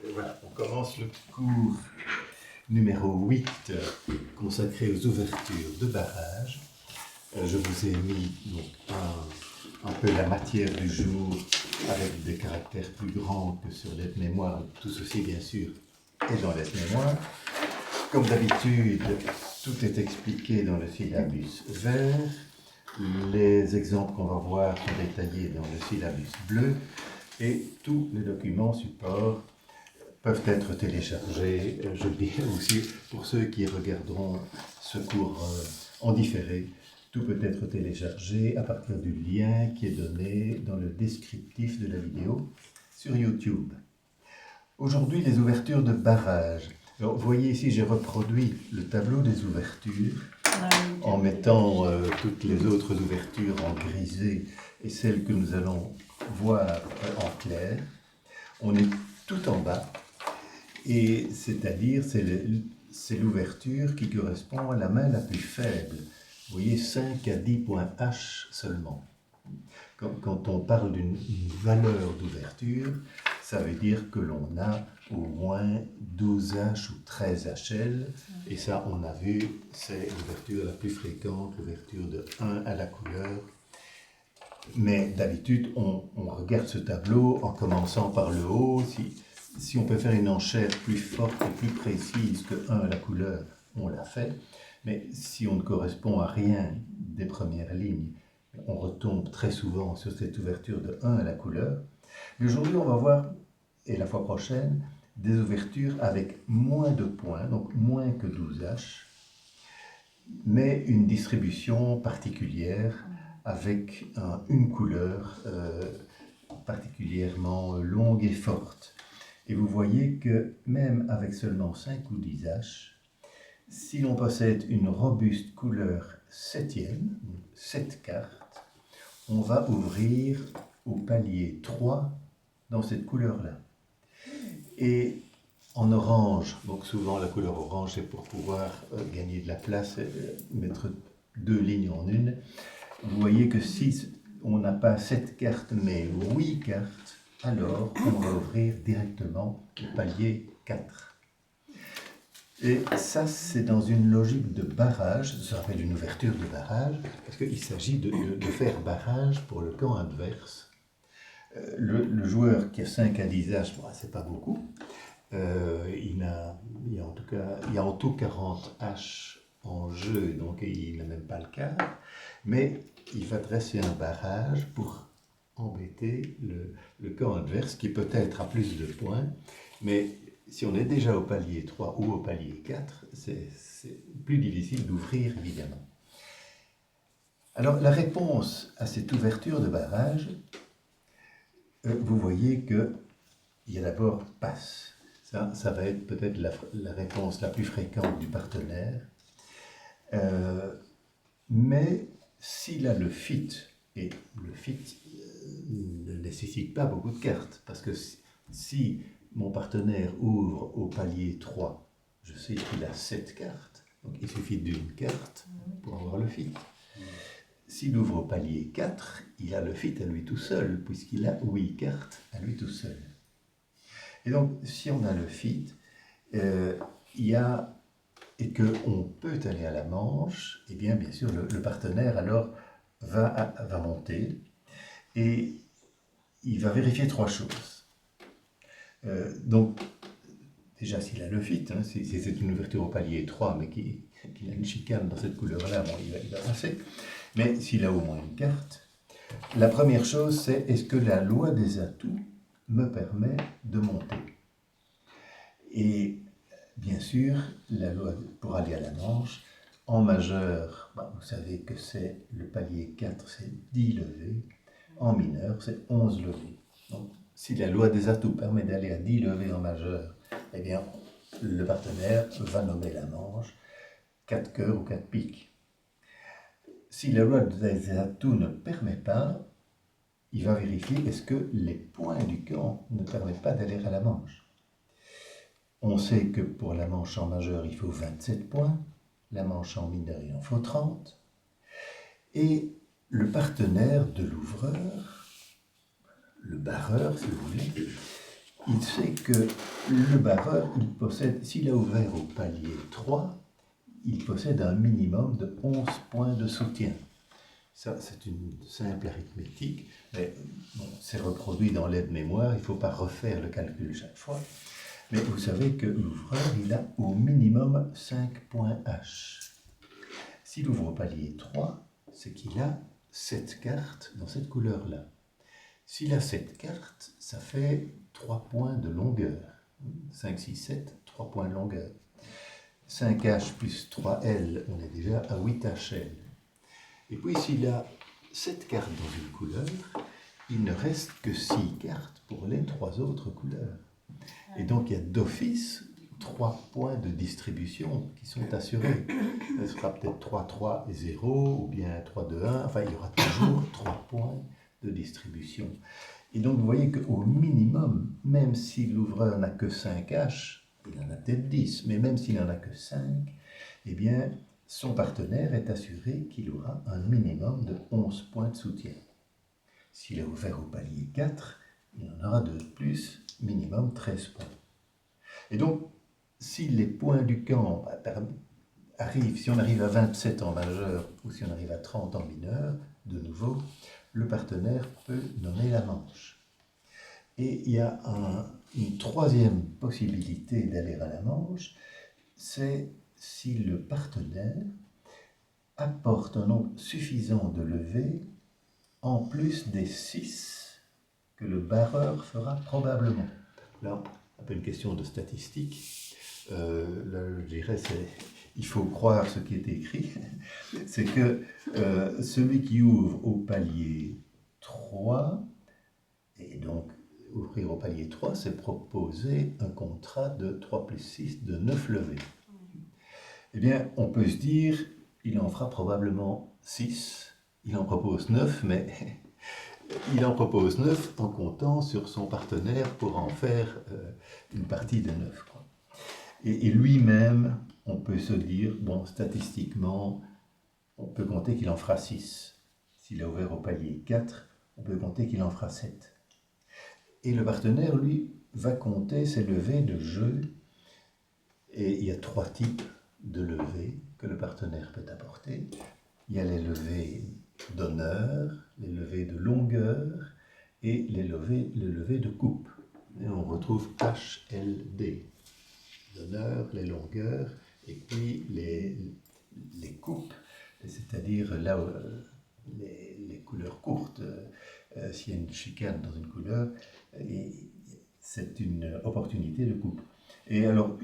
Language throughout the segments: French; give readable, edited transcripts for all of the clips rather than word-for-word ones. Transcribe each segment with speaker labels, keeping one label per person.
Speaker 1: Voilà, on commence le cours numéro 8 consacré aux ouvertures de barrages. Je vous ai mis donc, un peu la matière du jour avec des caractères plus grands que sur l'aide-mémoire. Tout ceci, bien sûr, est dans l'aide-mémoire. Comme d'habitude, tout est expliqué dans le syllabus vert. Les exemples qu'on va voir sont détaillés dans le syllabus bleu. Et tous les documents supports peuvent être téléchargés, je le dis aussi pour ceux qui regarderont ce cours en différé. Tout peut être téléchargé à partir du lien qui est donné dans le descriptif de la vidéo sur YouTube. Aujourd'hui, les ouvertures de barrages. Alors, vous voyez ici, j'ai reproduit le tableau des ouvertures en mettant toutes les autres ouvertures en grisé et celles que nous allons voir en clair. On est tout en bas. Et c'est-à-dire, c'est l'ouverture qui correspond à la main la plus faible. Vous voyez, 5 à 10 points H seulement. Quand on parle d'une valeur d'ouverture, ça veut dire que l'on a au moins 12 H ou 13 HL. Et ça, on a vu, c'est l'ouverture la plus fréquente, l'ouverture de 1 à la couleur. Mais d'habitude, on regarde ce tableau en commençant par le haut. Si on peut faire une enchère plus forte et plus précise que 1 à la couleur, on l'a fait. Mais si on ne correspond à rien des premières lignes, on retombe très souvent sur cette ouverture de 1 à la couleur. Mais aujourd'hui, on va voir, et la fois prochaine, des ouvertures avec moins de points, donc moins que 12 H, mais une distribution particulière avec une couleur particulièrement longue et forte. Et vous voyez que même avec seulement 5 ou 10 H, si l'on possède une robuste couleur 7e, 7 cartes, on va ouvrir au palier 3 dans cette couleur-là. Et en orange, donc souvent la couleur orange c'est pour pouvoir gagner de la place, mettre 2 lignes en une. Vous voyez que si on n'a pas 7 cartes mais 8 cartes, alors on va ouvrir directement le palier 4. Et ça, c'est dans une logique de barrage, ça s'appelle une ouverture de barrage, parce qu'il s'agit de faire barrage pour le camp adverse. Le joueur qui a 5 à 10 H, bon, c'est pas beaucoup, il y a en tout 40 H en jeu, donc il n'a même pas le quart, mais il va dresser un barrage pour embêter le camp adverse qui peut-être a plus de points, mais si on est déjà au palier 3 ou au palier 4, c'est plus difficile d'ouvrir évidemment. Alors la réponse à cette ouverture de barrage, vous voyez qu'il y a d'abord passe. Ça va être peut-être la réponse la plus fréquente du partenaire. Mais s'il a le fit, et le fit ne nécessite pas beaucoup de cartes, parce que si mon partenaire ouvre au palier 3, je sais qu'il a 7 cartes, donc il suffit d'une carte pour avoir le fit. S'il ouvre au palier 4, il a le fit à lui tout seul, puisqu'il a 8 cartes à lui tout seul. Et donc, si on a le fit, et qu'on peut aller à la manche, et bien sûr, le partenaire alors va monter, et il va vérifier 3 choses. Donc, déjà, s'il a le fit, si c'est une ouverture au palier 3, mais qu'il a une chicane dans cette couleur-là, bon, il va passer. Mais s'il a au moins une carte, la première chose, c'est est-ce que la loi des atouts me permet de monter? Et bien sûr, la loi pour aller à la manche, en majeur, vous savez que c'est le palier 4, c'est 10 levées. En mineur, c'est 11 levées. Donc, si la loi des atouts permet d'aller à 10 levées en majeur, eh bien, le partenaire va nommer la manche 4 cœurs ou 4 piques. Si la loi des atouts ne permet pas, il va vérifier est-ce que les points du camp ne permettent pas d'aller à la manche. On sait que pour la manche en majeur, il faut 27 points, la manche en mineur, il en faut 30. Et le partenaire de l'ouvreur, le barreur si vous voulez, il sait que le barreur, il possède, s'il a ouvert au palier 3, il possède un minimum de 11 points de soutien. Ça, c'est une simple arithmétique, mais bon, c'est reproduit dans l'aide-mémoire, il ne faut pas refaire le calcul chaque fois. Mais vous savez que l'ouvreur, il a au minimum 5 points H. S'il ouvre au palier 3, c'est qu'il a 7 cartes dans cette couleur-là. S'il a 7 cartes, ça fait 3 points de longueur. 5, 6, 7, 3 points de longueur. 5H plus 3L, on est déjà à 8HL. Et puis s'il a 7 cartes dans une couleur, il ne reste que 6 cartes pour les 3 autres couleurs. Et donc il y a d'office 3 points de distribution qui sont assurés. Ce sera peut-être 3, 3 et 0, ou bien 3, 2, 1, enfin il y aura toujours 3 points de distribution. Et donc vous voyez qu'au minimum, même si l'ouvreur n'a que 5H, il en a peut-être 10, mais même s'il n'en a que 5, eh bien son partenaire est assuré qu'il aura un minimum de 11 points de soutien. S'il est ouvert au palier 4, il en aura de plus, minimum 13 points. Et donc, si les points du camp arrivent, si on arrive à 27 en majeur ou si on arrive à 30 en mineur, de nouveau, le partenaire peut nommer la manche. Et il y a une troisième possibilité d'aller à la manche, c'est si le partenaire apporte un nombre suffisant de levées en plus des 6 que le barreur fera probablement. Là, un peu une question de statistique. Là, je dirais, il faut croire ce qui est écrit. C'est que celui qui ouvre au palier 3, et donc ouvrir au palier 3, c'est proposer un contrat de 3 plus 6 de 9 levées. Eh bien, on peut se dire, il en fera probablement 6. Il en propose 9, mais il en propose 9 en comptant sur son partenaire pour en faire une partie de 9. Quoi. Et lui-même, on peut se dire, bon, statistiquement, on peut compter qu'il en fera 6. S'il a ouvert au palier 4, on peut compter qu'il en fera 7. Et le partenaire, lui, va compter ses levées de jeu. Et il y a 3 types de levées que le partenaire peut apporter. Il y a les levées d'honneur, les levées de longueur et les levées de coupe. Et on retrouve HLD, l'honneur, les longueurs et puis les coupes, c'est-à-dire là les couleurs courtes. S'il y a une chicane dans une couleur, c'est une opportunité de coupe. Et alors,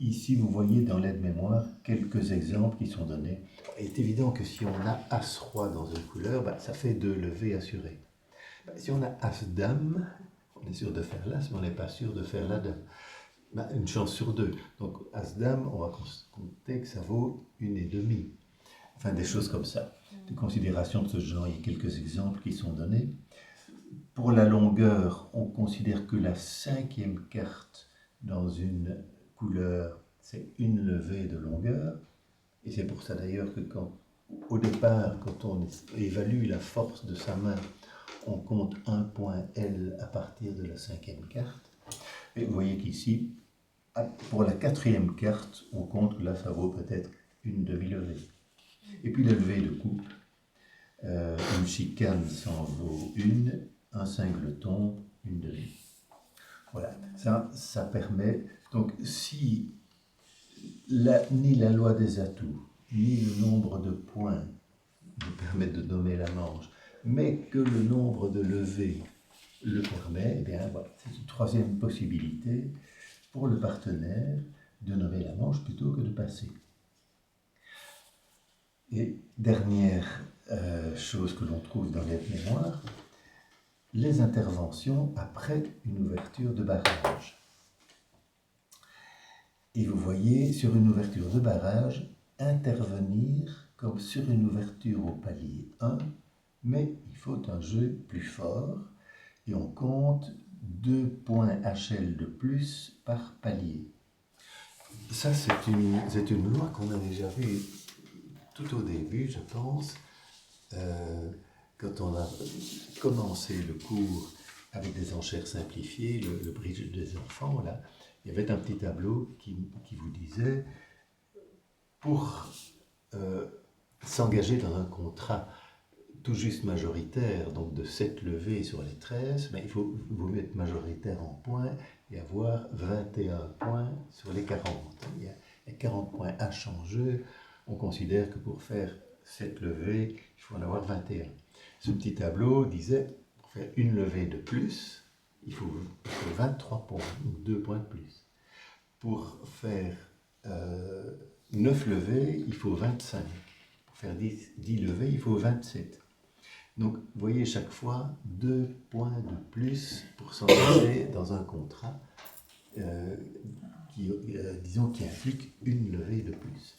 Speaker 1: ici, vous voyez dans l'aide-mémoire quelques exemples qui sont donnés. Il est évident que si on a As-Roi dans une couleur, ça fait 2 levées assurées. Si on a As-Dame, on est sûr de faire l'As, mais on n'est pas sûr de faire la Dame. Une chance sur 2. Donc As-Dame, on va compter que ça vaut 1,5. Enfin, des choses comme ça. Des considérations de ce genre, il y a quelques exemples qui sont donnés. Pour la longueur, on considère que la 5e carte dans une couleur, c'est une levée de longueur. Et c'est pour ça d'ailleurs que au départ, quand on évalue la force de sa main, on compte un point L à partir de la 5e carte. Et vous voyez qu'ici, pour la 4e carte, on compte que là, ça vaut peut-être une demi-levée. Et puis la levée de coupe, une chicane, ça en vaut une, un singleton, une demi. Voilà, ça permet. Donc, si ni la loi des atouts, ni le nombre de points nous permettent de nommer la manche, mais que le nombre de levées le permet, eh bien, voilà, c'est une troisième possibilité pour le partenaire de nommer la manche plutôt que de passer. Et dernière chose que l'on trouve dans l'aide-mémoire, les interventions après une ouverture de barrage. Et vous voyez, sur une ouverture de barrage, intervenir comme sur une ouverture au palier 1, mais il faut un jeu plus fort, et on compte 2 points HL de plus par palier. Ça, c'est une loi qu'on a déjà vue tout au début, je pense, quand on a commencé le cours avec des enchères simplifiées, le bridge des enfants, là, il y avait un petit tableau qui vous disait, pour s'engager dans un contrat tout juste majoritaire, donc de 7 levées sur les 13, mais il faut vous mettre majoritaire en points et avoir 21 points sur les 40. Il y a 40 points H en jeu. On considère que pour faire 7 levées, il faut en avoir 21. Ce petit tableau disait, pour faire une levée de plus, il faut 23 points, donc 2 points de plus. Pour faire 9 levées, il faut 25. Pour faire 10 levées, il faut 27. Donc, vous voyez chaque fois 2 points de plus pour s'engager dans un contrat disons, qui implique une levée de plus.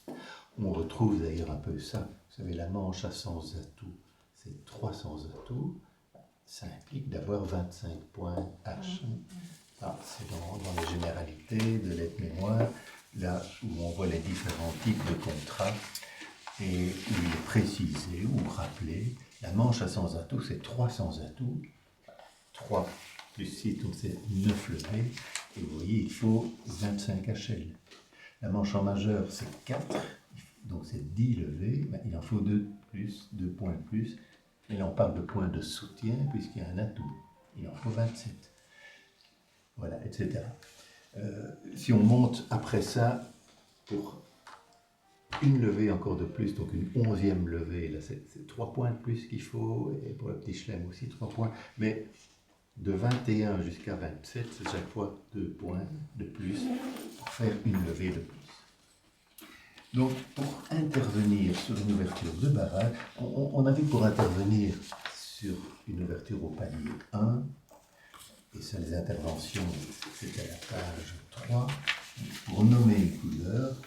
Speaker 1: On retrouve d'ailleurs un peu ça. Vous savez, la manche à 100 atouts, c'est 300 atouts. Ça implique d'avoir 25 points H. C'est dans les généralités de l'aide-mémoire, là où on voit les différents types de contrats et où il est précisé ou rappelé. La manche à 100 atouts, c'est 300 atouts. 3 plus 6, donc c'est 9 levées. Et vous voyez, il faut 25 HL. La manche en majeur, c'est 4, donc c'est 10 levées. Ben, il en faut 2 points de plus. Et là, on parle de points de soutien, puisqu'il y a un atout. Il en faut 27. Voilà, etc. Si on monte après ça, pour une levée encore de plus, donc une 11e levée, là c'est 3 points de plus qu'il faut, et pour le petit chelem aussi 3 points, mais de 21 jusqu'à 27, c'est chaque fois 2 points de plus pour faire une levée de plus. Donc pour intervenir sur une ouverture de barrage, on a vu pour intervenir sur une ouverture au palier 1, et ça les interventions, c'était à la page 3, pour nommer une couleur.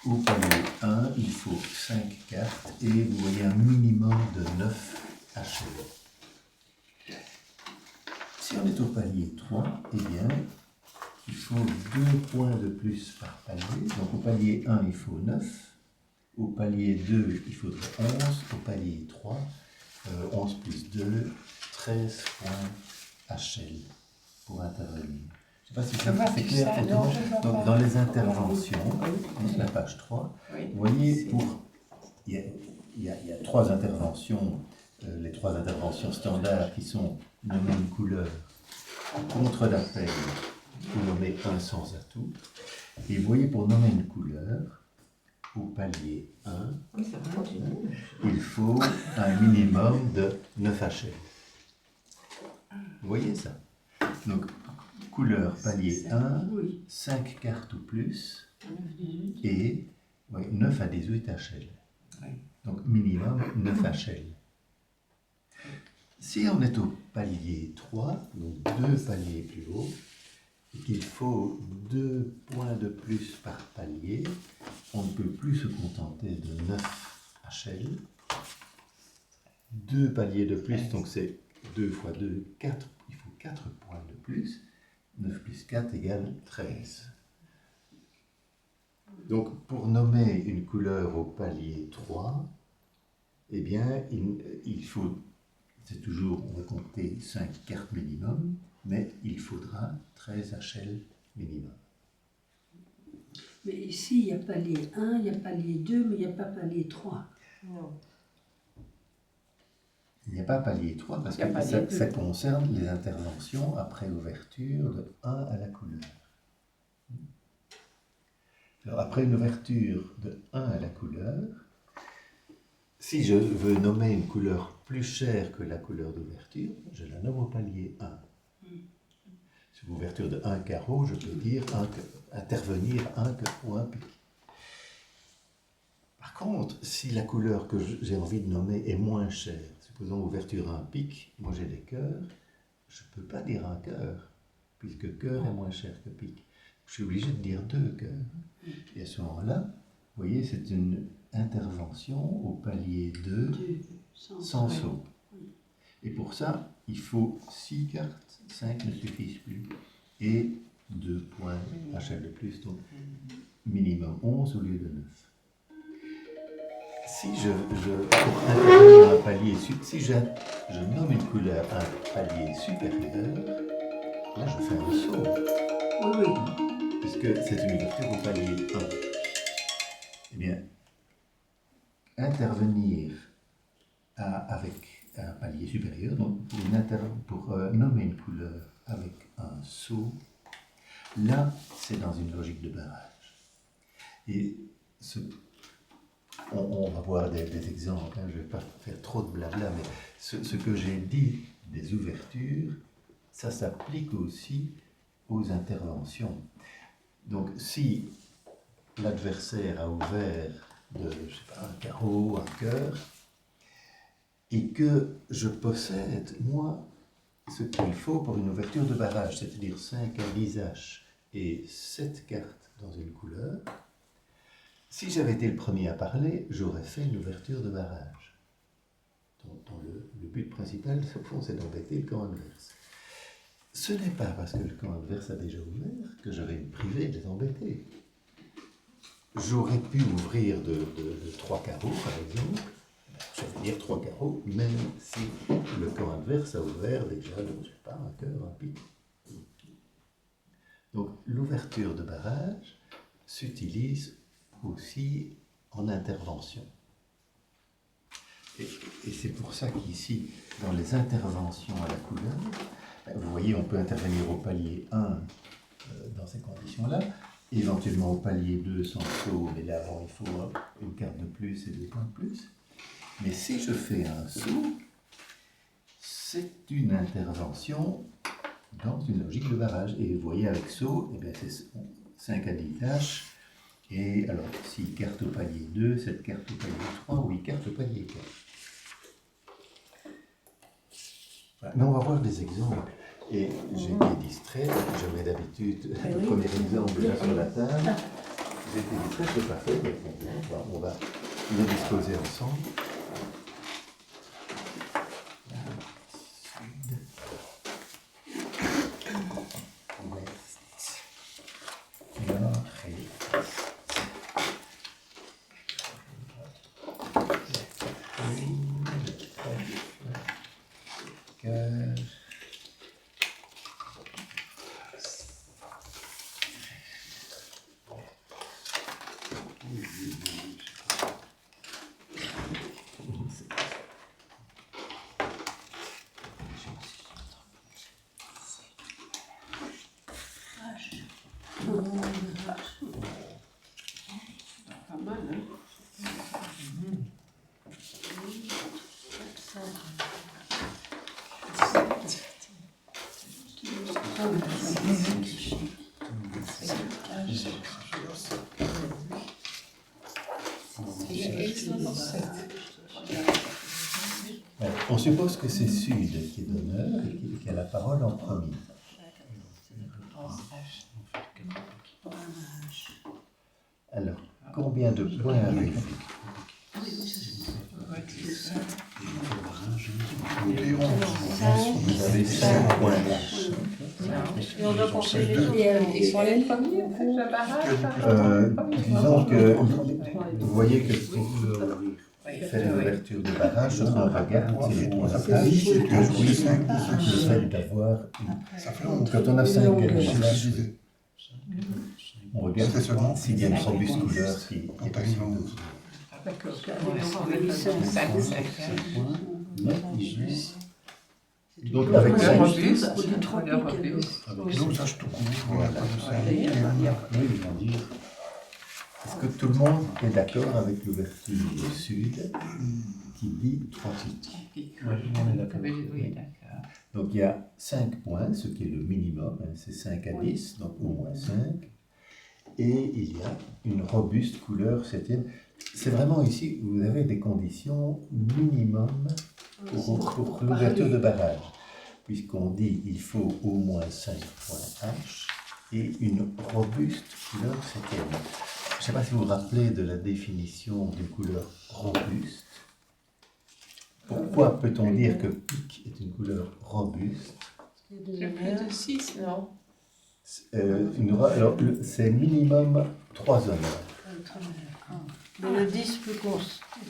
Speaker 1: Au palier 1, il faut 5 cartes et vous voyez un minimum de 9 HL. Si on est au palier 3, eh bien, il faut 2 points de plus par palier. Donc au palier 1, il faut 9. Au palier 2, il faudrait 11. Au palier 3, 11 plus 2, 13 points HL pour intervenir. Je ne sais pas si c'est clair pour tout le monde. Donc, dans les interventions, la page 3, vous voyez, il y a 3 interventions, les 3 interventions standards qui sont nommer une couleur, contre l'appel ou nommer un sans atout. Et vous voyez, pour nommer une couleur, au palier 1, il faut un minimum de 9 HL. Vous voyez ça? Donc, couleur palier 1, 5 cartes ou plus, et 9 à 18 HL. Donc minimum 9 HL. Si on est au palier 3, donc 2 paliers plus haut, et qu'il faut 2 points de plus par palier, on ne peut plus se contenter de 9 HL. 2 paliers de plus, donc c'est 2 fois 2, 4, il faut 4 points de plus. 9 plus 4 égale 13. Donc, pour nommer une couleur au palier 3, eh bien, il faut, c'est toujours, on va compter 5 cartes minimum, mais il faudra 13 HL minimum.
Speaker 2: Mais ici, il n'y a palier 1, il y a palier 2, mais il n'y a pas palier 3.
Speaker 3: Non.
Speaker 1: Il n'y a pas palier 3 parce que ça concerne les interventions après ouverture de 1 à la couleur. Alors, après une ouverture de 1 à la couleur, si je veux nommer une couleur plus chère que la couleur d'ouverture, je la nomme au palier 1. Sur l'ouverture de 1 carreau, je peux dire intervenir 1 ou 1 pic. Par contre, si la couleur que j'ai envie de nommer est moins chère, supposons ouverture 1 pic, moi j'ai des cœurs, je ne peux pas dire un cœur, puisque cœur est moins cher que pic. Je suis obligé de dire 2 cœurs. Et à ce moment-là, vous voyez, c'est une intervention au palier 2 sans saut. Et pour ça, il faut 6 cartes, 5 ne suffisent plus, et 2 points HL de plus, donc minimum 11 au lieu de 9. si pour intervenir un palier, si je nomme une couleur un palier supérieur, là je fais un saut.
Speaker 2: Oui, oui.
Speaker 1: Puisque c'est une ouverture au palier 1. Eh bien, intervenir avec un palier supérieur, donc pour nommer une couleur avec un saut, là, c'est dans une logique de barrage. Et on va voir des exemples, hein, je ne vais pas faire trop de blabla, mais ce que j'ai dit des ouvertures, ça s'applique aussi aux interventions. Donc, si l'adversaire a ouvert un carreau, un cœur, et que je possède, moi, ce qu'il faut pour une ouverture de barrage, c'est-à-dire 5 indices H et 7 cartes dans une couleur, si j'avais été le premier à parler, j'aurais fait une ouverture de barrage. Dont le but principal, au fond, c'est d'embêter le camp adverse. Ce n'est pas parce que le camp adverse a déjà ouvert que je vais me priver de les embêter. J'aurais pu ouvrir de 3 carreaux, par exemple. Je vais dire 3 carreaux, même si le camp adverse a ouvert déjà, je ne sais pas, un cœur, un pique. Donc, l'ouverture de barrage s'utilise aussi en intervention. Et c'est pour ça qu'ici, dans les interventions à la couleur, vous voyez, on peut intervenir au palier 1 dans ces conditions-là, éventuellement au palier 2 sans saut, mais là, bon, il faut une carte de plus et 2 points de plus. Mais si je fais un saut, c'est une intervention dans une logique de barrage. Et vous voyez, avec saut, eh c'est 5 à 10 tâches. Et alors, 6 cartes au palier 2, 7 cartes au palier 3, 8 cartes au palier 4. Voilà. Mais on va voir des exemples. Et j'ai été distrait, je mets d'habitude le premier exemple là sur la table. J'ai été distrait, je ne l'ai pas fait, mais on va les disposer ensemble. On suppose que c'est Sud qui est d'honneur et qui a la parole en premier. Alors, combien de points avez-vous? Vous avez 5 points.
Speaker 3: Et on doit compter les autres. Ils sont les premiers, en fait, le barrage.
Speaker 1: Disons que vous voyez que faire l'ouverture de barrage, ce qu'on regarde, c'est les 3 attaches, et que oui, le fait d'avoir quand on a 5 attaches, on regarde s'il y a une robuste couleur qui est possible.
Speaker 3: D'accord.
Speaker 1: Donc avec 5, est-ce que tout le monde est d'accord avec l'ouverture du Sud qui dit 3 piques?
Speaker 4: Oui, on est d'accord. Oui, d'accord.
Speaker 1: Donc il y a 5 points, ce qui est le minimum, hein, c'est 5 à 10, donc au moins 5. Et il y a une robuste couleur 7e. C'est vraiment ici, vous avez des conditions minimum pour l'ouverture de barrage. Puisqu'on dit qu'il faut au moins 5 points H et une robuste couleur 7e. Je ne sais pas si vous vous rappelez de la définition d'une couleur robuste. Pourquoi peut-on dire que pique est une couleur robuste?
Speaker 3: Le plus de 6, non?
Speaker 1: Alors, c'est minimum 3 honneurs.
Speaker 3: Mais le 10 peut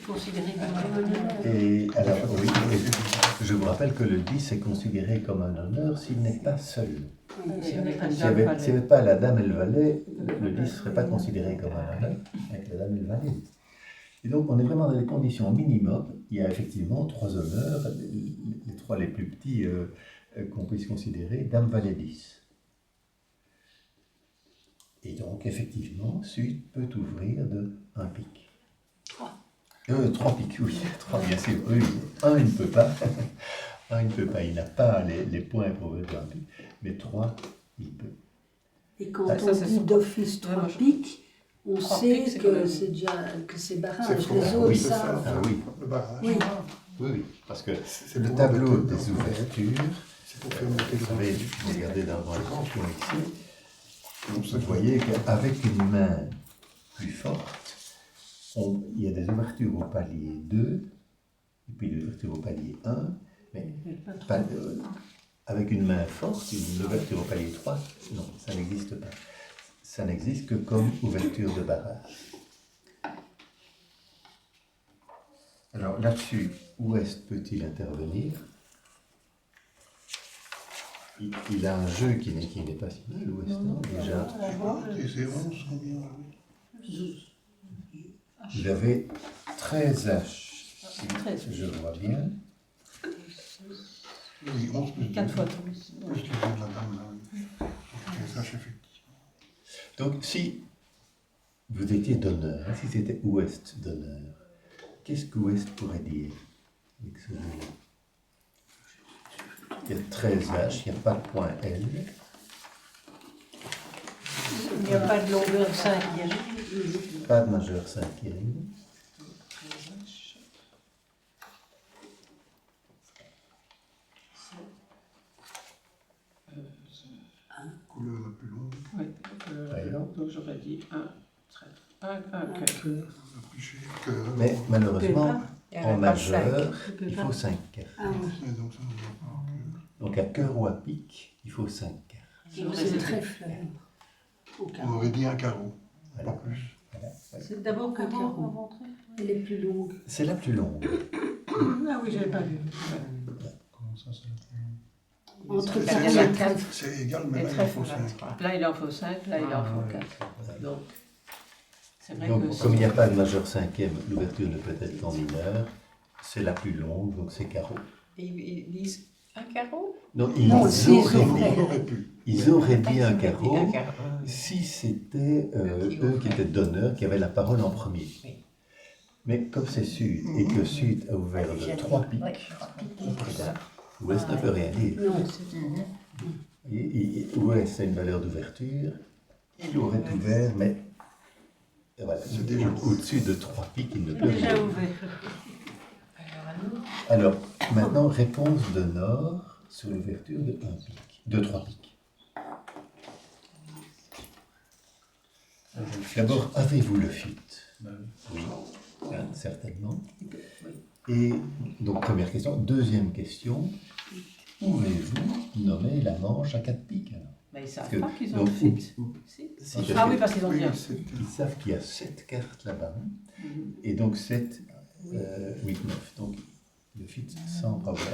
Speaker 3: considéré comme un honneur.
Speaker 1: Et alors, oui, et je vous rappelle que le 10 est considéré comme un honneur s'il n'est pas seul.
Speaker 3: S'il n'est pas
Speaker 1: S'il n'y avait pas la dame et le valet, le 10 ne serait pas considéré comme un honneur avec la dame et le valet. Et donc, on est vraiment dans des conditions minimum. Il y a effectivement 3 honneurs, les 3 les plus petits qu'on puisse considérer, dame, valet, 10. Et donc, effectivement, suite peut ouvrir de 1 pique. 3 piques, oui, 3 bien sûr. Oui, 1 il ne peut pas. 1 il ne peut pas, il n'a pas les points pour ouvrir de 1 pique. Mais 3, il peut.
Speaker 2: Et quand
Speaker 1: Ah,
Speaker 2: on
Speaker 3: ça,
Speaker 2: dit d'office 3 piques, on
Speaker 3: 3
Speaker 2: sait
Speaker 3: piques, c'est
Speaker 2: que
Speaker 3: quand
Speaker 2: c'est déjà que c'est barrage.
Speaker 5: C'est
Speaker 2: Les
Speaker 5: faux.
Speaker 2: autres
Speaker 1: Oui,
Speaker 2: savent.
Speaker 1: Ah oui,
Speaker 5: Le barrage.
Speaker 2: Oui.
Speaker 1: oui, parce que
Speaker 5: C'est
Speaker 1: le
Speaker 5: pour
Speaker 1: tableau
Speaker 5: embêter
Speaker 1: des
Speaker 5: dans-
Speaker 1: ouvertures,
Speaker 5: C'est pour faire monter
Speaker 1: vous
Speaker 5: le
Speaker 1: savez,
Speaker 5: vent.
Speaker 1: regardez dans le champion ici, vous voyez qu'avec une main plus forte, il y a des ouvertures au palier 2, et puis des ouvertures au palier 1, mais pas, avec une main forte, une ouverture au palier 3, non, ça n'existe pas. Ça n'existe que comme ouverture de barrage. Alors là-dessus, Ouest peut-il intervenir? Il a un jeu qui n'est pas si mal, Ouest, hein, déjà.
Speaker 5: Et c'est 11 combien?
Speaker 1: Vous avez 13 H,
Speaker 3: 13.
Speaker 1: je vois bien.
Speaker 5: Oui, 11 plus
Speaker 3: 4
Speaker 5: 2.
Speaker 3: fois
Speaker 5: Plus les deux de la dame, là, oui. Ok, ça, effectivement.
Speaker 1: Donc si vous étiez d'honneur, si c'était Ouest d'honneur, qu'est-ce que Ouest pourrait dire avec ce jeu-là? Il y a 13 H, il n'y a pas de point L.
Speaker 3: Il n'y a pas de longueur 5e.
Speaker 1: Pas de majeur 5e.
Speaker 5: Couleur la plus longue,
Speaker 1: Ouais.
Speaker 3: Donc j'aurais dit 1, 1,
Speaker 5: la plus chère, cœur.
Speaker 1: Mais malheureusement,
Speaker 3: Il y
Speaker 1: en
Speaker 3: avait pas de 5.
Speaker 1: majeur, il faut 5 cartes.
Speaker 2: Ah oui.
Speaker 5: Et donc ça, on va pas.
Speaker 1: Donc à cœur ou à pique, il faut 5 cartes.
Speaker 2: C'est très fleur. Au
Speaker 5: On
Speaker 2: carreau.
Speaker 5: aurait dit un carreau,
Speaker 1: Voilà.
Speaker 5: pas plus.
Speaker 1: Voilà. Ouais.
Speaker 2: C'est d'abord qu'un carreau. Elle est plus longue.
Speaker 1: C'est la plus longue.
Speaker 3: Ah oui, j'avais pas vu.
Speaker 5: Comment ça, c'est la plus longue?
Speaker 2: Entre
Speaker 3: Il y
Speaker 2: 4
Speaker 3: en a
Speaker 2: et
Speaker 3: 4.
Speaker 5: C'est égal, mais
Speaker 3: Et
Speaker 5: là,
Speaker 3: très
Speaker 5: il faut
Speaker 3: fort.
Speaker 5: 5.
Speaker 3: Là, il en faut 5, là, il en faut 4. Donc, c'est vrai
Speaker 1: Donc,
Speaker 3: que
Speaker 1: comme il n'y a pas de majeur 5e, l'ouverture ne peut être qu'en mineur. C'est la plus longue, donc c'est carreau.
Speaker 3: ils disent un carreau.
Speaker 1: Non,
Speaker 2: Non, si,
Speaker 5: On aurait pu.
Speaker 1: ils auraient dit un carreau
Speaker 3: Un carreau.
Speaker 1: si c'était
Speaker 3: Qui
Speaker 1: eux qui
Speaker 3: ouvraient.
Speaker 1: étaient donneurs, qui avaient la parole en premier.
Speaker 3: Oui.
Speaker 1: Mais comme c'est Sud et que Sud a ouvert de 3 piques, Ouest ne peut rien dire.
Speaker 2: Non.
Speaker 1: Ouest a une valeur d'ouverture, il aurait ouvert, mais voilà,
Speaker 5: C'est déjà
Speaker 1: au-dessus de 3 piques, il ne peut rien
Speaker 3: Déjà
Speaker 1: dire.
Speaker 3: ouvert.
Speaker 1: Alors, maintenant, réponse de Nord sur l'ouverture de 1 pique, de 3 piques. D'abord, avez-vous le fit? Oui, hein, certainement. Et donc, première question. Deuxième question, pouvez-vous nommer la manche à 4 piques alors?
Speaker 3: Mais ils ne savent
Speaker 1: Que-
Speaker 3: pas qu'ils ont
Speaker 1: donc,
Speaker 3: le fit.
Speaker 1: si,
Speaker 3: Ah
Speaker 1: parce
Speaker 3: oui,
Speaker 1: que
Speaker 3: parce qu'ils ont
Speaker 5: Oui,
Speaker 3: bien.
Speaker 5: c'est
Speaker 1: ils savent qu'il y a 7 cartes là-bas, et donc 7, 8, 9. Donc, le fit sans problème.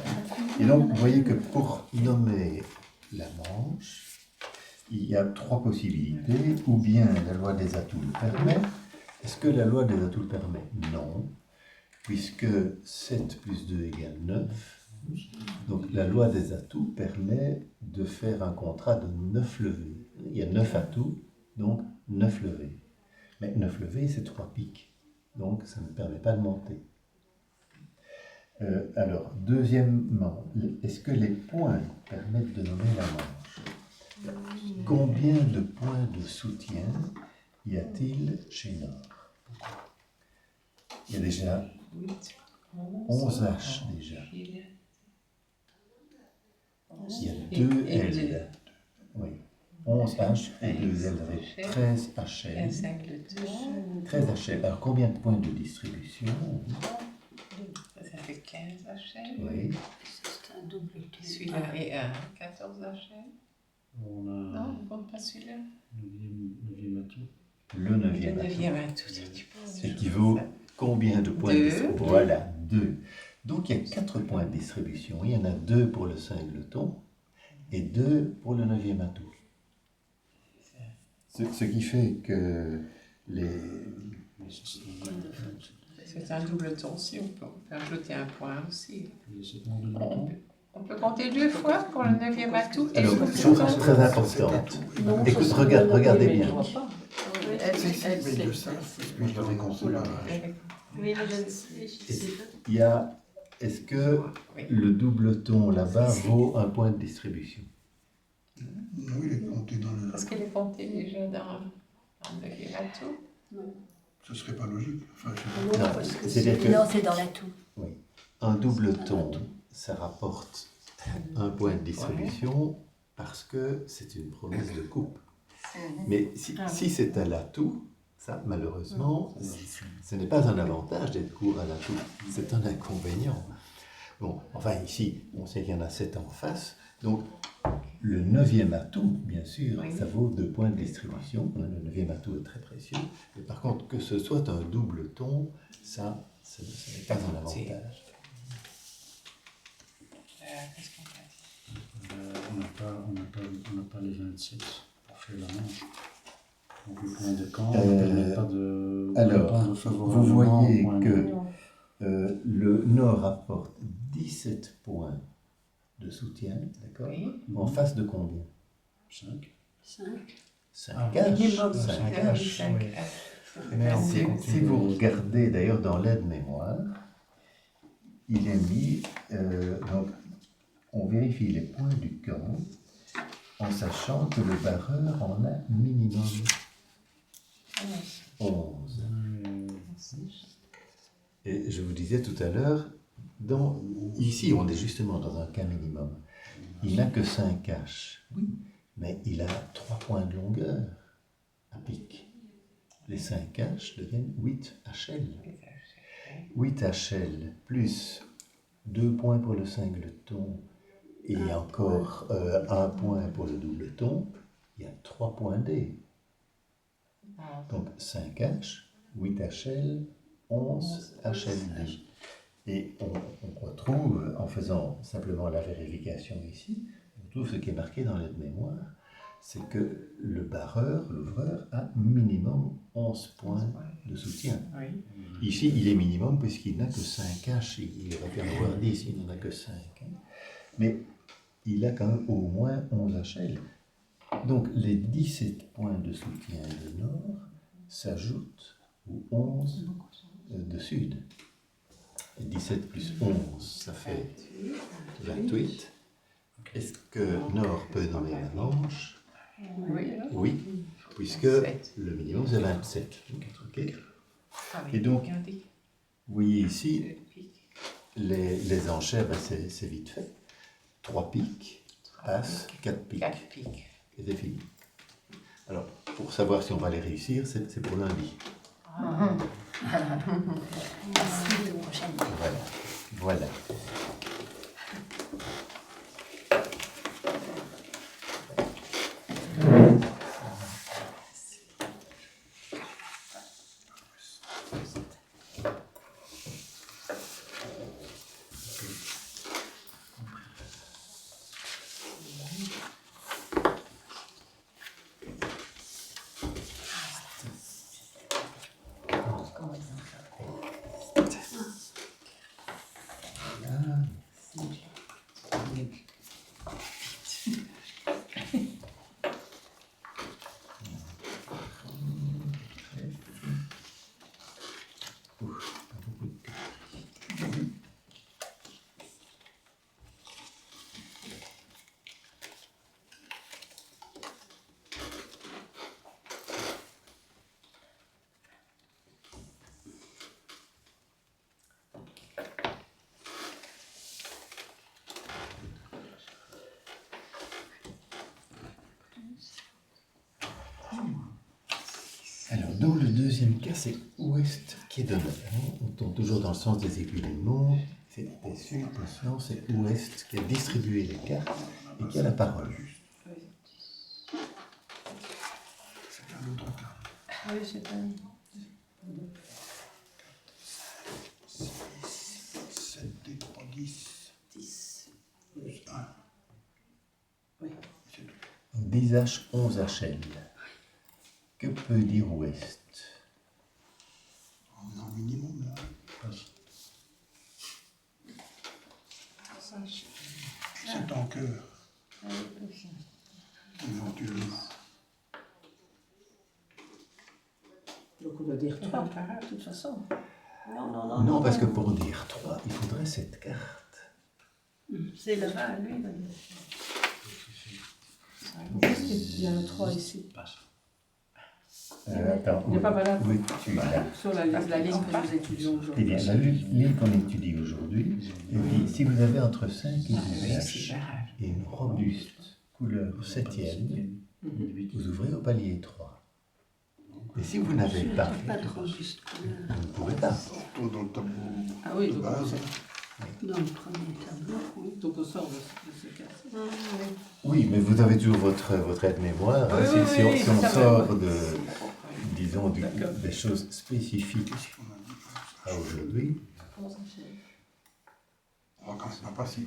Speaker 1: Et donc, vous voyez que pour nommer la manche, il y a 3 possibilités. Ou bien la loi des atouts le permet. Est-ce que la loi des atouts le permet? Non, puisque 7 plus 2 égale 9. Donc la loi des atouts permet de faire un contrat de 9 levées. Il y a 9 atouts, donc 9 levées. Mais 9 levées, c'est 3 piques. Donc ça ne permet pas de monter. Alors, deuxièmement, est-ce que les points permettent de nommer la manche? Combien de points de soutien y a-t-il chez Nord? Il y a déjà 11 H déjà. Il y a 2 L. Oui. 11 H et 2 L avec 13 HL. 13 HL. Alors combien de points de distribution?
Speaker 6: Ça fait 15 HL.
Speaker 1: Oui.
Speaker 2: C'est un double tour.
Speaker 6: Celui-là est un 14 HL.
Speaker 4: On a
Speaker 6: Non, on ne compte pas celui-là.
Speaker 4: 9e atout.
Speaker 1: le
Speaker 6: Le
Speaker 1: neuvième atout.
Speaker 6: neuvième atout, tu penses.
Speaker 1: Équivaut combien de points de
Speaker 6: Deux.
Speaker 1: distribution? Voilà, 2. Donc il y a 4 points de distribution. Il y en a 2 pour le singleton et 2 pour le neuvième atout. Ce qui fait que les...
Speaker 6: C'est un double ton aussi, on peut ajouter un point aussi.
Speaker 4: Alors,
Speaker 6: On peut compter 2 fois pour le neuvième atout et
Speaker 1: Alors,
Speaker 6: le
Speaker 1: chose
Speaker 6: ton.
Speaker 1: très importante.
Speaker 2: Non,
Speaker 1: Écoute,
Speaker 2: ça serait
Speaker 1: regardez
Speaker 2: mais
Speaker 1: bien.
Speaker 2: je vois pas.
Speaker 5: Mais de ça, mais je l'avais compris.
Speaker 2: Oui, mais je ne sais pas.
Speaker 1: Il y a... Est-ce que le double ton là-bas vaut un point de distribution?
Speaker 5: Non, il est compté dans le...
Speaker 6: Parce qu'elle est comptée déjà dans le neuvième atout.
Speaker 5: Ce serait pas logique. Enfin, je...
Speaker 1: Non,
Speaker 2: parce que
Speaker 1: c'est-à-dire que...
Speaker 7: Non, c'est dans l'atout.
Speaker 1: Un double ton, ça rapporte un point de distribution parce que c'est une promesse de coupe. Mais si c'est à l'atout, ça, malheureusement, ce n'est pas un avantage d'être court à l'atout, c'est un inconvénient. Bon, enfin ici, on sait qu'il y en a 7 en face, donc le neuvième atout, bien sûr, ça vaut 2 points de distribution. Le neuvième atout est très précieux, mais par contre, que ce soit un double ton, ça, ce n'est pas un avantage.
Speaker 6: Qu'est-ce qu'on a dit?
Speaker 4: on n'a pas les 27 pour faire la manche. Donc le point de camp ne permet pas de...
Speaker 1: Alors,
Speaker 4: de
Speaker 1: vous
Speaker 4: favorablement
Speaker 1: voyez
Speaker 4: au point
Speaker 1: que
Speaker 4: de-
Speaker 1: le Nord apporte 17 points de soutien, d'accord?
Speaker 6: Oui.
Speaker 1: En face de combien?
Speaker 4: 5.
Speaker 2: 5.
Speaker 1: 5 H.
Speaker 2: Minimum.
Speaker 1: 5
Speaker 6: Ah oui,
Speaker 1: H.
Speaker 6: 5
Speaker 4: Mais on
Speaker 1: Si,
Speaker 4: peut compter
Speaker 1: si vous
Speaker 4: les-
Speaker 1: regardez d'ailleurs dans l'aide-mémoire, il est mis, donc on vérifie les points du camp en sachant que le barreur en a minimum 11. Et je vous disais tout à l'heure, ici on est justement dans un cas minimum. Il n'a que 5 H, oui, mais il a 3 points de longueur à pic. Les 5 H deviennent 8 HL. 8 HL plus 2 points pour le singleton et encore 1 point pour le double ton, il y a 3 points D. Donc 5 H, 8 HL, 11 HLD. Et on retrouve, en faisant simplement la vérification ici, on trouve ce qui est marqué dans l'aide-mémoire, c'est que le barreur, l'ouvreur, a minimum 11 points de soutien.
Speaker 6: Oui.
Speaker 1: Ici, il est minimum puisqu'il n'a que 5 H, il aurait pu en avoir 10, il n'en a que 5. Mais il a quand même au moins 11 HL. Donc les 17 points de soutien de Nord s'ajoutent aux 11 de Sud. Et 17 plus 11, ça fait 28. Est-ce que Nord peut nommer la manche?
Speaker 6: Oui.
Speaker 1: Oui, puisque
Speaker 6: 27.
Speaker 1: le minimum c'est 27. Ok.
Speaker 6: Ah oui,
Speaker 1: Et donc,
Speaker 6: bien dit.
Speaker 1: vous voyez ici, les enchères, ben, c'est vite fait. 3 piques, As, 4 piques.
Speaker 6: 4 piques.
Speaker 1: Et c'est fini. Alors, pour savoir si on va les réussir, c'est pour lundi.
Speaker 7: La semaine prochaine.
Speaker 1: Voilà. Voilà. Alors, dans le deuxième cas, c'est ouest qui est donné. On tourne toujours dans le sens des aiguilles d'une montre. C'est sud, attention, c'est ouest qui a distribué les cartes et qui a la parole.
Speaker 5: C'est un autre cas.
Speaker 3: Oui, c'est un.
Speaker 5: 7 et 3, 10.
Speaker 2: 10.
Speaker 5: Plus 1.
Speaker 2: Oui.
Speaker 1: 10H, 11HL. Que peut dire ouest?
Speaker 5: On est en minimum là. C'est en cœur, éventuellement.
Speaker 2: Donc on doit dire 3, de toute façon.
Speaker 1: Non, parce que pour dire 3, il faudrait cette carte.
Speaker 2: C'est le rat, lui. Il y a un 3 ici.
Speaker 1: Attends,
Speaker 2: Il n'est pas valable.
Speaker 1: oui, tu l'as.
Speaker 2: Sur la ligne que nous étudions
Speaker 1: Eh
Speaker 2: aujourd'hui.
Speaker 1: bien, la ligne qu'on étudie aujourd'hui, elle dit, si vous avez entre 5 et 10H et une robuste couleur 7e, vous ouvrez au palier 3. Et si vous n'avez pas,
Speaker 2: Pas de robuste couleur.
Speaker 1: vous ne pouvez pas.
Speaker 5: Surtout dans le tableau
Speaker 2: Ah oui,
Speaker 5: de
Speaker 2: donc
Speaker 5: base.
Speaker 2: dans le premier tableau, oui. Donc on sort de ce cas.
Speaker 1: Oui, mais vous avez toujours votre aide-mémoire. Hein,
Speaker 2: Oui,
Speaker 1: si
Speaker 2: oui,
Speaker 1: on
Speaker 2: ça va.
Speaker 1: sort disons, des choses spécifiques à aujourd'hui.
Speaker 5: On va quand même pas passer.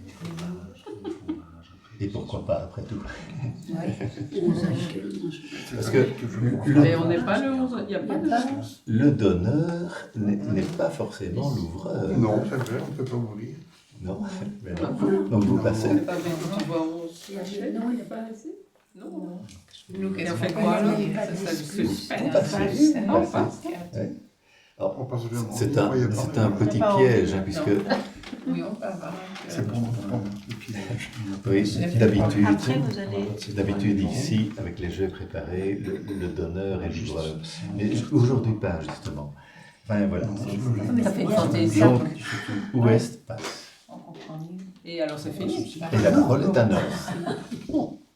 Speaker 1: Et pourquoi pas, après tout.
Speaker 2: Parce
Speaker 1: Parce que
Speaker 6: Mais on n'est pas le 11, il n'y a pas de 11.
Speaker 1: le donneur n'est pas forcément l'ouvreur.
Speaker 5: Non, c'est vrai, on ne peut pas ouvrir.
Speaker 1: Non, mais non. Donc vous passez.
Speaker 6: C'est pas bien quand tu vois 11.
Speaker 2: Non, il n'y a pas assez.
Speaker 6: Non.
Speaker 3: Nous,
Speaker 6: Et on fait quoi alors? C'est ça le suspense.
Speaker 1: On passe.
Speaker 6: On passe.
Speaker 1: Ouais. Alors,
Speaker 5: On passe vraiment.
Speaker 1: c'est
Speaker 5: Vous voyez pas.
Speaker 1: un petit piège, hein, puisque
Speaker 6: Oui, on peut avoir
Speaker 5: C'est pour le piège.
Speaker 1: oui, d'habitude,
Speaker 7: Après, vous allez.
Speaker 1: d'habitude ici, avec les jeux préparés, le donneur et l'ouvreur. Mais aujourd'hui pas, justement. Enfin voilà.
Speaker 7: Mais ça fait bien.
Speaker 1: Donc, ouest passe.
Speaker 7: On comprend mieux.
Speaker 6: Et alors c'est fini.
Speaker 1: Et la parole est à Nord.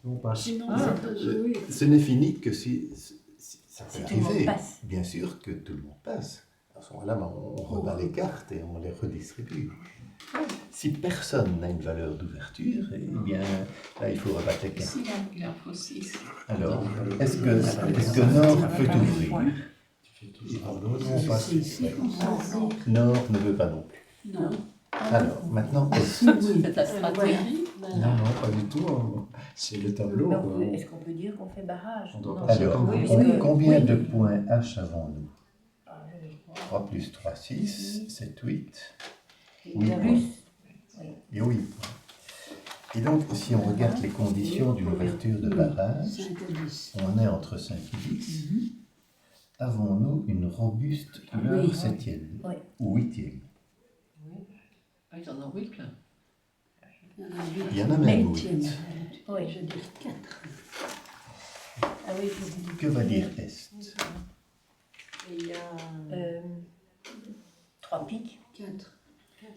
Speaker 4: On passe.
Speaker 2: Sinon,
Speaker 6: Ah.
Speaker 2: c'est pas joué.
Speaker 1: Ce n'est fini que si ça peut
Speaker 7: Si tout le monde
Speaker 1: arriver.
Speaker 7: passe.
Speaker 1: Bien sûr que tout le monde passe. À ce moment-là, on rebat les cartes et on les redistribue. Si personne n'a une valeur d'ouverture, eh bien, là, il faut rebattre les cartes.
Speaker 6: Il en faut 6.
Speaker 1: Alors, est-ce que Nord peut ouvrir?
Speaker 4: On passe.
Speaker 2: C'est ici qu'on passe.
Speaker 1: Nord ne veut pas non plus.
Speaker 2: Non.
Speaker 1: Alors, maintenant, Est.
Speaker 7: C'est ta stratégie.
Speaker 4: Non, non, pas du tout. C'est le tableau.
Speaker 7: Mais
Speaker 4: quoi.
Speaker 7: est-ce qu'on peut dire qu'on fait barrage?
Speaker 4: On doit
Speaker 7: Non.
Speaker 4: passer
Speaker 1: Alors,
Speaker 4: comme
Speaker 7: Oui,
Speaker 4: vous.
Speaker 7: parce que-
Speaker 1: combien
Speaker 7: oui.
Speaker 1: de points H avons-nous?
Speaker 7: Ah, oui.
Speaker 1: 3 plus 3, 6, 7, 8.
Speaker 7: Et
Speaker 1: Oui.
Speaker 7: plus.
Speaker 1: Et oui. Et donc, si on regarde les conditions d'une ouverture de barrage,
Speaker 2: 5 à 10.
Speaker 1: on est entre 5 et 10. Avons-nous une robuste couleur
Speaker 2: Oui.
Speaker 1: 7e
Speaker 7: Oui.
Speaker 1: ou 8e?
Speaker 6: Ah, ils en ont 8 là.
Speaker 1: Il y en a même
Speaker 2: Huitième.
Speaker 1: 8.
Speaker 7: Oui.
Speaker 2: Je veux dire 4.
Speaker 7: Ah oui, je vous dis.
Speaker 1: Que va dire Est?
Speaker 3: Et il y a.
Speaker 7: 3 piques.
Speaker 2: 4.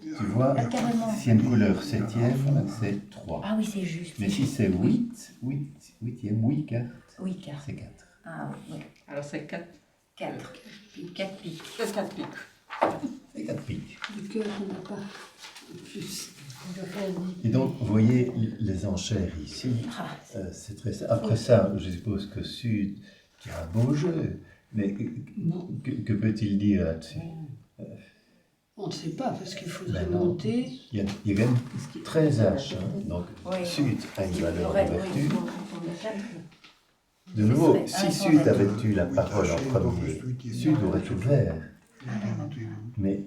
Speaker 1: Tu vois,
Speaker 7: Ah, carrément.
Speaker 1: si une couleur 7e, c'est 3.
Speaker 7: Ah oui, c'est juste.
Speaker 1: Mais si c'est 8e, 8 cartes,
Speaker 7: Oui, car.
Speaker 1: c'est 4.
Speaker 7: Ah oui,
Speaker 6: Alors c'est 4.
Speaker 7: 4. 4 piques.
Speaker 6: 4 piques.
Speaker 1: C'est 4 piques.
Speaker 2: Le cœur, on n'a pas. Plus.
Speaker 1: Et donc, vous voyez les enchères ici.
Speaker 7: Ah,
Speaker 1: C'est très ça. Après ça, je suppose que Sud, tu as un beau jeu. Mais que peut-il dire là-dessus?
Speaker 2: On ne sait pas, parce qu'il faudrait
Speaker 1: Ben non.
Speaker 2: monter.
Speaker 1: Il y a quand même 13 H. Hein. Donc,
Speaker 7: Oui.
Speaker 1: Sud a une valeur
Speaker 7: Ouais,
Speaker 1: d'ouverture.
Speaker 7: oui.
Speaker 1: De nouveau,
Speaker 7: serait
Speaker 1: si
Speaker 7: un
Speaker 1: Sud
Speaker 7: sans
Speaker 1: avait eu la parole en premier, Sud aurait ouvert. Mais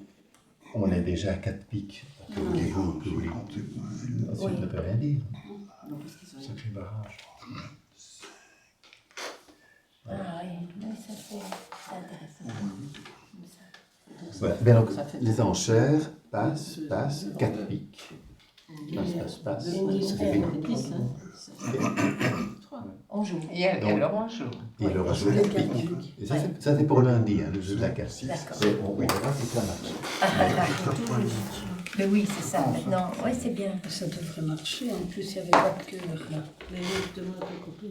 Speaker 1: on est déjà à 4 piques. Que voulez-vous? Que voulez-vous? Sud
Speaker 7: Oui.
Speaker 1: ne peut rien dire.
Speaker 4: Ça fait barrage.
Speaker 7: Ah oui, oui, ça c'est intéressant.
Speaker 1: Voilà. Ben donc, les enchères passent, 4 piques. Passe. C'est fini.
Speaker 7: On joue.
Speaker 6: Et alors on joue.
Speaker 1: Et le jeu de pique. Et ça, c'est pour lundi, hein, le jeu de la carte.
Speaker 7: D'accord.
Speaker 1: Et on verra si ça marche.
Speaker 7: Ah, d'accord. Mais oui, c'est ça maintenant. Oui, c'est bien.
Speaker 2: Ça devrait marcher. En plus, il n'y avait pas de cœur là. Mais demande un copain.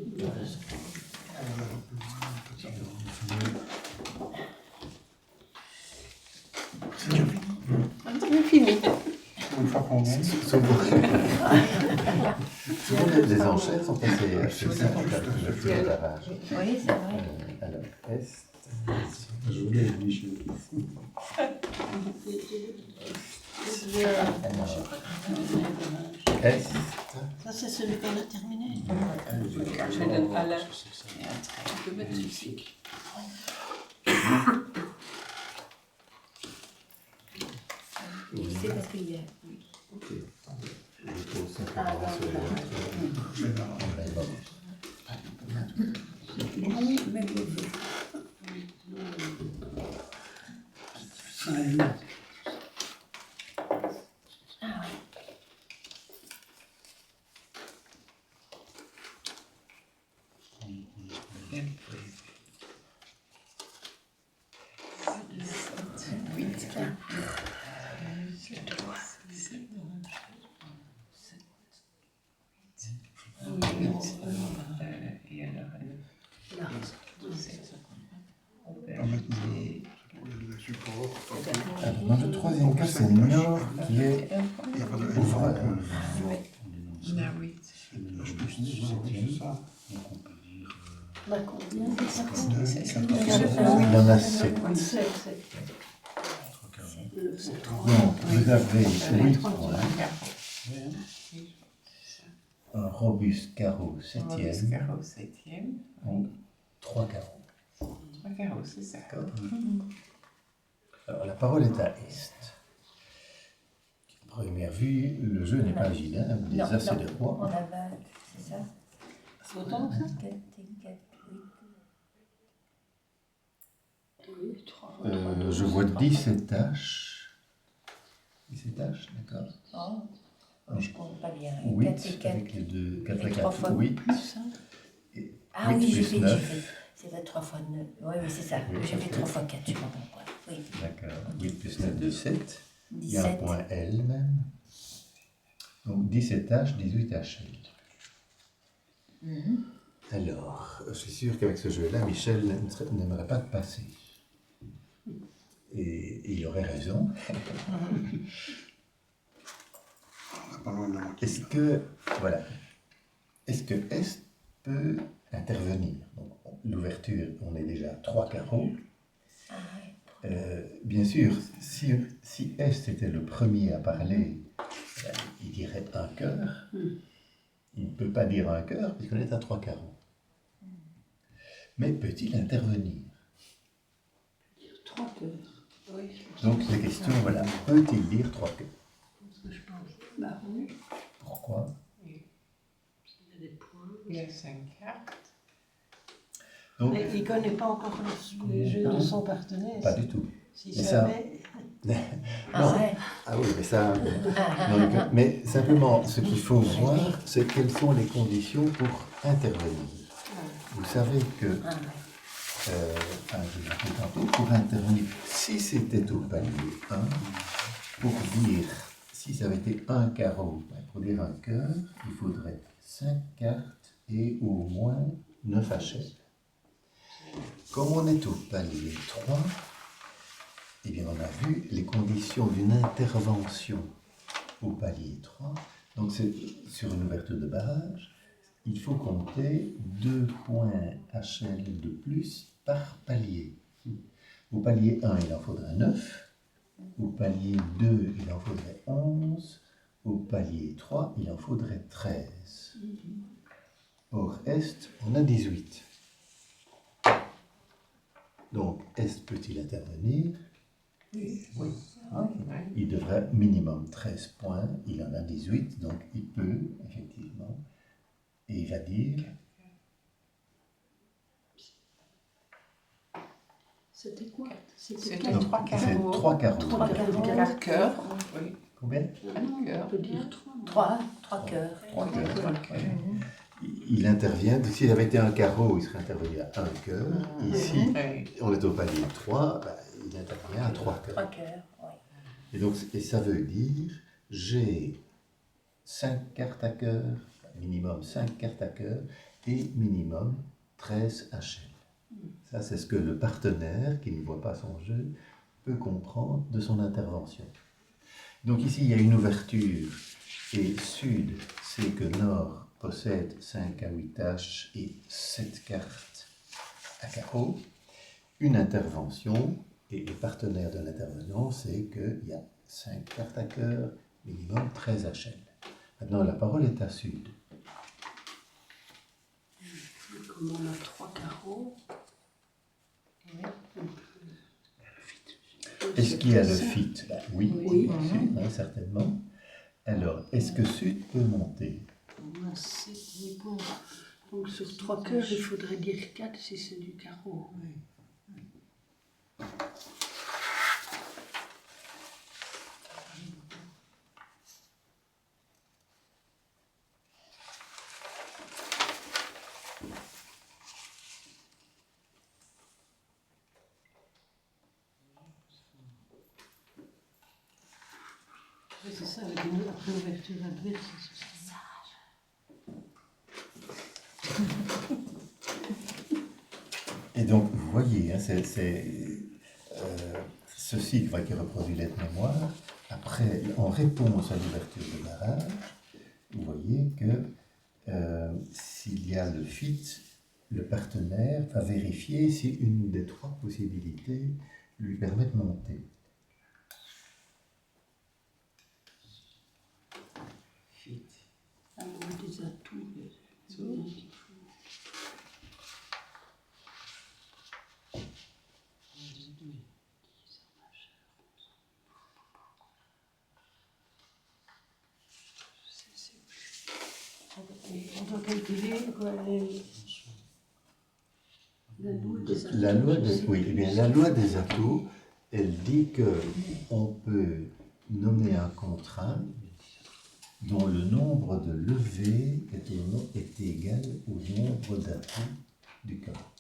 Speaker 6: C'est fini.
Speaker 5: Une fois qu'on gagne.
Speaker 1: Souvent, les enchères sont assez simples avec l'ouverture de barrage.
Speaker 7: Oui, c'est vrai.
Speaker 1: Alors, Est.
Speaker 4: Je voulais Michel.
Speaker 1: Est.
Speaker 3: Ça, c'est celui qu'on a terminé.
Speaker 6: Je donne Alain. Et un trait. Tu peux mettre ici.
Speaker 7: C'est parce qu'il y a.
Speaker 1: Ok. Je pose simplement sur les autres.
Speaker 2: Oui, mais
Speaker 6: Et alors,
Speaker 2: là.
Speaker 5: Le support.
Speaker 1: Alors, dans le troisième cas, c'est Nord qui est
Speaker 5: Il n'y a pas de
Speaker 1: ouvrage.
Speaker 6: la 8.
Speaker 5: C'est ça.
Speaker 4: Donc on peut dire
Speaker 2: On a combien?
Speaker 1: Il y en a 7. Donc, vous avez 8 points, un robuste carreau 7e,
Speaker 6: Carreau 7e.
Speaker 1: donc 3 carreaux.
Speaker 6: 3 carreaux, c'est ça.
Speaker 1: D'accord. Alors, la parole est à Est. Première vue, le jeu n'est pas évident, des
Speaker 7: Non,
Speaker 1: as et
Speaker 7: non.
Speaker 1: des rois.
Speaker 7: On a 20, c'est ça?
Speaker 2: C'est autant que ça?
Speaker 7: 4 et 4,
Speaker 2: Oui, 3.
Speaker 1: Je vois 17 H. 17 H, d'accord.
Speaker 7: Oh, je compte pas bien.
Speaker 1: 8
Speaker 7: 4 et 4.
Speaker 1: avec les deux, 4 et
Speaker 7: 3
Speaker 1: 4,
Speaker 7: fois
Speaker 1: 8.
Speaker 7: Ah
Speaker 1: 8
Speaker 7: oui,
Speaker 1: plus
Speaker 7: j'ai fait.
Speaker 1: 9.
Speaker 7: C'est pas 3 fois 9. Oui, c'est ça.
Speaker 1: Oui,
Speaker 7: J'ai fait
Speaker 1: ok.
Speaker 7: 3 fois 4, je sais pas pourquoi. Oui.
Speaker 1: D'accord. 8 plus 9, 17. Il y a un
Speaker 7: 17.
Speaker 1: point L même. Donc 17 H, 18 HL.
Speaker 7: Mhm.
Speaker 1: Alors, je suis sûr qu'avec ce jeu-là, Michel n'aimerait pas te passer. Et il aurait raison.
Speaker 5: On n'est pas loin de la moitié.
Speaker 1: Est-ce que Est peut intervenir? Donc, l'ouverture, on est déjà à 3 carreaux.
Speaker 7: Ah ouais.
Speaker 1: Bien sûr, si Est était le premier à parler, il dirait un cœur. Il ne peut pas dire un cœur puisqu'on est à 3 carreaux. Mais peut-il intervenir?
Speaker 2: 3 cœurs. Oui.
Speaker 1: Donc la question, voilà, peut-il dire 3 cœurs?
Speaker 2: C'est ce que je pense. Bah oui.
Speaker 1: Pourquoi?
Speaker 2: Il y a des points.
Speaker 6: Il y a 5 cartes.
Speaker 1: Donc,
Speaker 3: Mais il ne connaît pas encore les jeux de son partenaire.
Speaker 1: pas du tout.
Speaker 3: S'il
Speaker 1: Mais ça-
Speaker 3: savait.
Speaker 7: Ah ouais.
Speaker 1: Ah oui, mais ça... Donc, mais simplement, ce qu'il faut voir, c'est quelles sont les conditions pour intervenir. Vous savez que,
Speaker 7: Ah ouais.
Speaker 1: je l'ai dit tantôt, pour intervenir, si c'était au palier 1, pour dire, si ça avait été un carreau, pour dire un cœur, il faudrait 5 cartes et au moins 9 HL. Comme on est au palier 3, eh bien, on a vu les conditions d'une intervention au palier 3. Donc, c'est sur une ouverture de barrage, il faut compter 2 points HL de plus par palier. Au palier 1, il en faudrait 9. Au palier 2, il en faudrait 11. Au palier 3, il en faudrait 13. Or, Est, on a 18. Donc, Est peut-il intervenir? Oui. Il devrait minimum 13 points, il en a 18, donc il peut, effectivement, et il va dire...
Speaker 2: C'était quoi?
Speaker 6: C'était
Speaker 2: quatre.
Speaker 6: 3
Speaker 1: C'est
Speaker 6: carreaux.
Speaker 1: 3 carreaux.
Speaker 7: 3 carreaux.
Speaker 6: 4 cœurs. Oui.
Speaker 1: Combien?
Speaker 2: Non,
Speaker 6: cœur.
Speaker 2: on peut dire 3.
Speaker 7: 3 cœurs.
Speaker 1: 3 cœurs.
Speaker 6: 3 cœurs.
Speaker 1: Il intervient, s'il avait été un carreau, il serait intervenu à 1 cœur. Ici,
Speaker 6: Oui.
Speaker 1: on est au palier 3, il intervient à 3 cœurs.
Speaker 7: 3 cœurs, oui.
Speaker 1: Et donc, et ça veut dire, j'ai 5 cartes à cœur, minimum 5 cartes à cœur, et minimum 13 HL. Ça, c'est ce que le partenaire, qui ne voit pas son jeu, peut comprendre de son intervention. Donc ici, il y a une ouverture, et Sud, c'est que Nord possède 5 à 8 H et 7 cartes à carreau. une intervention, et les partenaires de l'intervenant, c'est qu'il y a 5 cartes à cœur, minimum 13 HL. Maintenant, la parole est à Sud.
Speaker 2: Comme on a 3 carreaux.
Speaker 1: Est-ce qu'il y a le fit? Oui,
Speaker 2: Oui.
Speaker 1: bien sûr, hein, certainement. Alors, est-ce que Sud peut monter?
Speaker 2: On a 7, mais bon. Donc sur 3 cœurs, il faudrait dire 4 si c'est du carreau. C'est ça, avec une ouverture adverse, c'est ça.
Speaker 1: Et donc, vous voyez, hein, ceci qui reproduit l'aide-mémoire. Après, en réponse à l'ouverture de barrage, vous voyez que s'il y a le fit, le partenaire va vérifier si une des 3 possibilités lui permet de monter.
Speaker 2: Fit. Alors, des atouts. On doit calculer quoi, la loi des atouts.
Speaker 1: La loi des, oui, eh bien, la loi des atouts, elle dit qu'on peut nommer un contrat dont le nombre de levées est égal au nombre d'atouts du corps.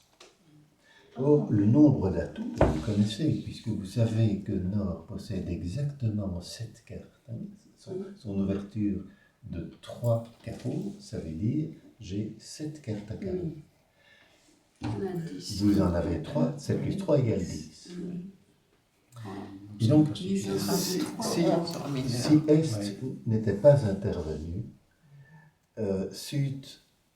Speaker 1: Or, le nombre d'atouts, vous connaissez, puisque vous savez que Nord possède exactement 7 cartes. Hein, son ouverture de 3 carreaux, ça veut dire j'ai 7 cartes à carreaux. Vous en avez 3, 7 plus 3 égale 10. Et donc, si Est n'était pas intervenu, Sud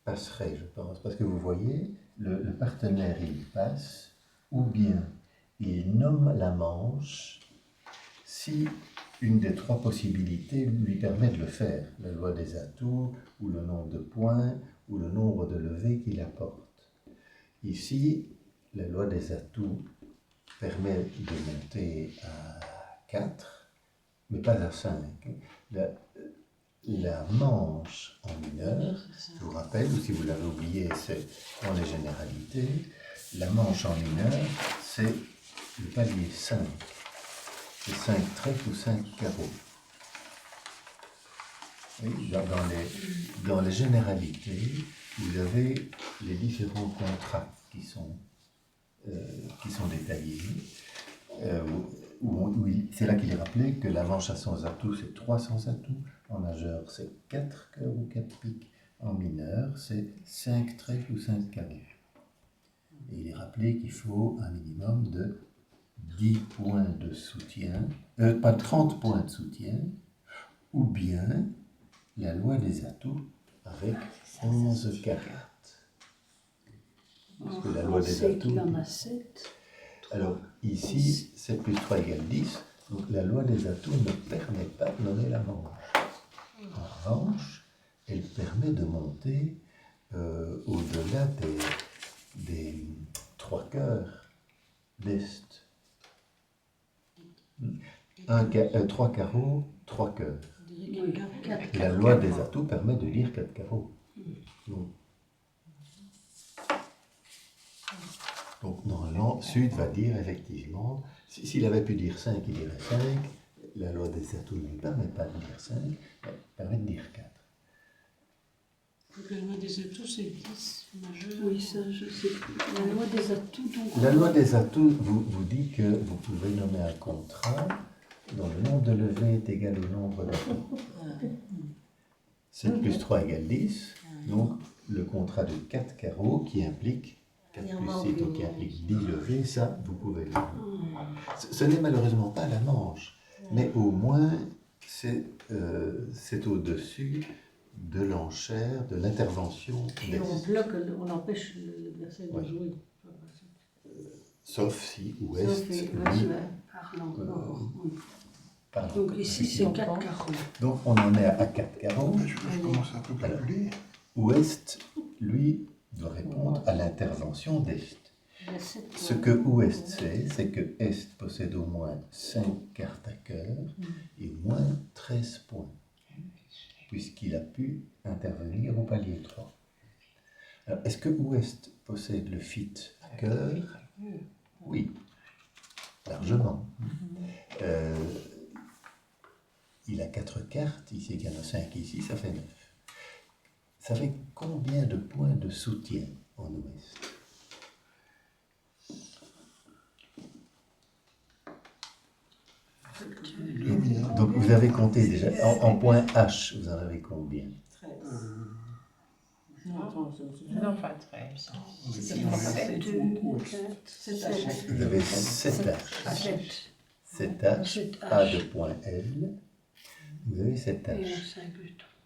Speaker 1: passerait, je pense, parce que vous voyez, le partenaire il passe, ou bien il nomme la manche si une des 3 possibilités lui permet de le faire, la loi des atouts, ou le nombre de points, ou le nombre de levées qu'il apporte. Ici, la loi des atouts permet de monter à 4, mais pas à 5. La manche en mineur, je vous rappelle, ou si vous l'avez oublié, c'est dans les généralités, la manche en mineur, c'est le palier 5. C'est 5 trèfles ou 5 carreaux. Oui, dans les généralités, vous avez les différents contrats qui sont détaillés. C'est là qu'il est rappelé que la manche à 100 atouts, c'est 300 atouts. En majeur, c'est 4 cœurs ou 4 piques. En mineur, c'est 5 trèfles ou 5 carreaux. Et il est rappelé qu'il faut un minimum de 10 points de soutien, pas 30 points de soutien, ou bien la loi des atouts avec 11 cartes. Parce que la loi des atouts.
Speaker 2: Il en a 7.
Speaker 1: Alors, ici, 7 plus 3 égale 10. Donc, la loi des atouts ne permet pas de nommer la manche. En revanche, elle permet de monter au-delà des 3 cœurs d'Est. 3 carreaux, 3 cœurs. La loi des atouts permet de lire 4 carreaux. Donc, normalement, Sud va dire effectivement, s'il avait pu dire 5, il dirait 5. La loi des atouts ne lui permet pas de dire 5, elle permet de dire 4.
Speaker 3: Donc la loi des atouts, c'est 10 majeur.
Speaker 2: Oui, ça, je sais plus. La loi des atouts, donc.
Speaker 1: La loi des atouts vous dit que vous pouvez nommer un contrat dont le nombre de levées est égal au nombre d'atouts. 7 plus 3 égale 10. Donc, le contrat de 4 carreaux qui implique 4 plus 6, donc qui implique 10 levées, ça, vous pouvez le faire. Ce n'est malheureusement pas la manche, mais au moins, c'est au-dessus de l'enchère, de l'intervention.
Speaker 2: Et on bloque, on empêche l'adversaire de jouer.
Speaker 1: sauf si ouest, lui,
Speaker 2: parle encore. Oui.
Speaker 1: pardon.
Speaker 2: Donc ici, c'est 4 carreaux.
Speaker 1: Donc on en est à 4 carreaux.
Speaker 5: Je commence un peu à calculer.
Speaker 1: Ouest, lui, doit répondre à l'intervention d'est. Ce que ouest sait, c'est que est possède au moins 5 cartes à cœur et au moins 13 points, puisqu'il a pu intervenir au palier 3. Alors, est-ce que ouest possède le fit à cœur? Oui, largement. Il a 4 cartes, ici il y en a 5 ici, ça fait 9. Ça fait combien de points de soutien en ouest? Donc vous avez compté déjà, en point H, vous en avez combien?
Speaker 6: Non, pas 13.
Speaker 1: Vous avez 7 H. 7 H, A de point L. Vous avez 7 H.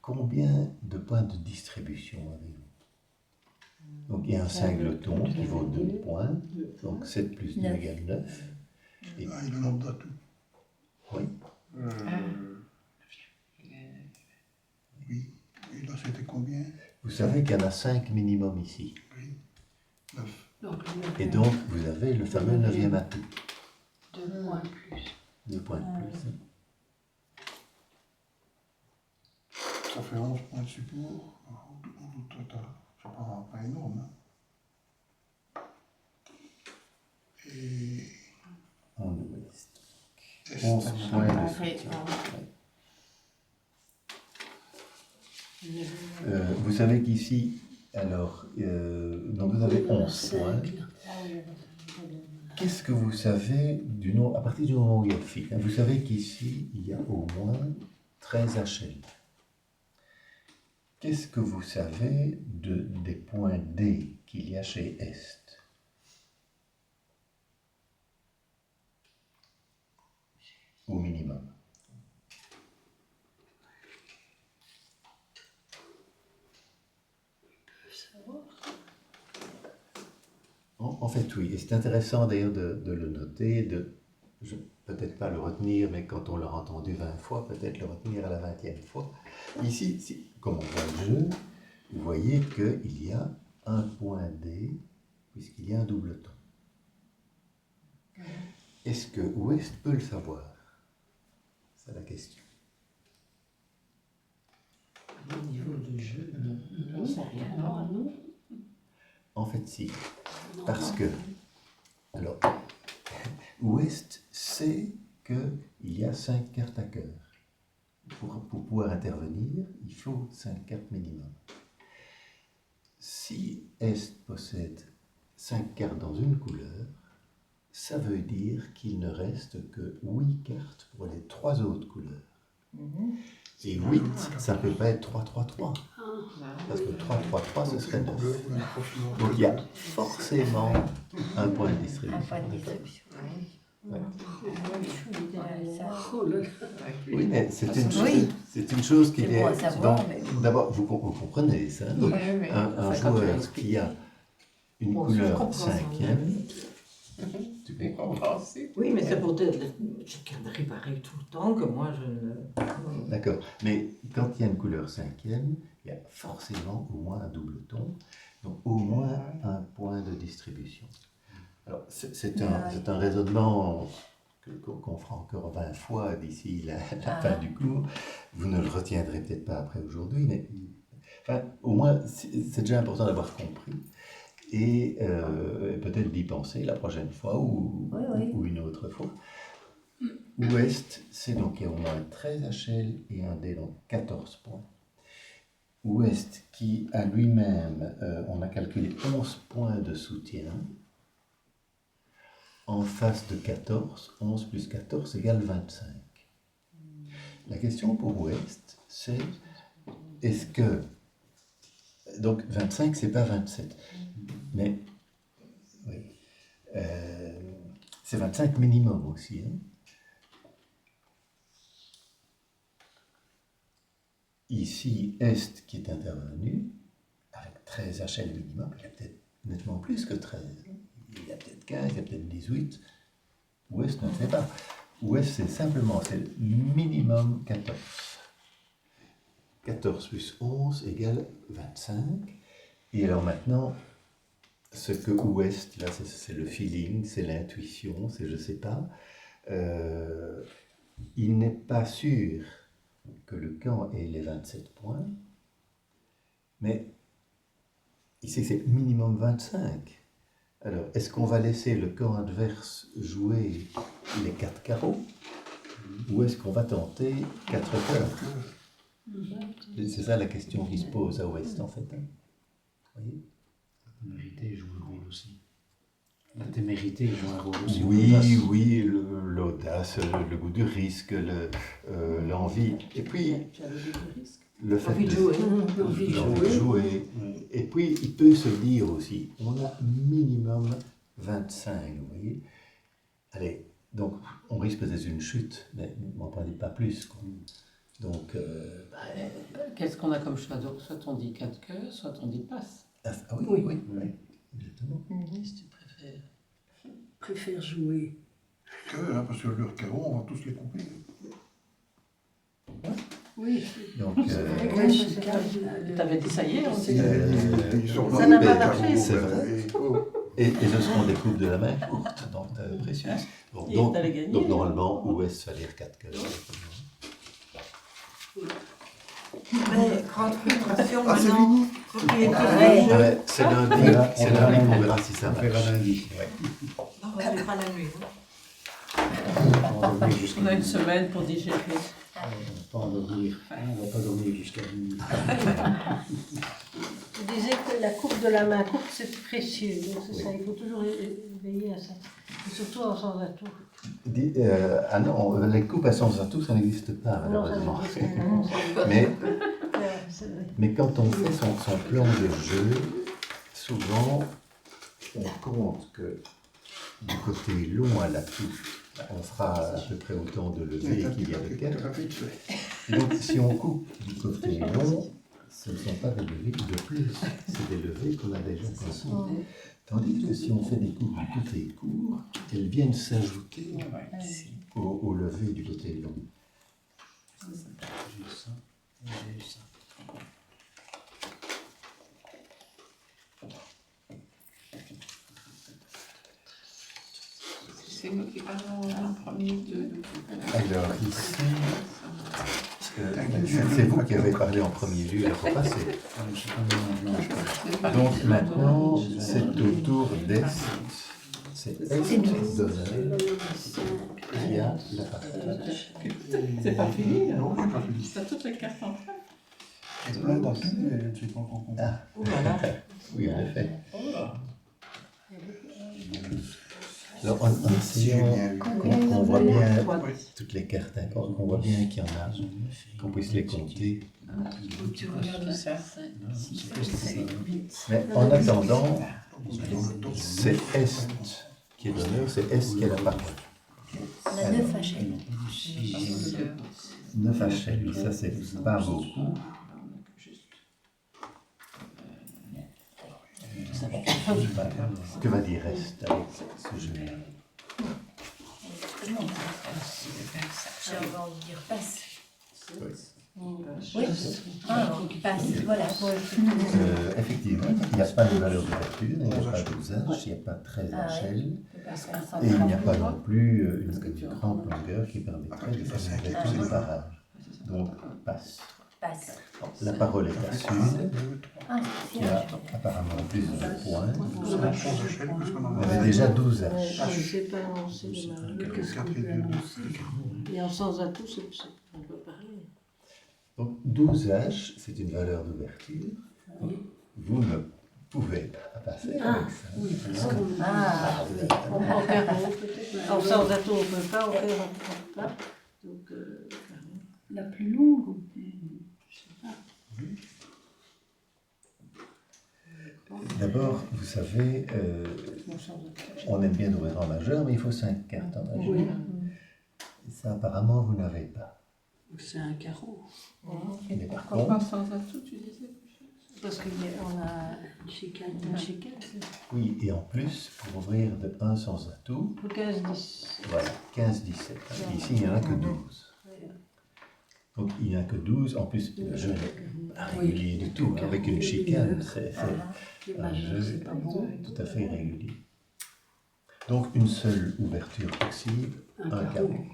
Speaker 1: Combien de points de distribution avez-vous? Donc il y a un singleton qui vaut 2 points. Donc 7 plus 2 égale 9. Et...
Speaker 5: Ah, il en a tout.
Speaker 1: Oui.
Speaker 5: Oui. Et là, c'était combien?
Speaker 1: Vous savez qu'il y en a 5 minimum ici.
Speaker 5: Oui. 9.
Speaker 1: Et donc vous avez le fameux 9e atout.
Speaker 2: 2 points plus.
Speaker 1: 2 points de plus.
Speaker 5: Ça fait 11 points de support. Au total, c'est pas énorme. Hein. Et...
Speaker 1: En ouest. 11 points de soutien. Vous savez qu'ici, alors, donc vous avez 11 points. Qu'est-ce que vous savez du nom, à partir du moment où il y a le fit, hein, vous savez qu'ici, il y a au moins 13 HL. Qu'est-ce que vous savez des points D qu'il y a chez Est? Au minimum. En fait, oui. Et c'est intéressant d'ailleurs de le noter, peut-être pas le retenir, mais quand on l'a entendu 20 fois, peut-être le retenir à la 20e fois. Ici, comme on voit le jeu, vous voyez qu'il y a un point D, puisqu'il y a un double ton. Est-ce que ouest peut le savoir? C'est la question.
Speaker 3: Au niveau du jeu, non. J'en sais rien.
Speaker 2: Non.
Speaker 1: En fait, si. Parce que, alors, ouest sait qu'il y a 5 cartes à cœur. Pour pouvoir intervenir, il faut 5 cartes minimum. Si Est possède 5 cartes dans une couleur, ça veut dire qu'il ne reste que 8 cartes pour les 3 autres couleurs. Et 8, ça ne peut pas être 3-3-3. Parce que 3-3-3, ce serait 9. Donc il y a forcément un point de distribution.
Speaker 7: Un point de distribution.
Speaker 1: Ouais.
Speaker 2: Oh là là.
Speaker 1: Oui, mais c'est une chose qui
Speaker 7: C'est
Speaker 1: est...
Speaker 7: bon à savoir,
Speaker 1: donc,
Speaker 7: mais-
Speaker 1: D'abord, vous comprenez ça. Donc, un joueur qui a une couleur 5e, tu comprends.
Speaker 3: Oui, mais c'est pour dire, quelqu'un arrive tout le temps que moi je ne...
Speaker 1: D'accord. Mais quand il y a une couleur 5e, il y a forcément au moins un double ton, donc au moins un point de distribution. Alors, c'est un raisonnement qu'on fera encore 20 fois d'ici la fin du cours. Vous ne le retiendrez peut-être pas après aujourd'hui, mais enfin, au moins, c'est déjà important d'avoir compris. Et peut-être d'y penser la prochaine fois ou une autre fois. Ouest, c'est donc il y a au moins 13 HL et un D, donc 14 points. Ouest qui a lui-même, on a calculé 11 points de soutien, en face de 14, 11 plus 14 égale 25. La question pour Ouest, c'est est-ce que, donc 25 c'est pas 27, mais oui, c'est 25 minimum aussi. Hein. Ici, Est qui est intervenu, avec 13 HL minimum, il y a peut-être nettement plus que 13. Il y a peut-être peut-être 15, il y a peut-être 18. Ouest ne le fait pas. Ouest, c'est le minimum 14. 14 plus 11 égale 25. Et alors maintenant, ce que Ouest, là, c'est le feeling, c'est l'intuition, c'est je sais pas. Il n'est pas sûr que le camp ait les 27 points, mais il sait que c'est minimum 25. Alors, est-ce qu'on va laisser le camp adverse jouer les 4 carreaux ou est-ce qu'on va tenter 4 cœurs? C'est ça la question qui se pose à Ouest, en fait. Vous voyez?
Speaker 4: La témérité joue un rôle aussi. La témérité joue un rôle aussi.
Speaker 1: Oui, l'audace, le goût du risque, l'envie. Et puis, le fait
Speaker 2: Envie de jouer.
Speaker 1: jouer. Et puis, il peut se dire aussi, on a minimum 25, vous voyez. Allez, donc, on risque peut-être une chute, mais n'en parlez pas plus, quoi. Donc,
Speaker 6: Qu'est-ce qu'on a comme choix? Donc, soit on dit 4 cœurs, soit on dit passe.
Speaker 1: oui, exactement.
Speaker 6: Si tu préfères.
Speaker 2: Préfère jouer.
Speaker 5: Que, parce que leurs carreaux, on va tous les couper.
Speaker 2: Oui.
Speaker 1: Donc,
Speaker 6: T'avais dit ça hier aussi.
Speaker 7: Ça n'a pas marché.
Speaker 1: C'est vrai. Et ce seront des coupes de la main courte, donc précieuses. Donc normalement, Ouest va lire 4 cœurs.
Speaker 7: Mais grande frustration
Speaker 5: Ah, c'est
Speaker 7: maintenant.
Speaker 5: fini.
Speaker 7: Propriétaire.
Speaker 1: C'est lundi qu'on verra si ça
Speaker 4: On
Speaker 1: marche.
Speaker 4: verra lundi.
Speaker 7: On verra la nuit.
Speaker 6: On a une semaine pour digérer.
Speaker 4: On va pas dormir jusqu'à minuit.
Speaker 3: Vous disiez que la coupe de la main courte, c'est précieux. Donc c'est
Speaker 1: Oui.
Speaker 3: ça, il faut toujours veiller à ça. Et surtout en sans atout.
Speaker 1: Ah non, les coupes à sens atout, ça n'existe pas,
Speaker 3: Non, ça
Speaker 1: malheureusement.
Speaker 3: n'existe pas.
Speaker 1: Mais quand on fait son plan de jeu, souvent, on compte que du côté long à l'atout, on fera à peu près autant de levées qu'il y a de quêtes. Et donc, si on coupe du côté long, ce ne sont pas des levées de plus, c'est des levées qu'on a déjà consignées. Tandis que si on fait des coupes du côté court, elles viennent s'ajouter au lever du côté long.
Speaker 4: J'ai eu ça. J'ai eu ça.
Speaker 6: C'est nous qui parlons en premier de...
Speaker 1: Alors ici, c'est vous qui avez parlé en premier lieu, il faut passer. Donc maintenant, c'est au tour d'Est. C'est Est d'Ozel qui a la partie.
Speaker 6: C'est pas fini, là.
Speaker 5: Non, c'est pas fini.
Speaker 6: T'as toutes les cartes en face.
Speaker 5: Il y a plein d'atouts, mais je ne sais pas encore compris.
Speaker 1: Oui, en effet. Alors, en essayant qu'on voit bien toutes les cartes, hein, qu'on voit bien qu'il y en a, qu'on puisse les compter.
Speaker 6: Tu regardes ça.
Speaker 1: Mais en attendant, c'est Est qui est d'honneur, c'est Est qui a la parole.
Speaker 7: On a 9 HL.
Speaker 1: 9 HL, ça c'est pas beaucoup. Que va dire Est avec ce jeu?
Speaker 7: J'ai envie de dire passe.
Speaker 1: Oui.
Speaker 7: Oui, passe, voilà.
Speaker 1: Effectivement, il n'y a pas de valeur d'ouverture, il n'y a pas d'usage, il n'y a pas 13 HL, et il n'y a pas non plus une grande longueur qui permettrait de faire une ouverture de barrage. Donc, passe.
Speaker 7: Passe.
Speaker 1: La parole est à Sud, qui a apparemment plus de points.
Speaker 5: On a changé de chaîne parce qu'on en
Speaker 1: On avait déjà 12 H.
Speaker 3: Je ne sais pas annoncer les malheureux. Qu'est-ce qu'on peut annoncer? Et en sans atout, on peut parler.
Speaker 1: Donc 12 H, c'est une valeur d'ouverture. Vous ne pouvez pas passer avec ça.
Speaker 2: Oui, parce que
Speaker 3: On prend carreau, peut-être. En sans atout, on ne peut pas, on fait on peut pas. Donc,
Speaker 2: la plus longue, ou plus, je sais pas.
Speaker 1: D'abord, vous savez, on aime bien ouvrir en majeur, mais il faut 5 cartes en majeur.
Speaker 2: Oui.
Speaker 1: Et ça, apparemment, vous n'avez pas.
Speaker 2: C'est un carreau.
Speaker 1: Mais par
Speaker 6: Pourquoi
Speaker 1: contre,
Speaker 6: sans atout, tu disais?
Speaker 2: Parce qu'on a une chicane.
Speaker 1: Oui, et en plus, pour ouvrir de 1 sans atout,
Speaker 2: Pour 15-10.
Speaker 1: voilà, 15-17. Ici, il n'y en a que 12. Donc, il n'y en a que 12. En plus, le jeu n'est pas régulier du tout. Avec une chicane, c'est
Speaker 2: Les
Speaker 1: un
Speaker 2: majeurs,
Speaker 1: jeu
Speaker 2: c'est pas bon.
Speaker 1: tout à fait irrégulier. Donc, une seule ouverture possible, un carreau.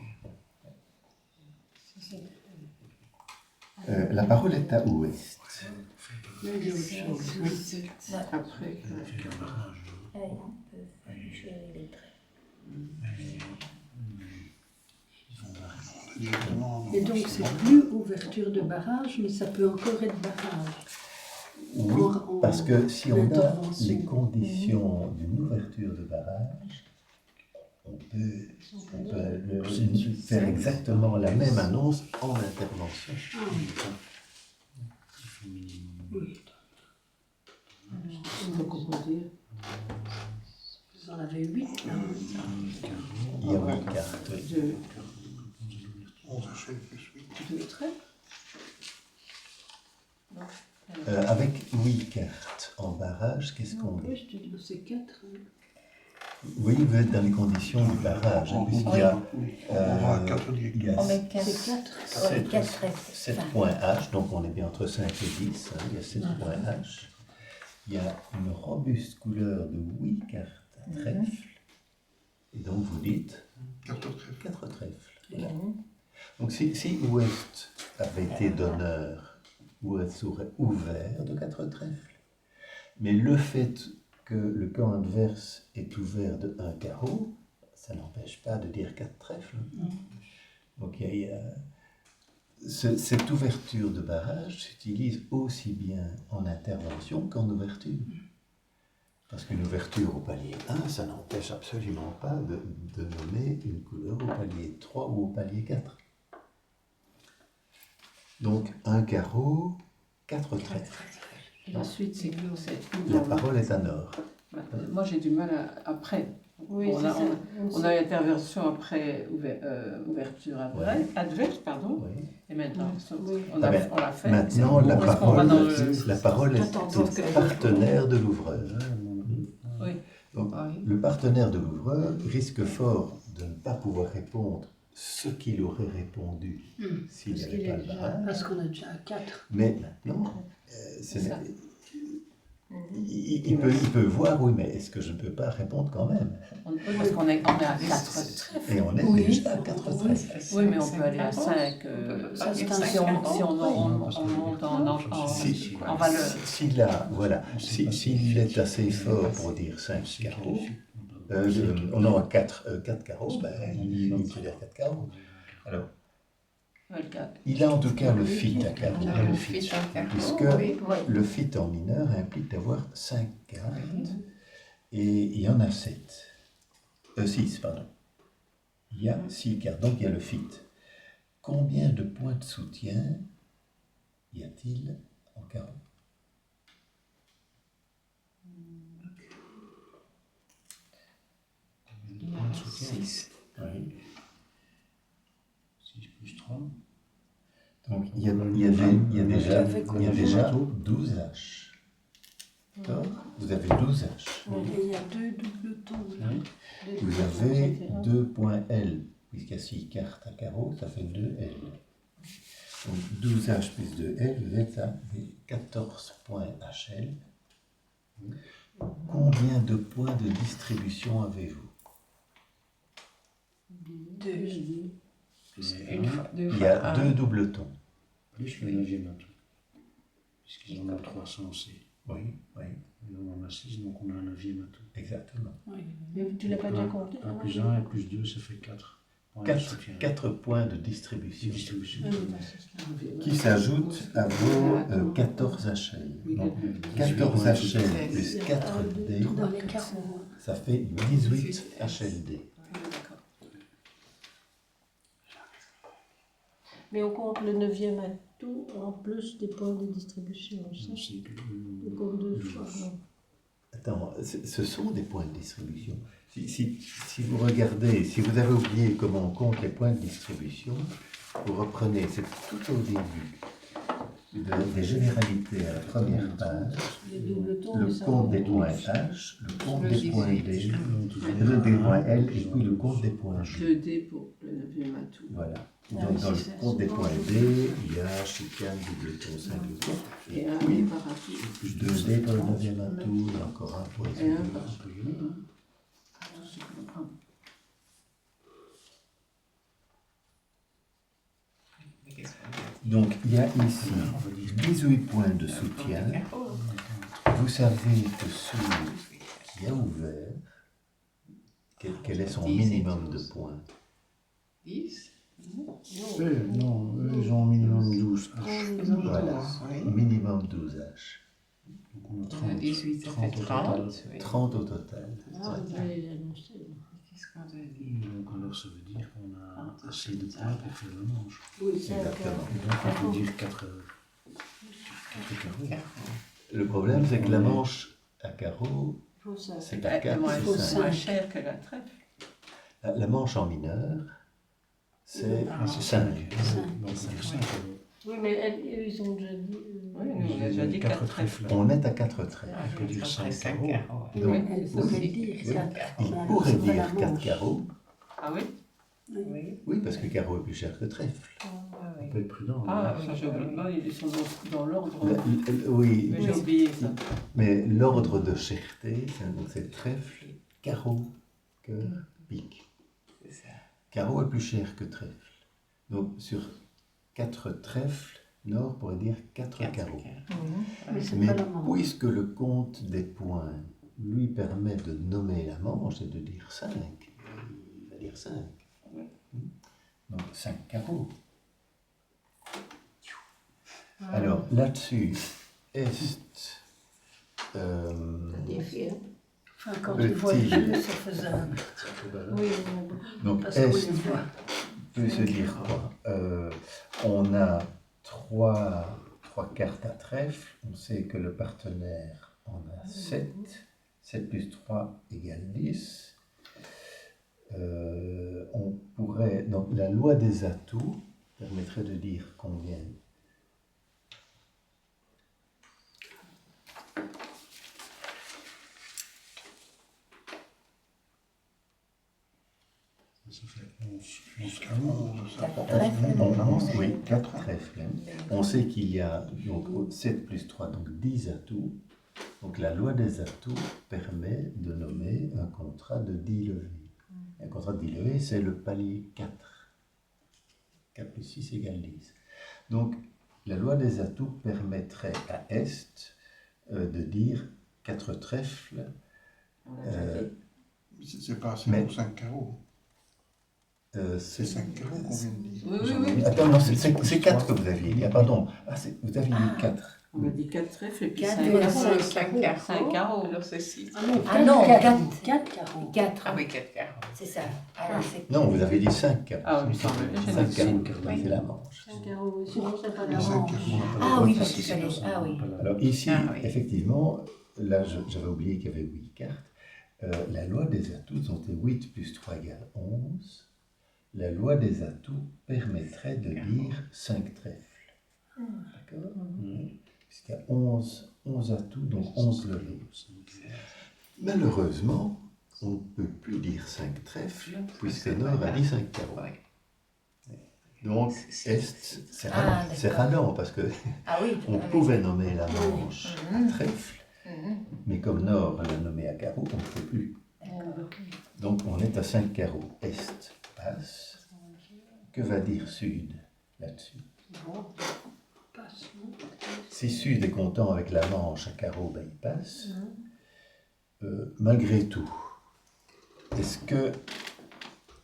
Speaker 1: La parole est à Ouest.
Speaker 2: Là, il y a autre chose.
Speaker 6: Après,
Speaker 5: Directement.
Speaker 2: Et donc, c'est plus ouverture de barrage, mais ça peut encore être barrage.
Speaker 1: Oui, parce que si on a
Speaker 2: Intervention.
Speaker 1: les conditions d'une ouverture de barrage, on peut faire exactement la même annonce en intervention.
Speaker 2: Ah, oui.
Speaker 6: donc on peut dire
Speaker 2: Vous en avez 8 là.
Speaker 1: Il y a 8 cartes, oui.
Speaker 6: deux,
Speaker 5: 11 HL plus 8.
Speaker 6: deux traits.
Speaker 1: Avec 8 cartes en barrage, qu'est-ce qu'on dit?
Speaker 2: Plus, tu dis, c'est 4.
Speaker 1: Oui, vous êtes dans les conditions du barrage, hein, puisqu'il y a,
Speaker 5: On aura 4
Speaker 1: il y
Speaker 5: directement.
Speaker 1: a
Speaker 7: On met 4.
Speaker 2: C'est 4.
Speaker 7: Ouais, 4
Speaker 1: 7 points H, donc on est bien entre 5 et 10, hein, il y a 7 points H. Il y a une robuste couleur de 8 cartes à trèfle, et donc vous dites
Speaker 5: 4 trèfles.
Speaker 1: 4 trèfles. Voilà. Donc si Ouest avait été donneur, Ouest aurait ouvert de 4 trèfles, mais le fait que le camp adverse est ouvert de 1 carreau, ça n'empêche pas de dire 4 trèfles. Donc il y a cette ouverture de barrage s'utilise aussi bien en intervention qu'en ouverture. Parce qu'une ouverture au palier 1, ça n'empêche absolument pas de nommer une couleur au palier 3 ou au palier 4. Donc un carreau, 4 trèfles.
Speaker 6: Et ensuite, c'est
Speaker 1: La parole est à Nord.
Speaker 6: moi j'ai du mal après.
Speaker 3: Oui,
Speaker 6: on,
Speaker 3: c'est
Speaker 6: a,
Speaker 3: ça.
Speaker 6: on a l'intervention après ouverture adverse, pardon.
Speaker 1: Oui.
Speaker 6: Et maintenant,
Speaker 3: Oui.
Speaker 6: on
Speaker 1: Ah ben,
Speaker 6: l'a fait.
Speaker 1: Maintenant,
Speaker 6: c'est bon.
Speaker 1: la
Speaker 6: Est-ce qu'on va
Speaker 1: parole,
Speaker 6: dans le-
Speaker 1: la parole est
Speaker 6: J'attends
Speaker 1: au
Speaker 6: que-
Speaker 1: partenaire de l'ouvreur.
Speaker 6: Oui.
Speaker 1: Donc,
Speaker 6: Oui.
Speaker 1: le partenaire de l'ouvreur risque fort de ne pas pouvoir répondre ce qu'il aurait répondu s'il n'y
Speaker 2: Parce
Speaker 1: avait
Speaker 2: qu'il
Speaker 1: pas
Speaker 2: est
Speaker 1: le
Speaker 2: déjà-
Speaker 1: barrage.
Speaker 2: Parce qu'on a déjà 4.
Speaker 1: Mais maintenant,
Speaker 6: C'est ça.
Speaker 1: il peut voir, oui, mais est-ce que je ne peux pas répondre quand même?
Speaker 6: Parce qu'on est à 4 trèfles.
Speaker 1: Et on est
Speaker 2: Oui.
Speaker 1: déjà à 4 trèfles.
Speaker 6: Oui, mais on peut aller à 5.
Speaker 2: Ça, c'est un
Speaker 6: Si on monte
Speaker 1: Si,
Speaker 6: en valeur.
Speaker 1: s'il a, voilà, s'il est assez fort pour dire 5 carreaux, on a 4 carreaux, ben, il peut dire 4 carreaux. Alors, il a en tout cas le fit à carreaux, puisque le fit en mineur implique d'avoir 5 cartes, et il y en a 6, pardon. Il y a 6 cartes, donc il y a le fit. Combien de points de soutien y a-t-il en carreau?
Speaker 4: Point de soutien.
Speaker 1: 6. Oui.
Speaker 4: 6 plus 3.
Speaker 1: Donc il y a déjà 12 H. D'accord? Vous avez 12 H.
Speaker 2: Et il y a 2 doubles tons.
Speaker 1: Vous avez 2 points L, puisqu'il y a 6 cartes à carreau, ça fait 2 L. Donc 12 H plus 2 L, vous êtes à 14 points HL. Combien de points de distribution avez-vous?
Speaker 2: 2.
Speaker 1: Il y a 2 doubles tons.
Speaker 4: Plus le 9e atout. Puisqu'ils en ont 300 C.
Speaker 1: Oui, oui,
Speaker 4: Et on en a 6, donc on a un 9e atout.
Speaker 1: exactement.
Speaker 3: Mais tu l'as pas déjà compté?
Speaker 4: 1 plus 1 et plus 2, ça fait 4.
Speaker 1: 4 points de distribution.
Speaker 4: Distribution.
Speaker 1: Qui s'ajoute à vos 14 HL. Donc 14 HL plus 4 D,
Speaker 2: Dans les carreaux.
Speaker 1: ça fait 18 HLD.
Speaker 3: Mais on compte le 9e atout en plus des points de distribution. Ça,
Speaker 4: C'est que
Speaker 3: on compte 2 fois. Non.
Speaker 1: Attends, ce sont des points de distribution. Si vous regardez, si vous avez oublié comment on compte les points de distribution, vous reprenez, c'est tout au début. des généralités à la première page,
Speaker 2: Les doubles tons,
Speaker 1: le
Speaker 2: ça
Speaker 1: compte
Speaker 2: va.
Speaker 1: des points H, le compte
Speaker 3: Le
Speaker 1: des points
Speaker 3: 18.
Speaker 1: D, des points L et puis le compte des points G.
Speaker 6: 2D pour le 9e atout.
Speaker 1: Voilà.
Speaker 2: Ah
Speaker 1: Donc
Speaker 2: oui,
Speaker 1: dans
Speaker 2: c'est
Speaker 1: le
Speaker 2: ça,
Speaker 1: compte des
Speaker 2: souvent,
Speaker 1: points
Speaker 2: je-
Speaker 1: D, il y a chicane, double ton, 5 tons.
Speaker 6: Et un
Speaker 1: Oui,
Speaker 6: D par atout.
Speaker 1: 2D pour le 9e atout, et encore un pour les
Speaker 6: Et un
Speaker 1: autres.
Speaker 6: par
Speaker 4: On peut y aller, hein.
Speaker 6: tout ce que l'on prend.
Speaker 3: Mais qu'est-ce qu'on a?
Speaker 1: Donc il y a ici
Speaker 4: On va dire
Speaker 1: 18 points de soutien. Vous savez que celui qui a ouvert, quel est son
Speaker 3: 10 et
Speaker 1: minimum de
Speaker 3: 12.
Speaker 1: points?
Speaker 3: 10?
Speaker 5: Non, eux, ils ont au minimum 12 H.
Speaker 1: Voilà,
Speaker 3: Oui.
Speaker 1: minimum 12 H.
Speaker 4: Donc on a
Speaker 3: On a
Speaker 4: 30,
Speaker 3: 18, ça
Speaker 4: 30
Speaker 3: fait
Speaker 4: au total.
Speaker 3: 30. Oui.
Speaker 1: 30 au total.
Speaker 2: Ah, vous allez l'annoncer.
Speaker 3: Qu'est-ce qu'on a dit?
Speaker 4: Donc alors ça veut dire qu'on a assez de points pour faire la manche.
Speaker 2: Oui, ça,
Speaker 1: Exactement.
Speaker 4: Et donc on peut dire 4 carreaux.
Speaker 1: Le problème, c'est que la manche à carreau,
Speaker 2: faut ça.
Speaker 1: c'est à 4
Speaker 6: moins,
Speaker 1: et
Speaker 2: faut
Speaker 1: 5.
Speaker 6: moins cher que la trèfle.
Speaker 1: La manche en mineur, c'est
Speaker 2: Ah,
Speaker 1: 5.
Speaker 4: Donc on peut dire 5 alors.
Speaker 2: Oui, mais eux, ils ont déjà dit.
Speaker 6: Oui, nous on a déjà dit 4 trèfles.
Speaker 1: On est à 4 trèfles.
Speaker 4: On peut dire 5 carreaux.
Speaker 2: Oui,
Speaker 1: Donc,
Speaker 2: elle pourrait dire
Speaker 1: oui,
Speaker 2: 4.
Speaker 1: il pourrait dire 4 carreaux,
Speaker 6: Ah oui?
Speaker 3: Oui.
Speaker 1: oui, parce que carreau est plus cher que trèfle.
Speaker 4: On peut être prudent.
Speaker 6: Ah,
Speaker 4: hein.
Speaker 6: ça j'ai oublié. Ah, ils sont dans l'ordre.
Speaker 1: Oui,
Speaker 6: Mais j'ai oublié ça.
Speaker 1: mais l'ordre de cherté, donc c'est trèfle, carreau, cœur, pique.
Speaker 3: C'est ça.
Speaker 1: Carreau est plus cher que trèfle. Donc sur 4 trèfles, Nord pourrait dire 4 carreaux.
Speaker 2: Mais c'est
Speaker 1: Mais
Speaker 2: pas la manche.
Speaker 1: puisque le compte des points lui permet de nommer la manche et de dire 5, il va dire 5. Donc 5 carreaux. Alors là-dessus, Est,
Speaker 2: Enfin, quand tu vois le jeu, c'est faisable. Oui,
Speaker 1: donc
Speaker 2: parce qu'on les
Speaker 1: Est
Speaker 2: voit.
Speaker 1: peut se dire quoi? On a 3 cartes à trèfle, on sait que le partenaire en a 7, 7 plus 3 égale 10. On pourrait, donc la loi des atouts permettrait de dire combien.
Speaker 4: Ça fait 11 carreaux.
Speaker 1: Oui, 4 trèfles. On sait qu'il y a donc 7 plus 3, donc 10 atouts. Donc la loi des atouts permet de nommer un contrat de 10 levées. Un contrat de 10 levées, c'est le palier 4. 4 plus 6 égale 10. Donc la loi des atouts permettrait à Est de dire 4 trèfles.
Speaker 5: C'est pas assez
Speaker 1: Mais-
Speaker 5: pour 5 carreaux. C'est 5 carreaux qu'on vient de dire.
Speaker 6: Oui, oui, oui.
Speaker 1: Attends, non, c'est 4 que vous aviez dit. Ah, pardon. Ah, vous aviez dit 4.
Speaker 6: On a dit 4 trèfles et puis
Speaker 2: 4
Speaker 6: 5
Speaker 2: et
Speaker 6: carreaux.
Speaker 3: 5 carreaux.
Speaker 6: 5 carreaux.
Speaker 3: Alors c'est 6.
Speaker 2: Ah non, 4 carreaux.
Speaker 7: 4.
Speaker 3: Ah oui, 4 carreaux.
Speaker 7: C'est ça. Alors, c'est
Speaker 1: Non, vous avez dit 5.
Speaker 6: Ah oui, pardon. J'ai
Speaker 1: 5
Speaker 6: noté.
Speaker 1: carreaux, c'est la manche.
Speaker 2: 5 carreaux, sinon c'est pas la
Speaker 5: Les 5
Speaker 2: manche.
Speaker 5: carreaux.
Speaker 7: Ah oui, parce qu'il fallait. Ah oui.
Speaker 1: Alors ici,
Speaker 3: Ah oui.
Speaker 1: effectivement, là j'avais oublié qu'il y avait 8 cartes. La loi des atouts, donc 8 plus 3 égale 11. La loi des atouts permettrait de dire 5 trèfles. D'accord? Puisqu'il y a 11 atouts, donc 11 levées. Malheureusement, on ne peut plus dire 5 trèfles, puisque Nord a dit 5 carreaux.
Speaker 3: Oui.
Speaker 1: Donc, Est, c'est
Speaker 7: Ah,
Speaker 1: c'est
Speaker 7: d'accord.
Speaker 1: ralent, parce que
Speaker 7: Ah oui.
Speaker 1: on pouvait nommer la manche à trèfle,
Speaker 3: Mhm.
Speaker 1: mais comme Nord l'a nommé à carreau, on ne peut plus. Donc on est à 5 carreaux. Est passe. Que va dire Sud là-dessus?
Speaker 2: Bon, passe, non?
Speaker 1: Si Sud est content avec la manche à carreau, ben il passe. Malgré tout, est-ce que...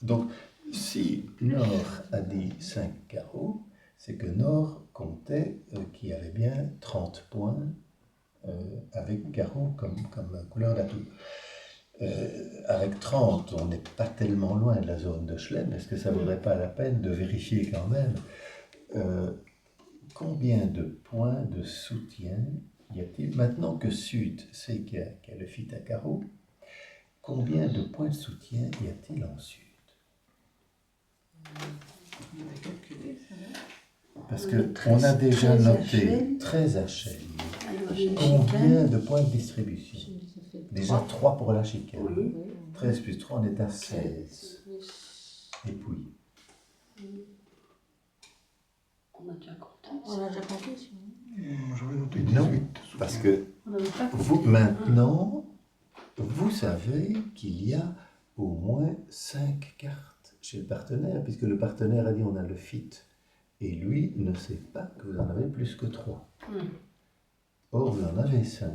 Speaker 1: Donc, si Nord a dit 5 carreaux, c'est que Nord comptait qu'il y avait bien 30 points avec carreau comme couleur d'atout. Avec 30, on n'est pas tellement loin de la zone de Chelem. Est-ce que ça ne vaudrait pas la peine de vérifier quand même combien de points de soutien y a-t-il? Maintenant que Sud sait qu'il y a le fit à carreau, combien de points de soutien y a-t-il en Sud?
Speaker 6: On avait calculé ça, non?
Speaker 1: Parce
Speaker 2: On a
Speaker 1: qu'on a
Speaker 2: 13
Speaker 1: déjà
Speaker 2: 13
Speaker 1: noté
Speaker 2: HL.
Speaker 1: 13 HL.
Speaker 2: Alors, j'ai une
Speaker 1: Combien
Speaker 2: chicane.
Speaker 1: de points de distribution? Déjà 3 pour la chicane.
Speaker 2: Oui.
Speaker 1: 13 plus 3, on est à 16. Et puis,
Speaker 2: On a déjà compté.
Speaker 3: On a déjà compté ici.
Speaker 5: J'avais noté
Speaker 1: non,
Speaker 5: 18.
Speaker 1: parce que
Speaker 2: On n'avait pas compté.
Speaker 1: vous, maintenant, vous savez qu'il y a au moins 5 cartes chez le partenaire, puisque le partenaire a dit on a le fit. Et lui ne sait pas que vous en avez plus que 3. Or, vous en avez 5.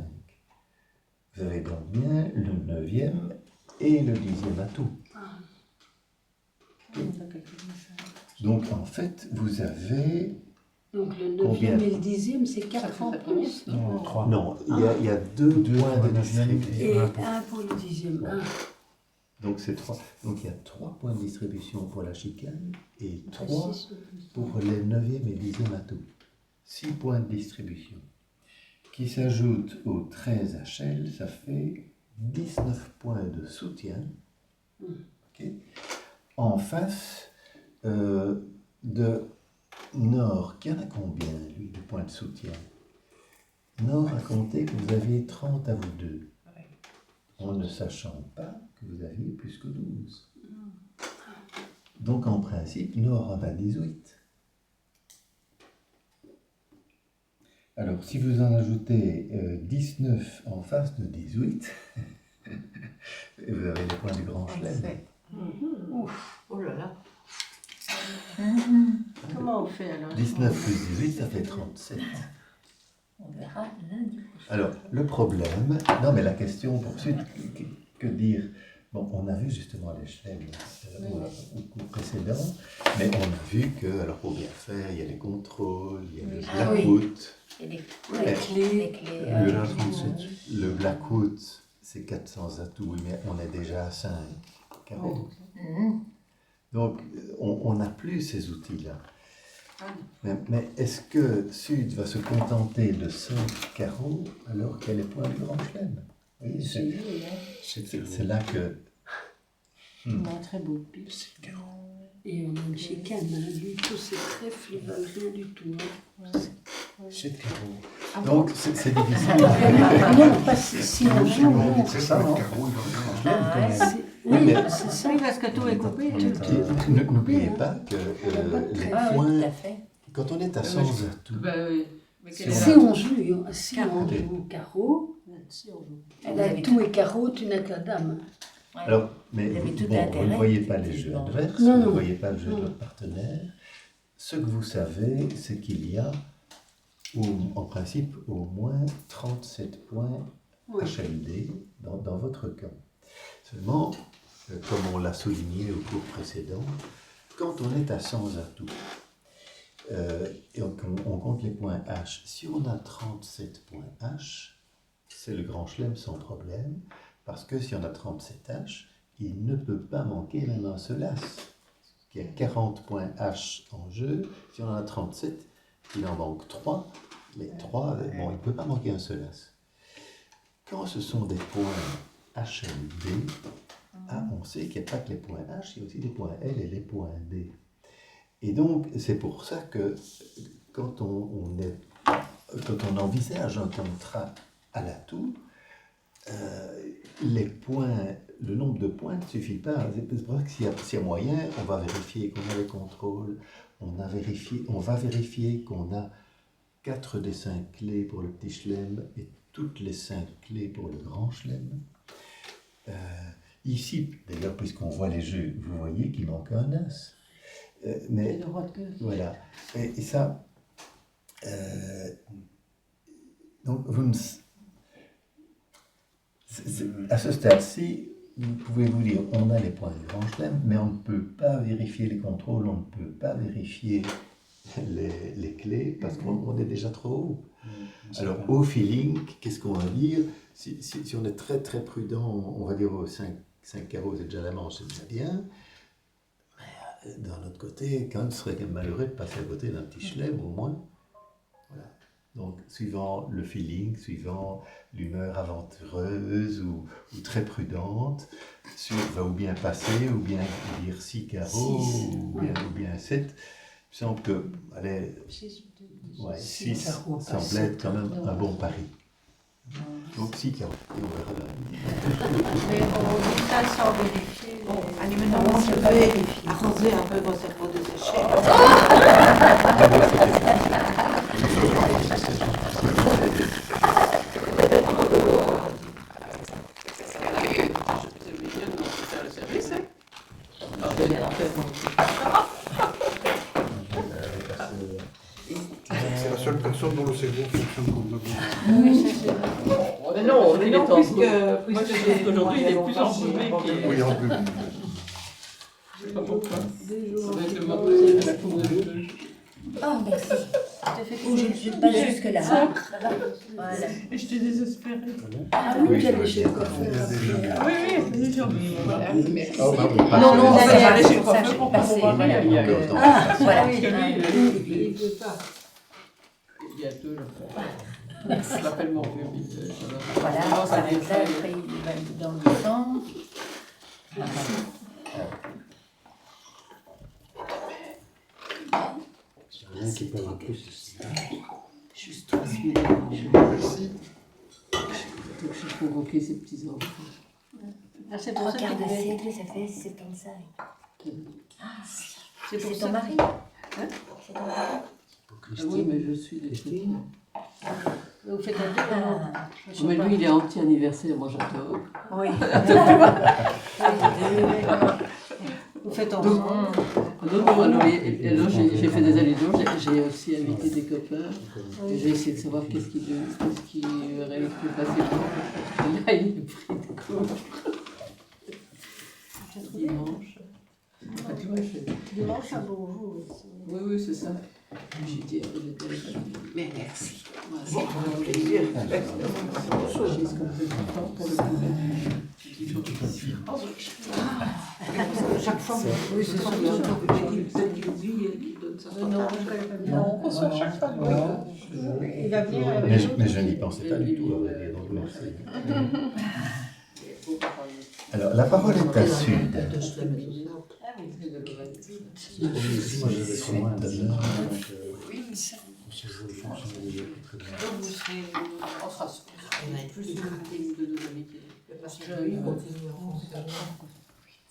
Speaker 1: Vous avez donc bien le 9e et le 10e atout. Donc, en fait, vous avez...
Speaker 2: Donc le
Speaker 1: Combien
Speaker 2: 9e et le 10e, c'est 4 fois plus.
Speaker 4: Non, 3.
Speaker 1: Non, il y a 2 points de distribution.
Speaker 2: Et 1 pour le 10e. Un.
Speaker 1: Donc, c'est 3. Donc, il y a 3 points de distribution pour la chicane et 3 pour les 9e et 10e atouts. 6 points de distribution qui s'ajoutent aux 13 HL, ça fait 19 points de soutien. Ok. En face de Nord, qui en a combien, lui, de points de soutien? Nord a compté que vous aviez 30 à vous deux, en ne sachant pas que vous aviez plus que 12. Donc, en principe, Nord en a 18. Alors, si vous en ajoutez 19 en face de 18, vous avez les points du grand chelem.
Speaker 3: Oh là là. Comment on fait alors?
Speaker 1: 19 plus 18, ça fait 37.
Speaker 7: On verra lundi prochain.
Speaker 1: Alors, le problème, non mais la question poursuite, que dire? Bon, on a vu justement les chelems au cours précédent, mais on a vu que, alors pour bien faire, il y a les contrôles, il y a le blackout.
Speaker 7: Et les
Speaker 2: Les clés.
Speaker 1: Le,
Speaker 4: Déjà 37.
Speaker 1: le blackout, c'est 400 atouts, oui, mais on est déjà à 5 carreaux. Donc, on n'a plus ces outils-là. Mais est-ce que Sud va se contenter de 5 carreaux alors qu'elle est point du grand chelem? Oui, c'est là que...
Speaker 3: On a un très beau.
Speaker 2: Et on a une chicane. Hein. Lui, tous ses trèfles, ils valent rien du tout. Hein.
Speaker 1: 7 carreaux. Donc, c'est difficile.
Speaker 2: Non, pas si on joue. Non.
Speaker 5: C'est ça, non?
Speaker 1: Oui, mais
Speaker 2: C'est ça.
Speaker 3: Oui, parce que tout est coupé.
Speaker 1: n'oubliez pas que les
Speaker 7: Ah oui,
Speaker 1: points,
Speaker 7: tout à fait.
Speaker 1: quand on est à 100 atouts,
Speaker 6: Bah oui. Mais
Speaker 1: Si
Speaker 6: quelle est
Speaker 2: Si
Speaker 6: la-
Speaker 2: on joue, si on
Speaker 1: Ok.
Speaker 2: joue carreau,
Speaker 3: Si on joue.
Speaker 2: elle a tout et carreau, tu n'as que la dame.
Speaker 1: alors, mais
Speaker 7: Vous avez tout
Speaker 1: bon, vous
Speaker 7: intérêt,
Speaker 1: ne voyez pas les
Speaker 7: effectivement.
Speaker 1: jeux adverses,
Speaker 2: Non,
Speaker 1: vous ne
Speaker 2: non.
Speaker 1: voyez pas le jeu de
Speaker 2: Non.
Speaker 1: votre partenaire. Ce que vous savez, c'est qu'il y a en principe au moins 37 points
Speaker 2: Oui.
Speaker 1: HLD dans votre camp. Seulement, comme on l'a souligné au cours précédent, quand on est à 100 atouts, et on compte les points H, si on a 37 points H, c'est le grand chelem sans problème, parce que si on a 37 H, il ne peut pas manquer même un seul As. Il y a 40 points H en jeu, si on en a 37, il en manque 3, mais 3, bon, il ne peut pas manquer un seul As. Quand ce sont des points HLD, on sait qu'il n'y a pas que les points H, il y a aussi les points L et les points D. Et donc, c'est pour ça que quand on envisage un contrat à l'atout, les points, le nombre de points ne suffit pas. C'est pour ça que s'il y a moyen, on va vérifier qu'on a les contrôles, on va vérifier qu'on a 4 des 5 clés pour le petit chelem et toutes les 5 clés pour le grand chelem. Ici, d'ailleurs, puisqu'on voit les jeux, vous voyez qu'il manque un as. Mais
Speaker 3: Le roi de cœur.
Speaker 1: voilà. Et ça, donc vous ne... à ce stade-ci, vous pouvez vous dire, on a les points du grand chelem, mais on ne peut pas vérifier les contrôles, on ne peut pas vérifier les clés, parce qu'on est déjà trop haut. Alors, au feeling, qu'est-ce qu'on va dire? Si on est très très prudent, on va dire 5 carreaux, c'est déjà la manche, c'est déjà bien. Mais d'un autre côté, quand même, ce serait quand même malheureux de passer à côté d'un petit chelem, au moins. Voilà. Donc, suivant le feeling, suivant l'humeur aventureuse ou très prudente, va ou bien passer, ou bien dire 6 carreaux,
Speaker 2: Six,
Speaker 1: ou bien 7. Il semble que, allez, ouais, 6 semble être quand même un bon pari. Donc 6 carreaux, et on verra là.
Speaker 3: Mais on dit ça sans vérifier.
Speaker 7: Allez, maintenant, je vais arroser un peu vos cerveaux de sécher.
Speaker 5: C'est la seule personne dont le cerveau fonctionne comme le bon.
Speaker 6: Mais non,
Speaker 7: puisque
Speaker 6: moi je trouve qu'aujourd'hui il est plus enrhumé qu'il.
Speaker 5: Oui, en plus.
Speaker 6: Je sais pas pourquoi. Ça doit être le moment de la cour de jeu.
Speaker 7: Oh, merci. Oh, je ne suis pas jusque-là. Voilà.
Speaker 6: J'étais désespérée.
Speaker 2: Ah oui, tu allais chez le
Speaker 5: Il y a
Speaker 2: coiffeur.
Speaker 5: déjà des...
Speaker 6: Oui, oui, j'ai oublié.
Speaker 1: Oh, bah oui,
Speaker 7: Non, non,
Speaker 1: parce que-
Speaker 7: d'aller
Speaker 6: J'allais chez le
Speaker 7: ça,
Speaker 6: coiffeur
Speaker 7: j'ai
Speaker 6: pour pas
Speaker 7: passé.
Speaker 6: voir rien. Il y a
Speaker 1: Encore dans
Speaker 7: Ah,
Speaker 1: la-
Speaker 7: voilà.
Speaker 6: Parce que lui,
Speaker 2: Il ne peut pas.
Speaker 6: il y a deux, je l'appelle mon vieux bide.
Speaker 7: Voilà,
Speaker 6: Non, ça
Speaker 7: ça
Speaker 6: vient
Speaker 7: après,
Speaker 6: faire.
Speaker 7: il va dans le sens.
Speaker 4: C'est rien qui peut en plus.
Speaker 6: Juste 3 semaines.
Speaker 5: Merci.
Speaker 6: Donc j'ai convoqué ces petits enfants.
Speaker 2: Ah, c'est
Speaker 7: Trois
Speaker 2: pour ça
Speaker 7: quarts
Speaker 2: qu'il
Speaker 7: de
Speaker 2: est.
Speaker 7: siècle, ça fait 75.
Speaker 2: C'est pour
Speaker 7: C'est
Speaker 2: ça
Speaker 7: ton mari
Speaker 2: Hein
Speaker 7: C'est ton mari
Speaker 6: Ah oui, mais je suis décédée.
Speaker 2: Vous faites un deux.
Speaker 7: Ah,
Speaker 6: Mais lui, il est anti-anniversaire, moi j'adore.
Speaker 7: oui.
Speaker 2: Vous faites ensemble.
Speaker 6: Non, non, alors j'ai fait des allusions, j'ai aussi invité des copains. Et j'ai essayé de savoir qu'est-ce qui aurait le plus facilement. Et là, il est pris de court. Dimanche. Ah, tu vois,
Speaker 2: Dimanche à Beauvau aussi.
Speaker 6: Oui, oui, c'est ça. J'ai dit, vous êtes allé faire du- Mais merci. Voilà, c'est un plaisir. J'ai ce qu'on peut faire pour le coup.
Speaker 7: Chaque fois,
Speaker 6: Oui, c'est sûr. Peut-être qu'il oublie et qu'il donne ça.
Speaker 3: Non, on reçoit chaque fois. Il va venir avec
Speaker 1: Mais je n'y pensais pas du tout, à vrai dire, donc merci. Alors, la parole est à Sud.
Speaker 4: Moi, je vais trop loin. Donc, on se joue le fonction des autres.
Speaker 6: Vous serez, on sera plus de nos amis qui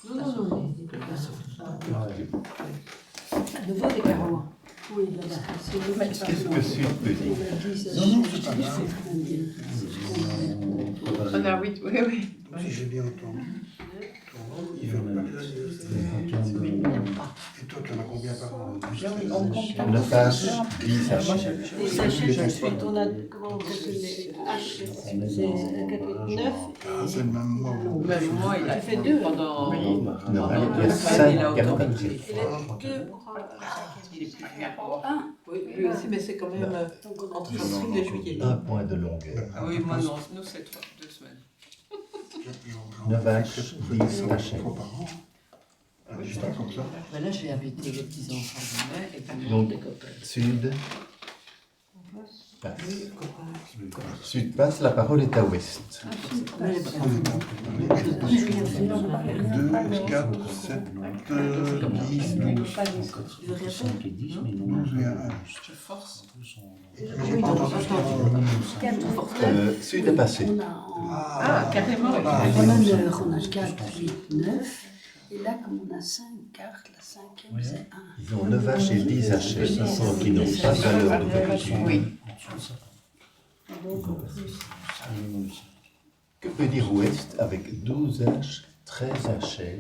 Speaker 6: non, non, non.
Speaker 7: à nouveau des carreaux.
Speaker 2: Oui, là-bas. C'est le mettre par
Speaker 1: Qu'est-ce que Sud peut dire?
Speaker 2: On a dit ça.
Speaker 5: Non, non, c'est pas grave.
Speaker 2: C'est très bien.
Speaker 3: On a 8, oui, oui.
Speaker 5: Donc, si j'ai bien entendu, il
Speaker 4: Et
Speaker 5: fait
Speaker 4: on a-
Speaker 5: pas les anniversaires. Et toi, tu en as combien par an?
Speaker 3: On compte pas.
Speaker 1: 9 H, 10 H.
Speaker 2: Les sachets, ensuite, on a comment on calcule les H. C'est 9
Speaker 5: Ah, c'est le même mois. vous.
Speaker 6: Même moi, il a
Speaker 2: fait deux.
Speaker 6: pendant.
Speaker 1: Non,
Speaker 6: pendant
Speaker 1: il y a
Speaker 6: 2 semaines, il a
Speaker 1: 5 cartes.
Speaker 6: autorisé.
Speaker 2: Et les deux pour.
Speaker 6: Il est plus vieux.
Speaker 2: Ah,
Speaker 3: Oui, lui aussi, mais c'est quand même
Speaker 2: donc on a
Speaker 3: entre
Speaker 2: dit
Speaker 3: avril et juillet.
Speaker 1: Un point de longueur.
Speaker 6: Ah oui, moi non, nous c'est 2 semaines.
Speaker 1: 9 H, 10 H.
Speaker 5: Fois par an. Un juste comme ça.
Speaker 6: Ben là, j'ai invité les petits-enfants de mai et puis
Speaker 1: Donc,
Speaker 6: les copains.
Speaker 1: Sud passe. Sud passe, la parole est à Ouest.
Speaker 5: On est bon. 2, 4, 7, 10, 12.
Speaker 4: 5 et 10, mais non.
Speaker 5: 12 et 1.
Speaker 6: Je force.
Speaker 5: Mais j'ai pas entendu ce qu'il a dit.
Speaker 1: Sud est passé.
Speaker 2: On a en
Speaker 6: Ah, carrément.
Speaker 5: Ah,
Speaker 2: en honneur, on a 4, 8, 9. Et là, comme on a 5 cartes, la cinquième,
Speaker 4: Oui.
Speaker 2: c'est 1.
Speaker 1: Ils ont 9 H et 10 H. Donc, ils n'ont pas de valeur d'ouverture.
Speaker 6: Oui.
Speaker 2: Donc, en plus,
Speaker 1: Que peut dire Ouest avec 12 H, 13 HL?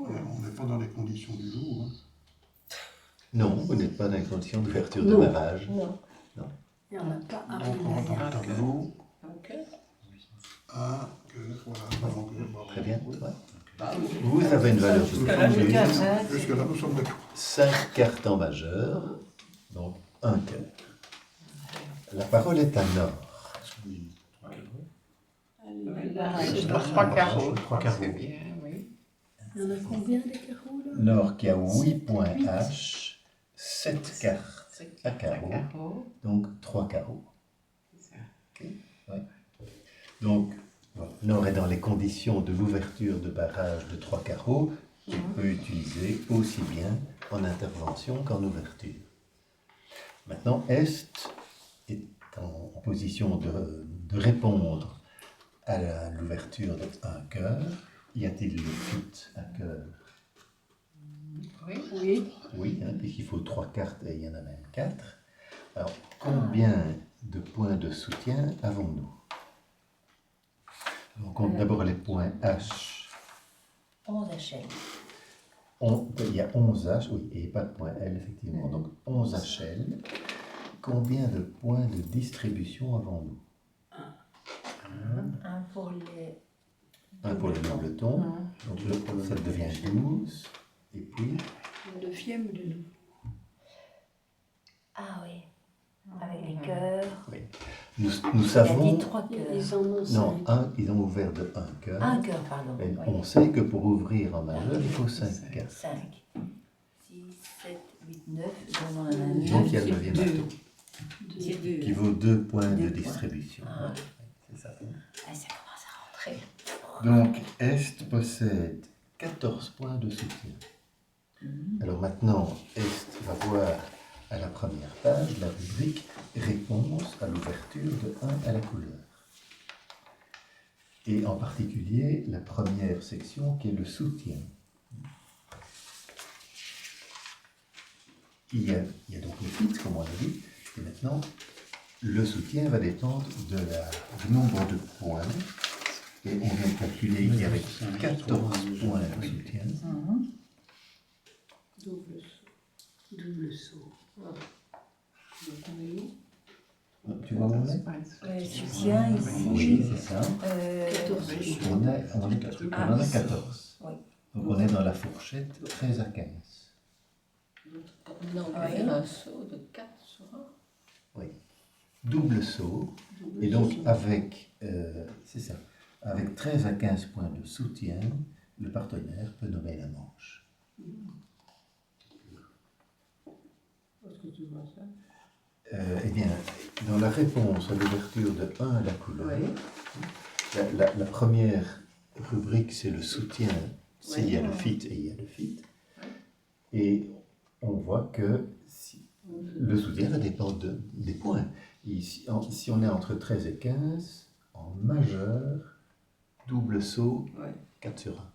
Speaker 5: On n'est pas dans les conditions du loup. Hein.
Speaker 1: Non, vous n'êtes pas dans les conditions d'ouverture de
Speaker 2: Non.
Speaker 1: barrage.
Speaker 2: il n'y en a pas un.
Speaker 5: Donc on rentre dans le tableau.
Speaker 6: Ok.
Speaker 5: 1, 2, voilà. Donc,
Speaker 1: Très bien. Ouais. Vous avez une valeur d'ouverture.
Speaker 5: jusque-là, nous sommes d'accord.
Speaker 1: 5 cartes en majeur, donc 1 cœur. La parole est à Nord.
Speaker 3: Trois carreaux.
Speaker 4: 3 carreaux.
Speaker 3: C'est bien, oui.
Speaker 2: Il y en a combien des carreaux là?
Speaker 1: Nord qui a 8 points H, 7 cartes à carreau, donc 3 carreaux. Ok, ouais. Donc, voilà. Non, et dans les conditions de l'ouverture de barrage de 3 carreaux, tu peux utiliser aussi bien en intervention qu'en ouverture. Maintenant, Est est en position de répondre à l'ouverture de un cœur. Y a-t-il le fit à cœur?
Speaker 2: Oui.
Speaker 1: Oui, puisqu'il faut 3 cartes et il y en a même 4. Alors, combien de points de soutien avons-nous? On compte d'abord les points H.
Speaker 7: 11 HL.
Speaker 1: Il y a 11 H, oui, et pas de point L, effectivement. Donc 11 HL. Combien de points de distribution avons-nous?
Speaker 7: Un pour les...
Speaker 1: Un pour le dobleton, donc ça devient 12. Et puis,
Speaker 2: Le 9e de nous.
Speaker 7: Ah oui, avec les cœurs.
Speaker 1: oui. Nous
Speaker 7: Il a dit
Speaker 1: savons...
Speaker 7: 3 cœurs.
Speaker 2: Ils en ont
Speaker 1: Non,
Speaker 2: 5.
Speaker 1: ils ont ouvert de 1 cœur.
Speaker 7: Un cœur, pardon.
Speaker 1: Mais
Speaker 7: Oui.
Speaker 1: on sait que pour ouvrir en majeur, il faut 5 cartes.
Speaker 7: 5, 6, 7, 8, 9. On en a 9.
Speaker 1: Donc il y a le 9e bateau,
Speaker 7: C'est 2.
Speaker 1: qui vaut 2 points de
Speaker 7: 2 points.
Speaker 1: distribution.
Speaker 7: Ah.
Speaker 1: C'est ça.
Speaker 7: Ah, ça commence à rentrer.
Speaker 1: Donc, Est possède 14 points de soutien. Alors maintenant, Est va voir à la première page la rubrique Réponse à l'ouverture de 1 à la couleur. Et en particulier, la première section qui est le soutien. Il y a donc le fit, comme on l'a dit, et maintenant, le soutien va dépendre du nombre de points. Et on vient de calculer qu'il y avait 14 points de soutien.
Speaker 2: Double saut. Double saut. Donc on est où?
Speaker 1: Tu vois mon nez?
Speaker 7: Le soutien ici.
Speaker 1: Oui, c'est ça.
Speaker 2: 14.
Speaker 1: On en a 14.
Speaker 7: Oui.
Speaker 1: Donc on est dans la fourchette 13 à 15.
Speaker 6: Non, on peut faire un saut de 4 sur 1.
Speaker 1: Oui. Double saut. Et donc avec, c'est ça, avec 13 à 15 points de soutien, le partenaire peut nommer la manche.
Speaker 6: Est-ce que tu vois ça?
Speaker 1: Eh bien, dans la réponse à l'ouverture de 1 à la couleur, la première rubrique, c'est le soutien, s'il y a le fit et il y a le fit. Et on voit que le soutien va dépendre des points. Ici, si on est entre 13 et 15, en majeur, double saut, 4 sur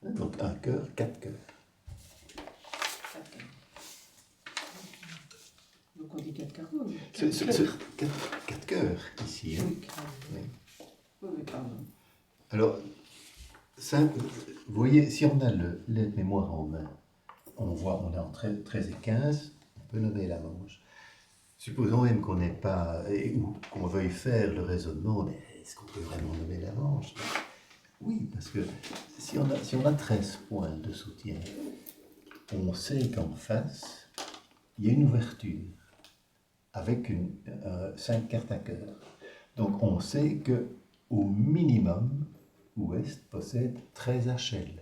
Speaker 1: 1. Donc un cœur, 4 cœurs.
Speaker 6: Donc on dit 4 carreaux.
Speaker 1: 4 cœurs ici. Hein. Oui.
Speaker 6: Oui, pardon.
Speaker 1: Alors, ça, vous voyez, si on a l'aide mémoire en main, on voit, on est entre 13 et 15, on peut nommer la manche. Supposons même qu'on n'ait pas, ou qu'on veuille faire le raisonnement, mais est-ce qu'on peut vraiment nommer la manche? Oui, parce que si on a 13 points de soutien, on sait qu'en face, il y a une ouverture avec 5 cartes à cœur. Donc on sait que au minimum, Ouest possède 13 HL.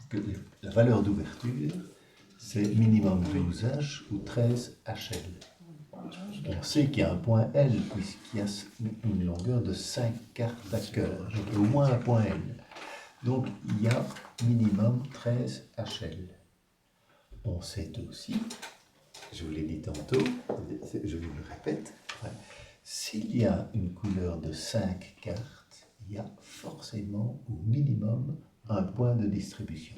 Speaker 1: Que la valeur d'ouverture, c'est minimum 12 H ou 13 HL. On sait qu'il y a un point L puisqu'il y a une longueur de 5 cartes à cœur. Donc il y a au moins un point L. Donc il y a minimum 13 HL. On sait aussi, je vous l'ai dit tantôt, je vous le répète, s'il y a une couleur de 5 cartes, il y a forcément au minimum un point de distribution.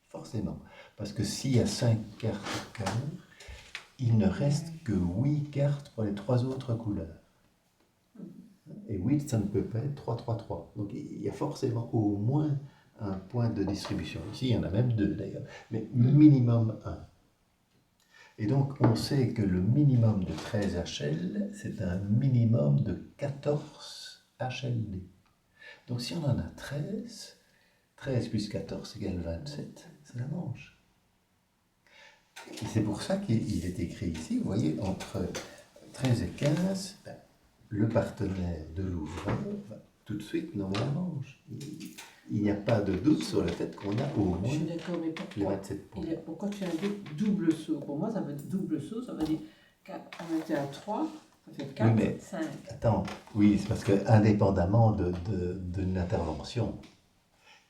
Speaker 1: Forcément. Parce que s'il y a 5 cartes à cœur, il ne reste que 8 cartes pour les 3 autres couleurs. Et 8, ça ne peut pas être 3-3-3. Donc il y a forcément au moins un point de distribution. Ici, il y en a même 2 d'ailleurs, mais minimum 1. Et donc, on sait que le minimum de 13 HL, c'est un minimum de 14 HLD. Donc, si on en a 13, 13 plus 14 égale 27, c'est la manche. Et c'est pour ça qu'il est écrit ici, vous voyez, entre 13 et 15, le partenaire de l'ouvreur va tout de suite nommer la manche. Il n'y a pas de doute sur le fait qu'on a au moins
Speaker 6: Je suis d'accord, mais
Speaker 1: les 27 points.
Speaker 6: pourquoi tu as dit double saut? Pour moi, ça veut dire double saut, ça veut dire qu'on était à 3,
Speaker 3: Ça fait
Speaker 1: Oui,
Speaker 3: 4,
Speaker 1: mais
Speaker 3: 5.
Speaker 1: attends, oui, c'est parce que indépendamment d'une intervention,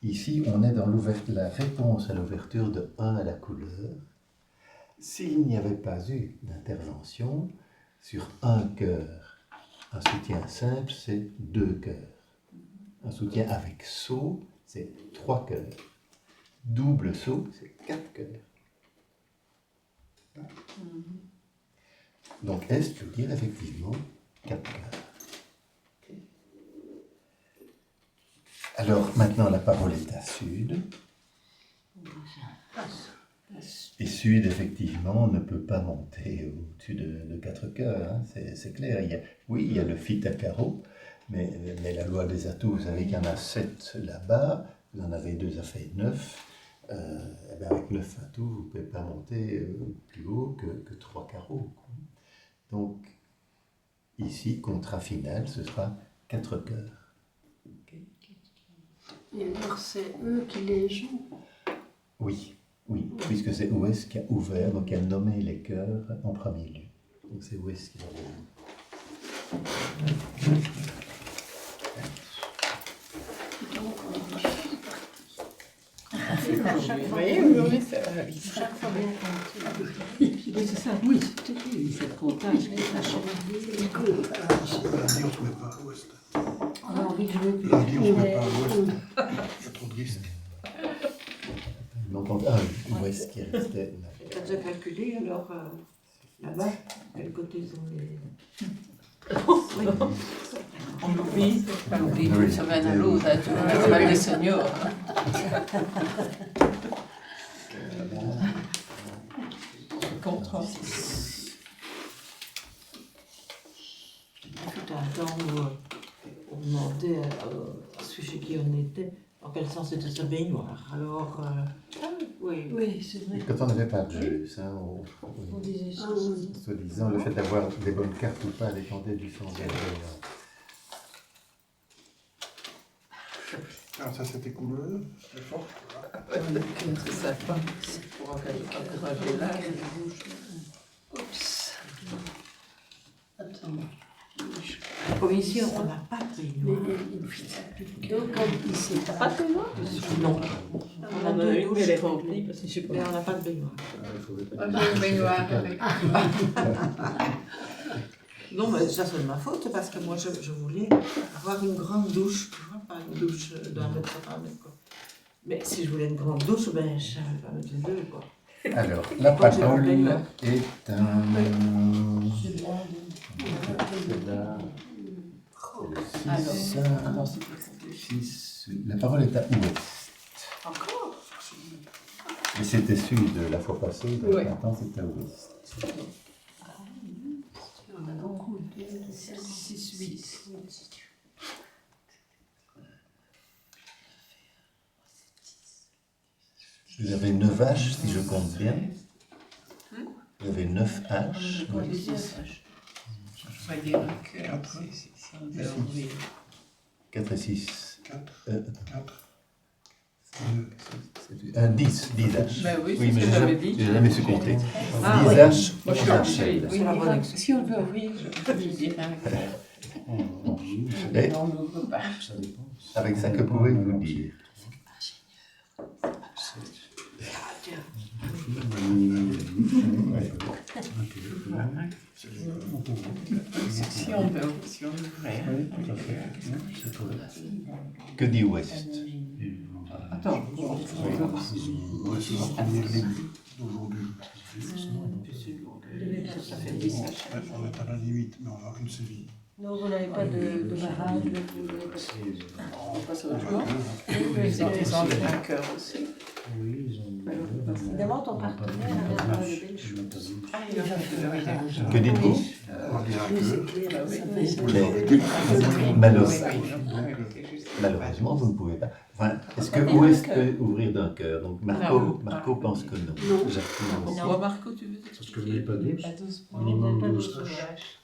Speaker 1: ici on est dans la réponse à l'ouverture de 1 à la couleur. S'il n'y avait pas eu d'intervention, sur un cœur, un soutien simple, c'est 2 cœurs. Un soutien avec saut, c'est 3 cœurs. Double saut, c'est 4 cœurs. Donc S veut dire effectivement 4 cœurs. Alors maintenant la parole est à Sud. Et Sud effectivement ne peut pas monter au-dessus de 4 cœurs, hein, c'est clair. Il y a le fit à carreau, mais la loi des atouts, vous savez qu'il y en a 7 là-bas, vous en avez 2 à fait 9. Avec 9 atouts, vous ne pouvez pas monter plus haut que 3 carreaux. Donc, ici, contrat final, ce sera 4 cœurs.
Speaker 2: Et alors c'est eux qui les jouent.
Speaker 1: Oui, puisque c'est Ouest qui a ouvert, donc qui a nommé les cœurs en premier lieu. Donc c'est Ouest qui l'a ouvert.
Speaker 3: Oui, ça va.
Speaker 7: Chaque fois bien compté.
Speaker 6: Oui, c'est ça, oui, c'est le comptage.
Speaker 5: On ne trouvait pas à l'ouest.
Speaker 7: On a envie de jouer plus.
Speaker 5: Lundi, on ne trouvait pas à l'ouest. Il y a trop de risques.
Speaker 1: Donc Ouest qui restait là.
Speaker 8: Tu as déjà calculé alors là-bas, quel côté sont les.
Speaker 3: On oublie.
Speaker 6: On oublie d'une semaine à l'autre, hein, tu vois, comme les seniors.
Speaker 3: Contre.
Speaker 8: Il fut un temps où on demandait à celui chez qui on était en quel sens était sa baignoire. Alors, oui.
Speaker 2: Oui, c'est vrai.
Speaker 1: Quand on n'avait pas de jeu, ça,
Speaker 7: On disait ça.
Speaker 1: soi-disant, le fait d'avoir des bonnes cartes ou pas dépendait du sens de la
Speaker 5: Ah, ça c'était couleur, c'est fort.
Speaker 6: C'est sympa. Pour encourager l'âge.
Speaker 2: Oups. Attends.
Speaker 8: Comme ici, on n'a pas de
Speaker 2: Mais
Speaker 8: baignoire.
Speaker 2: donc comme ici,
Speaker 6: Pas de baignoire?
Speaker 8: Non.
Speaker 6: On en a une, mais elle est remplie parce que je sais
Speaker 8: Mais
Speaker 6: pas.
Speaker 8: on n'a pas de baignoire. Non, mais ça c'est de ma faute parce que moi je voulais avoir une grande douche, tu vois, pas une douche d'1 mètre par 1 mètre, quoi. Mais si je voulais une grande douche, ben je savais pas mettre les deux, quoi.
Speaker 1: Alors, la parole est un...
Speaker 6: Alors,
Speaker 1: 6. La parole est à Ouest.
Speaker 3: Encore?
Speaker 1: Et c'était Sud la fois passée, donc
Speaker 6: Ouais.
Speaker 1: maintenant c'est à Ouest.
Speaker 2: on a beaucoup de 6, 8.
Speaker 1: Vous avez 9 H, si je compte bien. Vous avez 9 H.
Speaker 3: On va dire un cœur. Si on veut ouvrir.
Speaker 1: 4 et 6.
Speaker 5: 4,
Speaker 1: Euh,
Speaker 5: 4.
Speaker 1: 10 H.
Speaker 6: Ben oui, c'est
Speaker 1: mais
Speaker 6: ce que j'avais dit.
Speaker 1: j'ai jamais su compter. 10
Speaker 6: Ah, oui.
Speaker 1: H.
Speaker 6: Moi, je suis obligée.
Speaker 8: C'est la bonne excuse.
Speaker 3: Si on veut ouvrir, je dirais un cœur.
Speaker 1: Et
Speaker 3: Mais on n'ouvre pas.
Speaker 4: Ça dépend.
Speaker 1: avec ça, que pouvez-vous dire?
Speaker 3: Si on veut, si on ouvrait.
Speaker 4: Oui, tout à fait. C'est correct.
Speaker 1: Que dit Ouest?
Speaker 3: Attends,
Speaker 5: Ouais, c'est la première ligne d'aujourd'hui.
Speaker 3: ça fait 10
Speaker 5: Ouais, on est à la limite, mais on a une série.
Speaker 7: Non, vous n'avez pas de barrage.
Speaker 6: On passe au
Speaker 5: On
Speaker 6: joueur.
Speaker 5: a deux, hein.
Speaker 3: Ils ont un cœur aussi.
Speaker 4: Oui, ils ont.
Speaker 7: Demande ton partenaire avec le belge.
Speaker 3: Ah, il a fait
Speaker 1: Que dites-vous? Malheureusement, vous ne pouvez pas. Enfin, est-ce que Ouest peut ouvrir d'un cœur? Donc Marco pense que non. Jacques pense.
Speaker 6: Toi, Marco, tu veux dire?
Speaker 4: Parce que vous n'avez pas 12.
Speaker 7: On
Speaker 4: Minimum
Speaker 7: n'est pas
Speaker 4: 12
Speaker 7: dans
Speaker 4: H.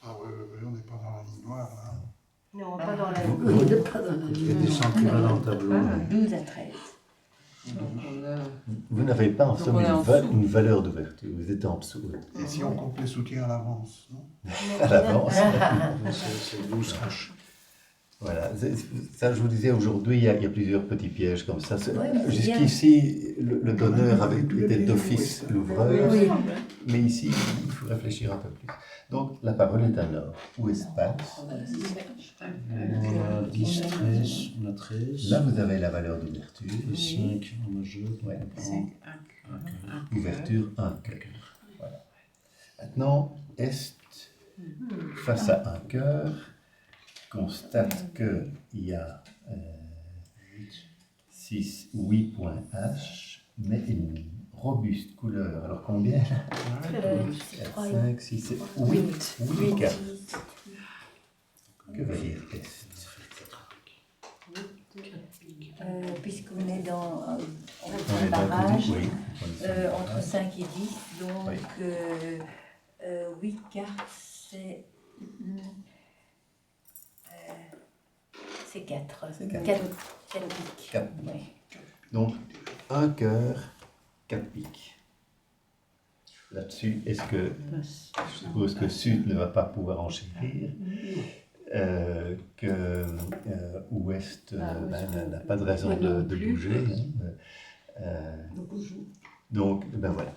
Speaker 5: Ah ouais, on n'est pas dans la ligne noire là.
Speaker 7: Non, pas dans la
Speaker 2: On n'est pas dans la
Speaker 4: Il y a des gens qui vont dans le tableau.
Speaker 7: 12 à 13.
Speaker 6: On a...
Speaker 1: Vous n'avez pas en
Speaker 6: Donc
Speaker 1: somme
Speaker 6: on est en dessous.
Speaker 1: une valeur d'ouverture, vous êtes en dessous.
Speaker 5: Et si on compte les soutiens à l'avance, non?
Speaker 1: À l'avance.
Speaker 4: C'est 12 roches.
Speaker 1: Voilà, ça je vous disais, aujourd'hui il y a plusieurs petits pièges comme ça.
Speaker 7: Ouais, mais c'est
Speaker 1: Jusqu'ici, le donneur avait était d'office l'ouvreur,
Speaker 7: Oui.
Speaker 1: mais ici il faut réfléchir un peu plus. Donc la parole est à Nord, ou espace.
Speaker 6: On a 6.
Speaker 4: On a 10, 13, on a 13.
Speaker 1: Là vous avez la valeur d'ouverture.
Speaker 4: Et 5 en majeur.
Speaker 1: Ouais.
Speaker 4: Un cœur.
Speaker 1: Ouverture 1 cœur. Voilà. Maintenant, Est, face à un cœur, constate qu'il y a 8 points H, mais une robuste couleur. Alors combien? 4, 5, 6, 7, 8. 8 cartes. Que veut dire Est?
Speaker 7: Puisqu'on est dans
Speaker 1: On
Speaker 7: le
Speaker 1: est dans le
Speaker 7: barrage,
Speaker 1: oui.
Speaker 7: entre 5 et 10, donc
Speaker 1: Oui.
Speaker 7: 8 cartes, c'est 4.
Speaker 1: C'est quatre.
Speaker 7: 4 piques.
Speaker 1: 4.
Speaker 7: Oui.
Speaker 1: Donc, un cœur, 4 piques. Là-dessus, est-ce que, je suppose que Sud ne va pas pouvoir enchérir, que Ouest n'a pas de raison de bouger. Donc, ben voilà.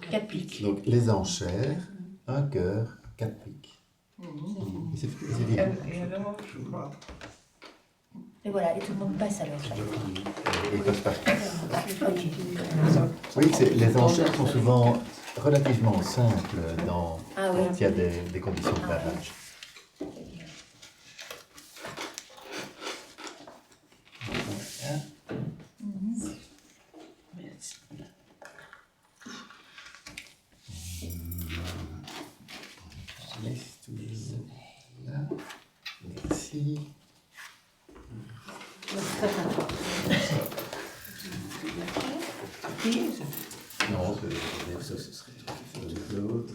Speaker 7: 4 piques.
Speaker 1: Donc, les enchères, un cœur, 4 piques. Et c'est bien.
Speaker 5: Je vois.
Speaker 7: Et voilà, et tout le monde passe alors.
Speaker 1: Et passe-partout.
Speaker 7: Ok.
Speaker 1: Oui, les enchères sont souvent relativement simples quand il y a des conditions de barrage. Merci. Non, ça ce serait de l'autre,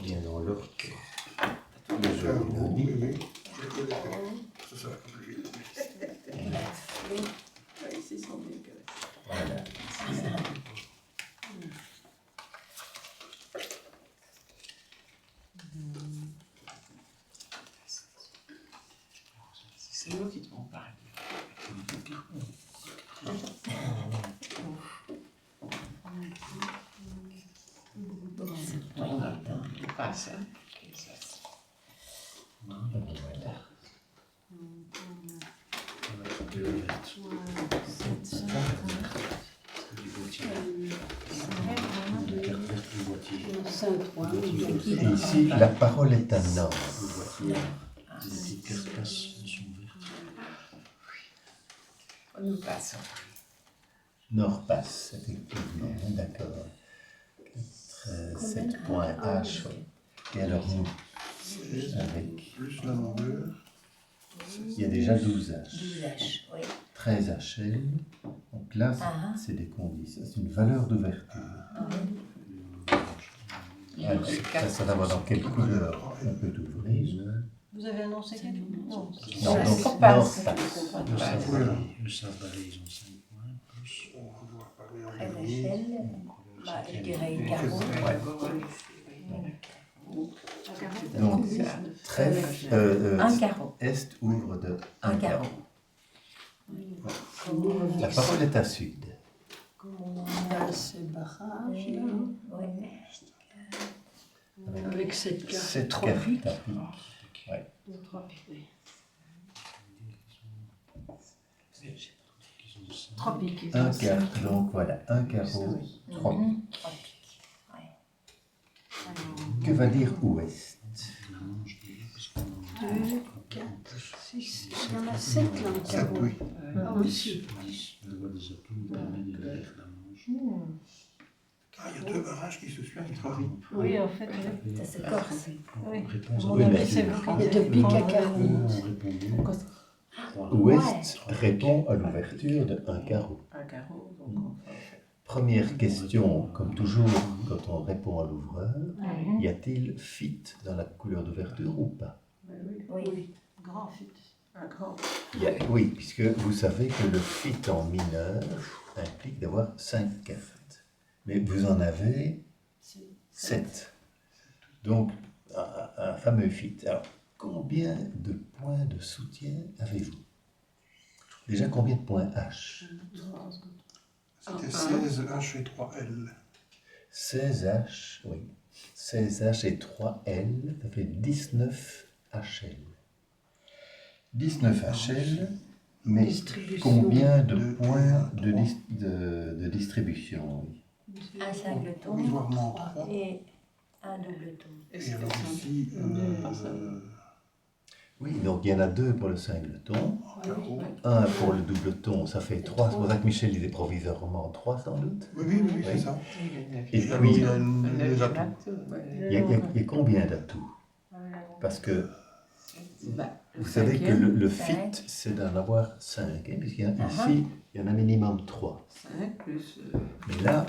Speaker 1: bien dans l'autre. Le jeu
Speaker 5: Oui,
Speaker 1: lundi.
Speaker 5: oui. Ça sera plus vite.
Speaker 1: Voilà.
Speaker 8: C'est nous qui devons parler. On attend, il passe.
Speaker 1: Voilà. Et ici, la parole est à Nord.
Speaker 4: Les petites cartes passent sont vertes.
Speaker 8: Nous passons.
Speaker 1: Nord passe, effectivement, d'accord. 7 points H. Et alors nous, avec,
Speaker 5: Plus la longueur.
Speaker 1: il y a déjà 12 H.
Speaker 7: 12 H, oui.
Speaker 1: 13 HL. Donc là, c'est des conditions, c'est une valeur d'ouverture. Alors, ça va voir dans quelle couleur on peut ouvrir.
Speaker 3: Vous avez annoncé quel? Non.
Speaker 1: Non, donc Nord passe.
Speaker 4: Le savary, ils ont 5 points. Plus.
Speaker 5: On va vouloir parler en
Speaker 7: 13
Speaker 5: anglais.
Speaker 7: HL, bah, je dirais une carreau.
Speaker 1: Donc, trèfle,
Speaker 7: Un carreau.
Speaker 1: Est ouvre de
Speaker 7: Un
Speaker 1: 1
Speaker 7: carreau.
Speaker 1: carreau. La parole est à Sud.
Speaker 2: Là, c'est barrage, là,
Speaker 7: Oui.
Speaker 2: avec cette carte.
Speaker 1: 7
Speaker 2: 3
Speaker 1: cartes
Speaker 2: piques.
Speaker 1: à pique. Ouais.
Speaker 2: 3 piques.
Speaker 3: 3 piques.
Speaker 1: Un carreau, donc voilà, un carreau, 3 piques.
Speaker 7: 3 piques.
Speaker 1: Que va dire Ouest?
Speaker 2: 2, 4, 6. Il y en a 7 là en
Speaker 5: 7,
Speaker 2: carreau.
Speaker 5: oui.
Speaker 2: Ah, aussi.
Speaker 4: Le voie des atomes permet de lire la manche.
Speaker 5: Ah, il y a deux barrages qui se suivent très vite.
Speaker 3: Oui, en fait, oui.
Speaker 7: Ça se corse.
Speaker 3: Oui.
Speaker 4: Réponse
Speaker 3: Mon
Speaker 1: Oui,
Speaker 3: avis,
Speaker 1: mais
Speaker 3: c'est vous
Speaker 2: Il y a 2 piques à carreau.
Speaker 1: Ouest répond à l'ouverture de un carreau.
Speaker 6: Un carreau, donc on va faire.
Speaker 1: Première question, comme toujours, quand on répond à l'ouvreur, y a-t-il fit dans la couleur d'ouverture ou pas?
Speaker 6: Ben oui.
Speaker 7: Oui.
Speaker 3: Grand fit.
Speaker 6: Un grand.
Speaker 1: Oui, puisque vous savez que le fit en mineur implique d'avoir 5 cartes. Mais vous en avez 7. Donc, un fameux fit. Alors, combien de points de soutien avez-vous? Déjà, combien de points H?
Speaker 5: C'était 16 H et 3 L.
Speaker 1: 16 H, oui. 16 H et 3 L, ça fait 19 HL. 19 HL, mais combien de points de distribution?
Speaker 7: Un singleton
Speaker 5: Provisoirement 3.
Speaker 7: et un doubleton.
Speaker 5: Et alors ici,
Speaker 1: Oui, donc il y en a 2 pour le singleton,
Speaker 5: carreau.
Speaker 1: 1 pour le doubleton, ça fait 3. C'est pour ça que Michel disait provisoirement 3 sans doute.
Speaker 5: Oui, c'est ça.
Speaker 1: Et
Speaker 5: alors,
Speaker 1: puis,
Speaker 5: il y a les atouts.
Speaker 1: il y a combien d'atouts? Parce que vous savez que le fit, c'est d'en avoir 5, puisqu'ici, il y en a minimum 3.
Speaker 6: 5 plus.
Speaker 1: Mais là,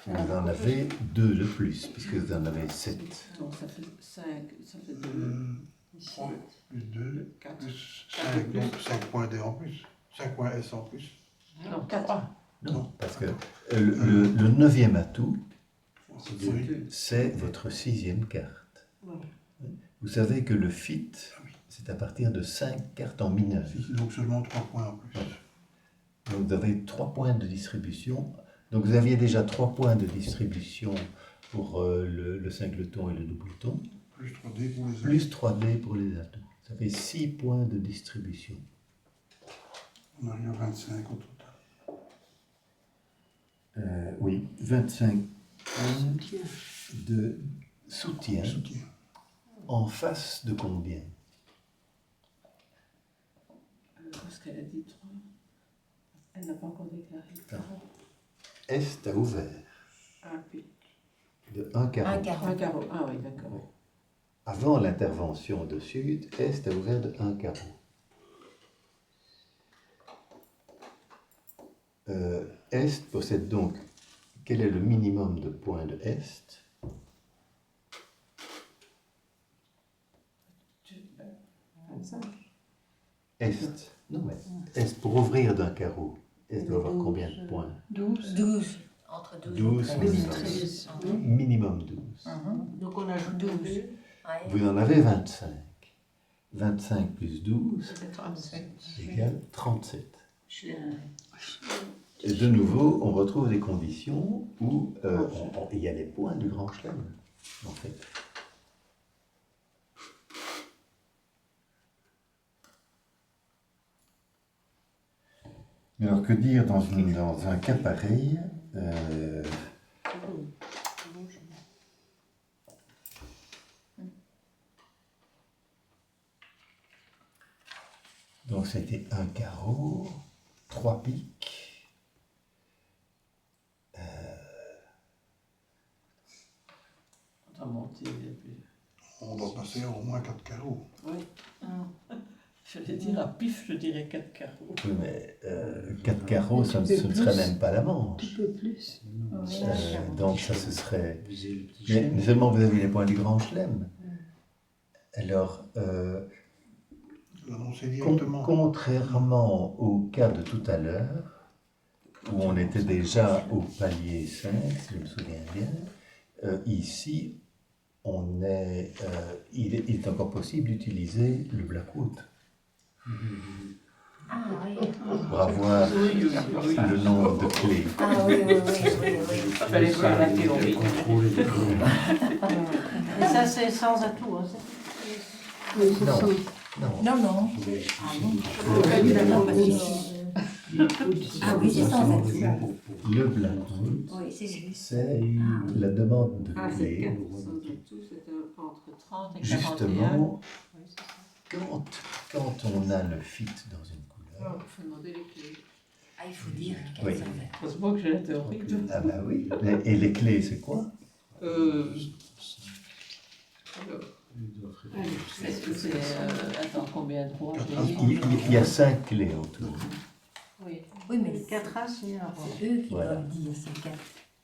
Speaker 1: vous en avez 2 de plus, puisque vous en avez 7.
Speaker 6: Donc ça fait 5, ça fait 2.
Speaker 5: 3 plus 2
Speaker 6: 4.
Speaker 5: plus 5, donc 5 points D en plus. 5 points S en plus.
Speaker 6: Non, 4.
Speaker 1: Non, parce que le 9e atout,
Speaker 5: Oui.
Speaker 1: c'est votre 6e carte. Vous savez que le fit, c'est à partir de 5 cartes en mineur.
Speaker 5: Donc seulement 3 points en plus.
Speaker 1: Donc vous avez 3 points de distribution. Donc vous aviez déjà 3 points de distribution pour le singleton et le doubleton,
Speaker 5: Plus 3D pour les autres.
Speaker 1: plus 3D pour les atouts. Ça fait 6 points de distribution.
Speaker 5: On arrive à 25 au total.
Speaker 1: Oui, 25 points de soutien.
Speaker 5: Soutien.
Speaker 1: En face de combien?
Speaker 6: Parce qu'elle a dit 3. Elle n'a pas encore déclaré.
Speaker 1: Est a ouvert
Speaker 6: Un pic.
Speaker 1: de 1 carreau.
Speaker 7: Un carreau.
Speaker 6: Un carreau. Ah oui, d'accord.
Speaker 1: Avant l'intervention de Sud, Est a ouvert de 1 carreau. Est possède donc, quel est le minimum de points de Est? Est. Non, mais Est, pour ouvrir d'un carreau, Est doit avoir combien de points?
Speaker 2: 12.
Speaker 7: 12. Entre 12
Speaker 1: 12
Speaker 7: et
Speaker 1: minimum.
Speaker 7: 13.
Speaker 1: Minimum 12.
Speaker 7: Donc on ajoute 12.
Speaker 1: Vous en avez 25. 25 plus 12 égale 37. Et de nouveau, on retrouve des conditions où il y a les points du grand chelem, en fait. Alors, que dire dans un cas pareil Donc, c'était un carreau, 3 piques.
Speaker 6: On va monter.
Speaker 5: On doit passer au moins 4 carreaux.
Speaker 6: Oui. J'allais dire à pif, je dirais 4 carreaux.
Speaker 1: Oui, mais 4 carreaux, ce ne serait même pas la
Speaker 2: Un
Speaker 1: manche.
Speaker 2: peu plus.
Speaker 1: Donc, ça, ce serait.
Speaker 4: Viser le petit
Speaker 1: Mais
Speaker 4: chien.
Speaker 1: seulement vous avez les points du grand chelem. Alors,
Speaker 5: L'annoncer directement.
Speaker 1: contrairement au cas de tout à l'heure, où on était déjà au palier 5, si je me souviens bien, ici, il est encore possible d'utiliser le Blackwood
Speaker 7: Ah oui.
Speaker 1: pour avoir le nombre de clés.
Speaker 7: Ah oui, oui, oui, oui, oui.
Speaker 6: Il fallait faire la théorie.
Speaker 4: Contrôler les clés.
Speaker 3: Et ça, c'est sans atout. Hein.
Speaker 2: Oui, c'est
Speaker 1: Non.
Speaker 2: ça.
Speaker 1: Non.
Speaker 7: Non, non. Ah oui, c'est sans atout.
Speaker 1: Le Blackwood,
Speaker 7: Oui, c'est juste.
Speaker 1: c'est la demande de
Speaker 6: Ah, c'est
Speaker 1: clés.
Speaker 6: 4. Sans atout, c'était entre 30 et 41.
Speaker 1: Justement, quand on a le fit dans une couleur,
Speaker 6: Il faut demander les clés.
Speaker 7: Ah, il faut dire
Speaker 1: Oui.
Speaker 7: 420.
Speaker 6: Heureusement que j'ai la théorie.
Speaker 1: ah bah oui, et les clés, c'est quoi?
Speaker 6: Alors,
Speaker 4: Il doit faire
Speaker 6: est-ce que c'est. Attends, combien de points
Speaker 1: Il y a 5 clés autour.
Speaker 3: Oui.
Speaker 7: Oui, mais
Speaker 3: 4 as, c'est un
Speaker 7: c'est eux qui
Speaker 1: Voilà.
Speaker 7: doivent dire c'est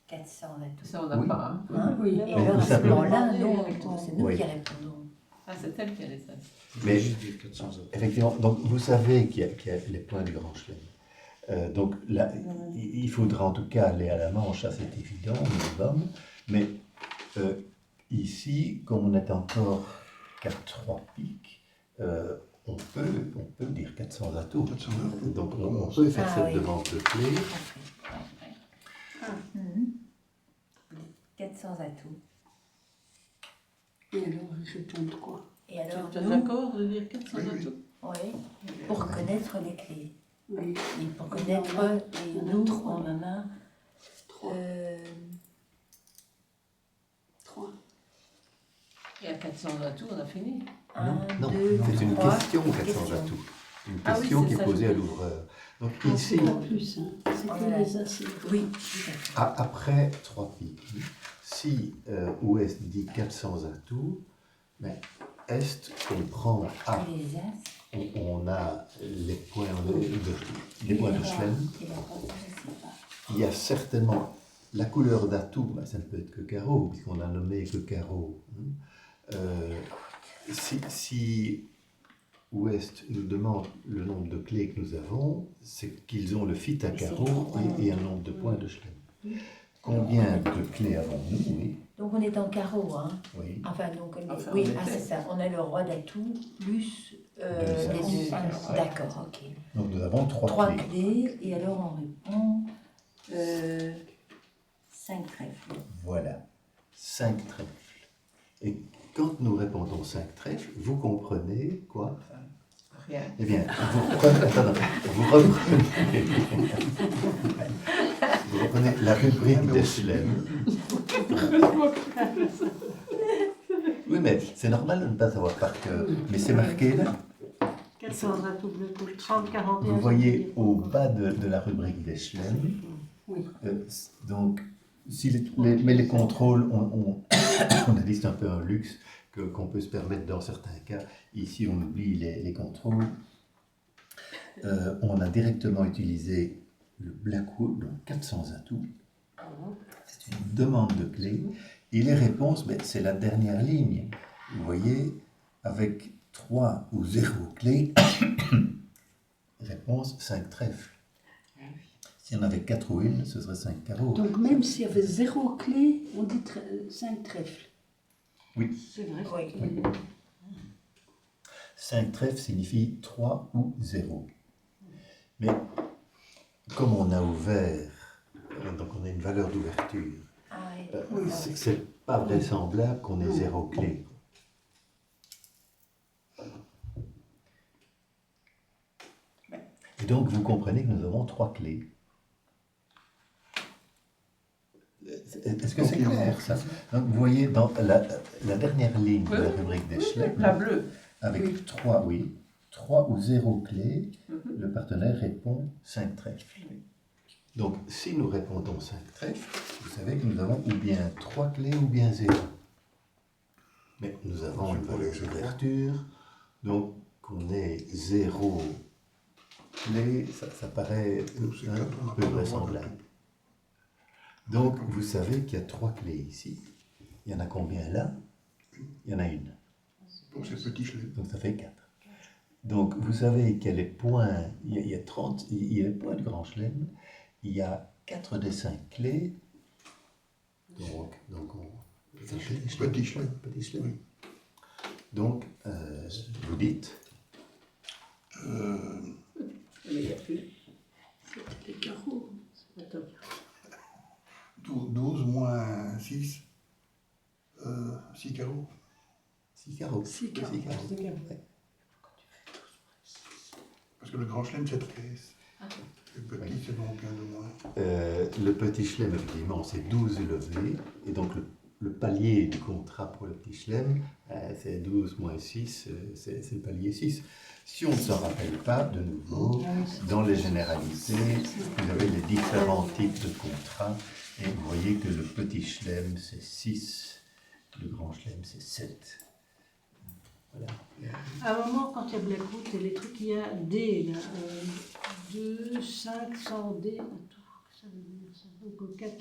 Speaker 7: 400 atout.
Speaker 6: Ça, on n'a
Speaker 1: Oui.
Speaker 6: pas. Hein.
Speaker 7: Hein
Speaker 2: Oui.
Speaker 7: Et alors, à ce
Speaker 1: simplement-
Speaker 7: moment-là, non, c'est nous
Speaker 1: Oui.
Speaker 7: qui répondons.
Speaker 6: Ah, c'est elle qui a les 5.
Speaker 1: Mais
Speaker 4: Juste dire 400 atouts.
Speaker 1: effectivement, donc vous savez qu'il y a les points du Grand Chelem. Donc là, il faudra en tout cas aller à la Manche, ça c'est évident, minimum. Mais ici, comme on est encore qu'à 3 pics, on peut dire 400 atouts.
Speaker 5: 400 atouts.
Speaker 1: Donc on peut faire
Speaker 7: Ah
Speaker 1: cette
Speaker 7: oui.
Speaker 1: demande de clé.
Speaker 7: 400 atouts.
Speaker 2: Et alors, je tente quoi?
Speaker 7: Et alors,
Speaker 6: Tu es
Speaker 7: nous,
Speaker 6: d'accord de dire 400
Speaker 5: Oui, oui.
Speaker 6: atouts?
Speaker 7: oui, pour connaître les clés.
Speaker 2: Oui,
Speaker 7: Et pour connaître, et
Speaker 2: on a
Speaker 7: nous,
Speaker 2: trois.
Speaker 7: on en a
Speaker 2: 3. 3.
Speaker 6: Et à 400 atouts, on a fini.
Speaker 7: un,
Speaker 1: Non,
Speaker 7: deux,
Speaker 1: c'est une
Speaker 7: trois.
Speaker 1: question 400
Speaker 7: questions.
Speaker 1: atouts. Une
Speaker 6: Ah oui,
Speaker 1: question
Speaker 6: c'est
Speaker 1: qui est
Speaker 6: ça,
Speaker 1: posée
Speaker 6: je
Speaker 1: à
Speaker 6: vois.
Speaker 1: l'ouvreur. Donc
Speaker 2: Ah,
Speaker 1: ici,
Speaker 2: c'est pas plus, hein. C'est que
Speaker 7: Voilà.
Speaker 2: les acides.
Speaker 7: Oui, tout à fait.
Speaker 1: après 3 pics, si Ouest dit 400 atouts, mais Est comprend A.
Speaker 7: Et les as.
Speaker 1: On a les points les points de Chelem.
Speaker 7: Et la rose, je sais pas.
Speaker 1: Il y a certainement la couleur d'atout, ça ne peut être que carreau, puisqu'on a nommé que carreau. Si Ouest nous demande le nombre de clés que nous avons, c'est qu'ils ont le fit à
Speaker 7: Et c'est
Speaker 1: carreau
Speaker 7: trois.
Speaker 1: et un nombre de points de Chelem. Combien de clés avons-nous? Oui.
Speaker 7: Donc on est en carreau, hein.
Speaker 1: Oui.
Speaker 7: Enfin, donc,
Speaker 6: Enfin,
Speaker 7: oui,
Speaker 6: on était.
Speaker 7: c'est ça. On a le roi d'atout plus
Speaker 1: Deux
Speaker 7: les deux.
Speaker 6: as.
Speaker 7: D'accord, ok.
Speaker 1: Donc nous avons 3
Speaker 7: 3
Speaker 1: clés.
Speaker 7: clés, et alors on répond 5 trèfles.
Speaker 1: Voilà, 5 trèfles. Et quand nous répondons 5 trèfles, vous comprenez quoi?
Speaker 6: Rien.
Speaker 1: Eh bien, vous reprenez la rubrique des Chelem. Oui, mais c'est normal de ne pas savoir par cœur. Mais c'est marqué là.
Speaker 3: 400 atouts bleu couche 30, 41.
Speaker 1: Vous voyez au bas de la rubrique des Chelem.
Speaker 2: Oui.
Speaker 1: Donc, si mais les contrôles, on a dit c'est un peu un luxe qu'on peut se permettre dans certains cas. Ici, on oublie les contrôles. On a directement utilisé le Blackwood, donc 400 atouts. C'est une demande de clé. Et les réponses, ben, c'est la dernière ligne. Vous voyez, avec 3 ou 0 clés, réponse 5 trèfles. S'il y en avait 4 ou 1, ce serait 5 carreaux.
Speaker 2: Donc même s'il y avait 0 clé, on dit 5 trèfles.
Speaker 1: Oui,
Speaker 3: C'est vrai.
Speaker 7: Oui.
Speaker 1: 5 trèfles signifie 3 ou 0. Mais comme on a ouvert, donc on a une valeur d'ouverture,
Speaker 7: Ah,
Speaker 1: c'est pas vraisemblable qu'on ait 0 clé. Et donc vous comprenez que nous avons 3 clés. Est-ce que c'est clair ça? Donc vous voyez dans la dernière ligne de la rubrique des Chelem,
Speaker 6: La bleue.
Speaker 1: avec 3, oui, 3 ou 0 clés, le partenaire répond 5 trèfles. Donc, si nous répondons 5 trèfles, vous savez que nous avons ou bien 3 clés ou bien 0. Mais nous avons une valeur d'ouverture, donc qu'on ait 0 clés, ça paraît un peu vraisemblable. Donc, vous savez qu'il y a 3 clés ici. Il y en a combien là? Il y en a une.
Speaker 5: Donc c'est petit Chelem.
Speaker 1: Donc ça fait 4. Donc vous savez qu'il y a les points, il y a 30, il y a les points du Grand Chelem, il y a 4 des 5 clés. Donc
Speaker 5: Petit Chelem.
Speaker 1: Petit Chelem.
Speaker 5: Oui.
Speaker 1: Donc vous dites
Speaker 5: Euh,
Speaker 6: Mais il n'y a plus.
Speaker 2: C'était des carreaux.
Speaker 6: Attends.
Speaker 5: 12 moins 6, 6 carreaux.
Speaker 1: 6 carreaux.
Speaker 2: 6 carreaux.
Speaker 1: Ouais.
Speaker 5: Parce que le grand Chelem c'est 13. Le petit c'est donc un de moins.
Speaker 1: Le petit Chelem, effectivement, c'est 12 élevés. Et donc le palier du contrat pour le petit Chelem, c'est 12 moins 6, c'est le palier 6. Si on ne s'en rappelle pas, de nouveau, dans les généralités, vous avez les différents types de contrats. Et vous voyez que le petit Chelem, c'est 6. Le grand Chelem, c'est 7. Voilà.
Speaker 3: À un moment, quand il y a Blackwood et les trucs, il y a D, là. 2, 5, 100 D. Ça veut dire ça. Donc 4.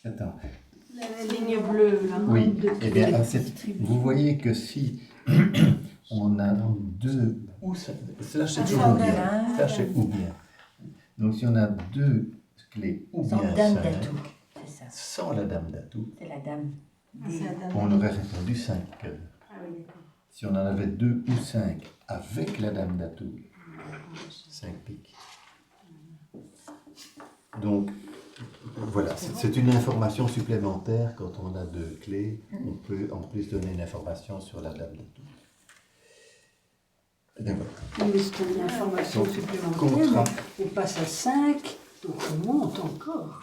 Speaker 1: Attends,
Speaker 2: La ligne bleue, là.
Speaker 1: Oui,
Speaker 2: de
Speaker 1: eh bien,
Speaker 2: clés.
Speaker 1: vous voyez que si on a deux ou ça c'est ou bien, ça c'est ou bien. Donc si on a deux clés ou
Speaker 7: Sans
Speaker 1: bien
Speaker 7: dame
Speaker 1: 5,
Speaker 7: d'atout. C'est ça.
Speaker 1: sans la dame d'atout,
Speaker 7: C'est la dame.
Speaker 1: on aurait répondu 5.
Speaker 2: Ah oui, d'accord.
Speaker 1: Si on en avait 2 ou 5 avec la dame d'atout, 5 piques. Donc, voilà, c'est une information supplémentaire. Quand on a deux clés, on peut en plus donner une information sur la dame d'atout. Et bien voilà.
Speaker 2: Oui, mais c'est une information
Speaker 1: Donc,
Speaker 2: supplémentaire.
Speaker 1: contrat.
Speaker 2: On passe à 5, donc on monte encore.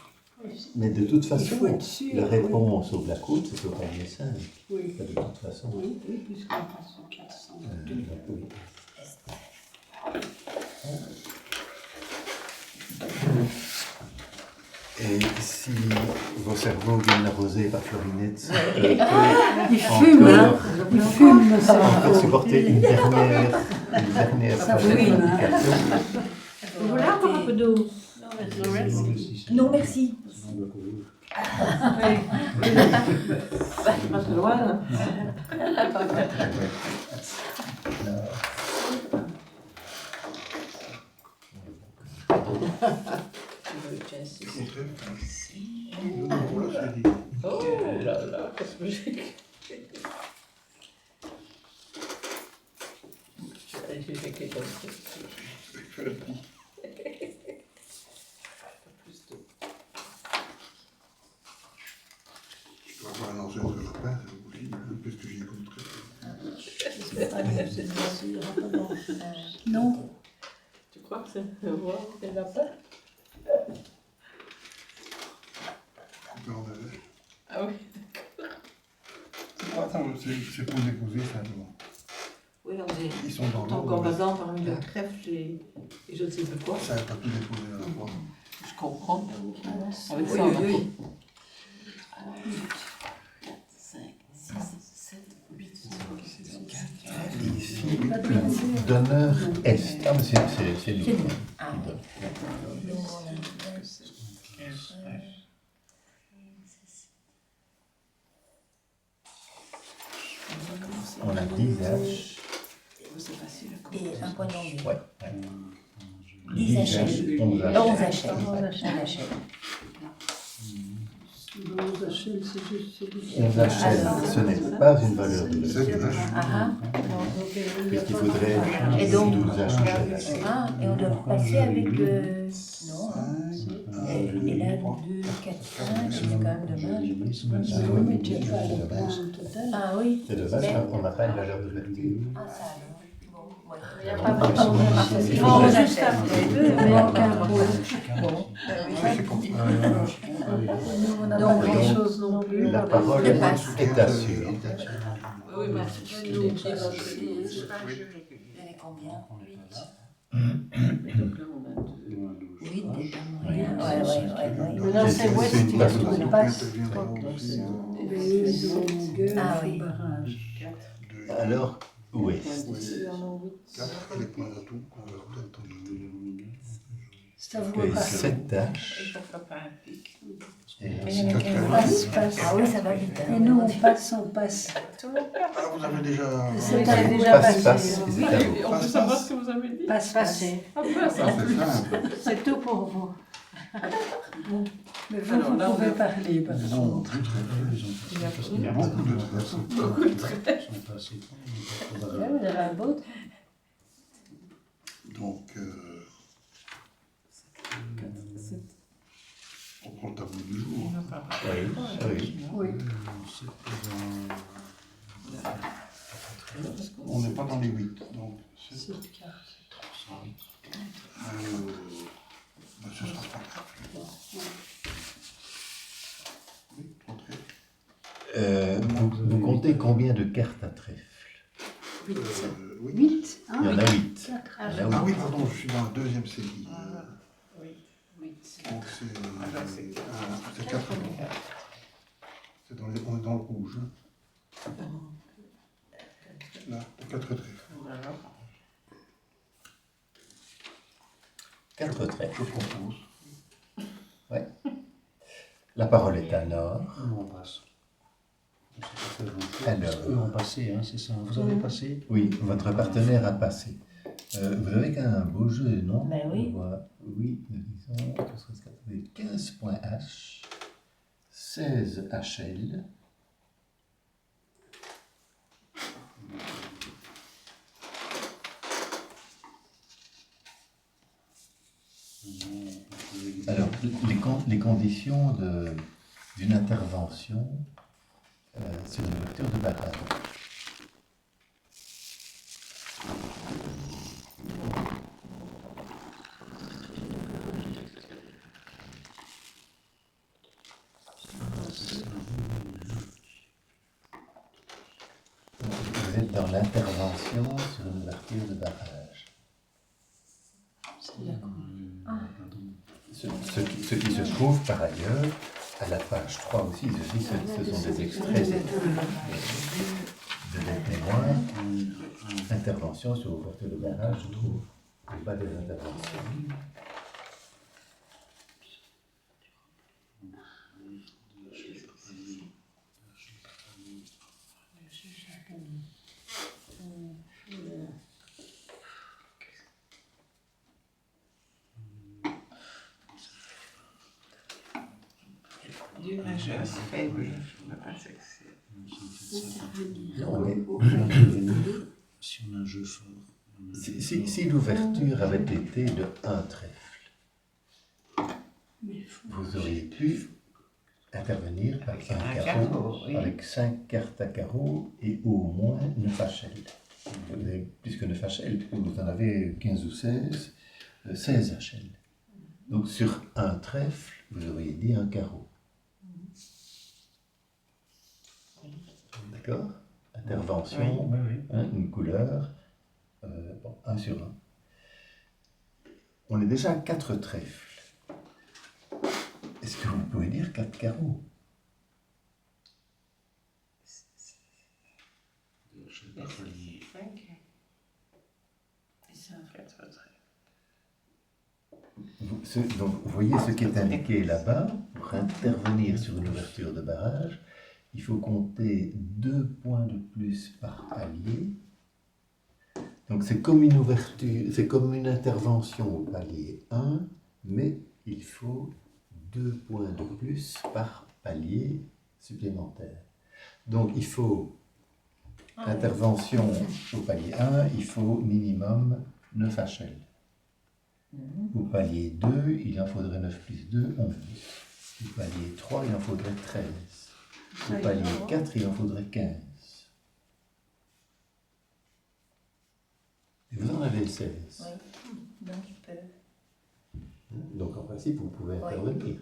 Speaker 1: Mais de toute
Speaker 2: Il
Speaker 1: façon,
Speaker 2: faut être sûr.
Speaker 1: la réponse au Black Hole, c'est au palier 5.
Speaker 2: Oui,
Speaker 1: De toute façon.
Speaker 2: oui, oui, puisqu'on passe au 400.
Speaker 1: Oui. Et si vos cerveaux viennent arrosés par Florinette,
Speaker 2: Il fume, hein.
Speaker 1: encore,
Speaker 2: Il fume, le cerveau.
Speaker 1: encore supporter une dernière
Speaker 2: Ça
Speaker 1: prochaine
Speaker 2: fume, hein.
Speaker 1: communication.
Speaker 3: Vous voulez encore un peu d'eau?
Speaker 7: Non, merci.
Speaker 8: Pas très loin, là.
Speaker 5: Pour la série.
Speaker 6: Oh là là, cosmologique. J'ai fait quelque chose.
Speaker 5: Je dois avoir un ancêtre lapin, c'est pas possible, parce que j'y écoute très.
Speaker 2: Non.
Speaker 6: Tu crois que c'est voir des lapins?
Speaker 5: On peut en aller.
Speaker 6: Ah oui.
Speaker 5: Attends, c'est pour déposer simplement.
Speaker 8: Oui, on dit.
Speaker 5: Ils sont dans
Speaker 8: En tant
Speaker 5: l'ordre.
Speaker 8: qu'embasant parmi le trèfle et je ne sais plus quoi.
Speaker 5: Ça n'a pas tout déposé à la fois.
Speaker 6: Je comprends. Avec
Speaker 8: Oui,
Speaker 6: ça, on a
Speaker 8: oui,
Speaker 6: pas.
Speaker 8: oui.
Speaker 6: 5, 6, 7, 8,
Speaker 1: Et ici, donneur Est. Ah, mais c'est lui.
Speaker 7: C'est nous. Ah oui. Nous, on a...
Speaker 1: On a 10 H.
Speaker 7: Et un point d'angle.
Speaker 1: Ouais.
Speaker 7: 10 HL.
Speaker 1: 11 H.
Speaker 7: 11 HL. 11 HL.
Speaker 2: Le 11 HL, c'est juste celui-ci.
Speaker 1: 11 HL, ce n'est pas une valeur de
Speaker 5: C'est
Speaker 1: lecture,
Speaker 5: H.
Speaker 7: Ah
Speaker 1: puisqu'il faudrait
Speaker 7: Et donc-
Speaker 1: 12 HL.
Speaker 7: ah. Et on doit passer avec... non. Et là, 2, 4, 5, c'est quand même dommage.
Speaker 2: Oui, mais tu n'as pas le point total.
Speaker 7: Ah oui.
Speaker 1: C'est dommage qu'on n'a pas une valeur de lecture.
Speaker 7: Ah, ça alors. Bon, ouais.
Speaker 3: Il n'y a pas besoin de
Speaker 7: Il faut
Speaker 3: juste après.
Speaker 2: Il manque un point.
Speaker 7: Bon.
Speaker 5: C'est comme
Speaker 2: Nous, on n'a
Speaker 7: Donc,
Speaker 2: pas grand-chose non plus.
Speaker 1: La parole est à sûr.
Speaker 6: Oui, mais
Speaker 2: Nous,
Speaker 6: il est
Speaker 2: qui va
Speaker 7: Vous avez combien?
Speaker 6: donc là, on a 2.
Speaker 7: 8, déjà moyen. Ouais.
Speaker 2: Maintenant, c'est
Speaker 1: C'est
Speaker 2: ouest,
Speaker 1: une
Speaker 2: il
Speaker 1: passe.
Speaker 2: on passe.
Speaker 5: Deux,
Speaker 2: Et eux, ils ont longueur,
Speaker 7: Ah
Speaker 2: il
Speaker 7: oui.
Speaker 2: faut barrage.
Speaker 1: Alors, ouest.
Speaker 5: quatre, les points d'atout qu'on va peut-être en
Speaker 2: C'est à vous
Speaker 1: Et
Speaker 2: de passer.
Speaker 1: 7 H. Et
Speaker 2: Passe.
Speaker 7: Ah oui, ça va vite.
Speaker 2: Et nous, on passe.
Speaker 5: Ah, vous avez déjà.
Speaker 2: C'est à déjà
Speaker 1: passe,
Speaker 2: passé.
Speaker 1: c'est à vous.
Speaker 6: Et on peut savoir ce que vous avez dit?
Speaker 2: Passe.
Speaker 6: Ah, passe,
Speaker 5: Ah,
Speaker 6: en
Speaker 5: c'est
Speaker 6: plus.
Speaker 5: simple.
Speaker 2: C'est tout pour vous. Bon. Mais vous,
Speaker 6: Alors,
Speaker 2: vous
Speaker 6: là, on
Speaker 2: pouvez
Speaker 6: a-
Speaker 2: parler. parce que-
Speaker 5: Non, plus très Il y a beaucoup de traits.
Speaker 2: Là, vous avez un beau.
Speaker 5: Donc, on prend le tableau du jour.
Speaker 1: Oui, oui.
Speaker 2: Oui.
Speaker 5: On n'est pas dans les 8. Donc, c'est.
Speaker 2: C'est le cas.
Speaker 5: Ce sera 3 trèfles. Oui, 3 trèfles.
Speaker 1: Vous comptez combien de cartes à trèfle?
Speaker 5: Oui.
Speaker 2: 8.
Speaker 1: Il y en a 8.
Speaker 5: Ah oui, pardon, je suis dans la deuxième série. Donc c'est 4. On est dans le rouge. Hein. Là, 4 trèfles.
Speaker 1: 4 trèfles.
Speaker 5: Je propose.
Speaker 1: Ouais. La parole est à Nord.
Speaker 4: Nous, on passe. On s'est pas fait grand-chose.
Speaker 1: Alors.
Speaker 4: Eux ont passé, hein, c'est ça. Vous avez passé?
Speaker 1: Oui, votre partenaire a passé. Vous avez quand même un beau jeu, non?
Speaker 7: Ben oui.
Speaker 1: On voit, oui, nous disons, 15 points H, 16 HL. Alors, les conditions d'une intervention sur une ouverture de barrage. Vous êtes dans l'intervention sur une ouverture de barrage. Ce qui se trouve par ailleurs à la page 3 aussi, ce sont des extraits de des témoins. Intervention sur ouverture de barrage, je trouve, et pas des interventions.
Speaker 8: Du majeur faible.
Speaker 1: Non, mais
Speaker 4: Si on a un jeu fort.
Speaker 1: si l'ouverture avait été de un trèfle, vous auriez pu intervenir avec un carreau,
Speaker 8: oui.
Speaker 1: avec 5 cartes à carreau et au moins 9 HL. Vous avez plus que 9 HL, puisque vous en avez 15 ou 16, 16 HL. Donc sur un trèfle, vous auriez dit un carreau. D'accord? Intervention,
Speaker 4: Oui, oui.
Speaker 1: hein, une couleur, bon, 1 sur 1. On est déjà à 4 trèfles. Est-ce que vous pouvez dire 4 carreaux? Donc, vous voyez ce qui est indiqué là-bas. Pour intervenir sur une ouverture de barrage, il faut compter 2 points de plus par palier. Donc c'est comme une ouverture, c'est comme une intervention au palier 1, mais il faut 2 points de plus par palier supplémentaire. Donc il faut intervention au palier 1, il faut minimum 9 HL. Au palier 2, il en faudrait 9 plus 2, 11. Au palier 3, il en faudrait 13. Au palier 4, il en faudrait 15. Et vous en avez 16.
Speaker 7: Oui, donc ils peuvent.
Speaker 1: Donc en principe, vous pouvez intervenir.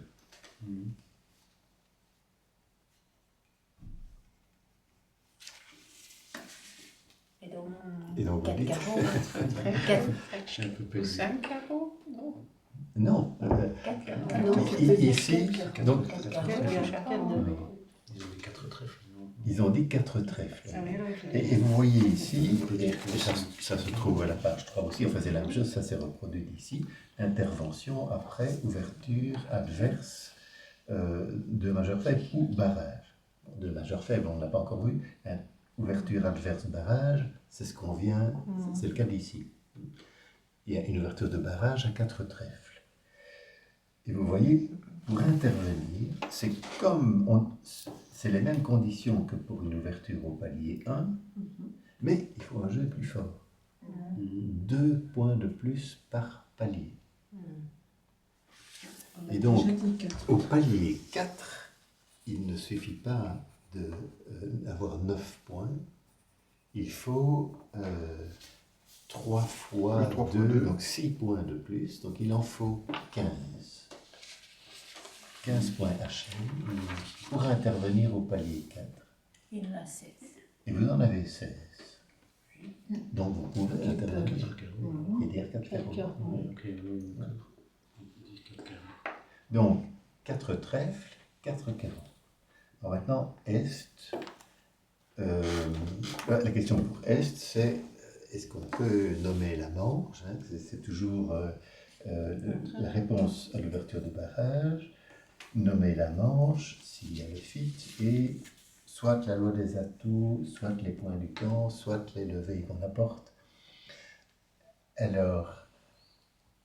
Speaker 7: Et donc
Speaker 1: 4
Speaker 7: carreaux.
Speaker 4: J'ai un peu pesé.
Speaker 8: 5 carreaux? Non.
Speaker 1: Non.
Speaker 7: 4 carreaux.
Speaker 1: Ici, donc,
Speaker 4: Ils ont des 4 trèfles.
Speaker 1: ils ont dit 4 trèfles.
Speaker 8: Ah oui, oui,
Speaker 1: Et vous voyez ici, et ça se trouve à la page 3 aussi, on faisait la même chose, ça s'est reproduit ici, intervention après ouverture adverse de majeur faible ou barrage. De majeur faible, on ne l'a pas encore vu, hein, ouverture adverse barrage, c'est ce qu'on vient, c'est le cas d'ici. Il y a une ouverture de barrage à 4 trèfles. Et vous voyez, pour intervenir, c'est les mêmes conditions que pour une ouverture au palier 1, mais il faut un jeu plus fort. 2 points de plus par palier. Et donc, au palier 4, il ne suffit pas d'avoir 9 points, il faut 3 fois 2, donc 6 points de plus, donc il en faut 15. 15 points HL pour intervenir au palier 4.
Speaker 7: Il en a 16.
Speaker 1: Et vous en avez 16. Donc vous pouvez intervenir et dire 4 carreaux.
Speaker 4: Ok, oui, 4 carreaux.
Speaker 1: Donc 4 trèfles, 4 carreaux. Alors maintenant, Est. La question pour Est, c'est est-ce qu'on peut nommer la manche, hein, c'est toujours la réponse à l'ouverture du barrage. nommer la manche, s'il y a le fit, et soit la loi des atouts, soit les points du camp, soit les levées qu'on apporte. Alors,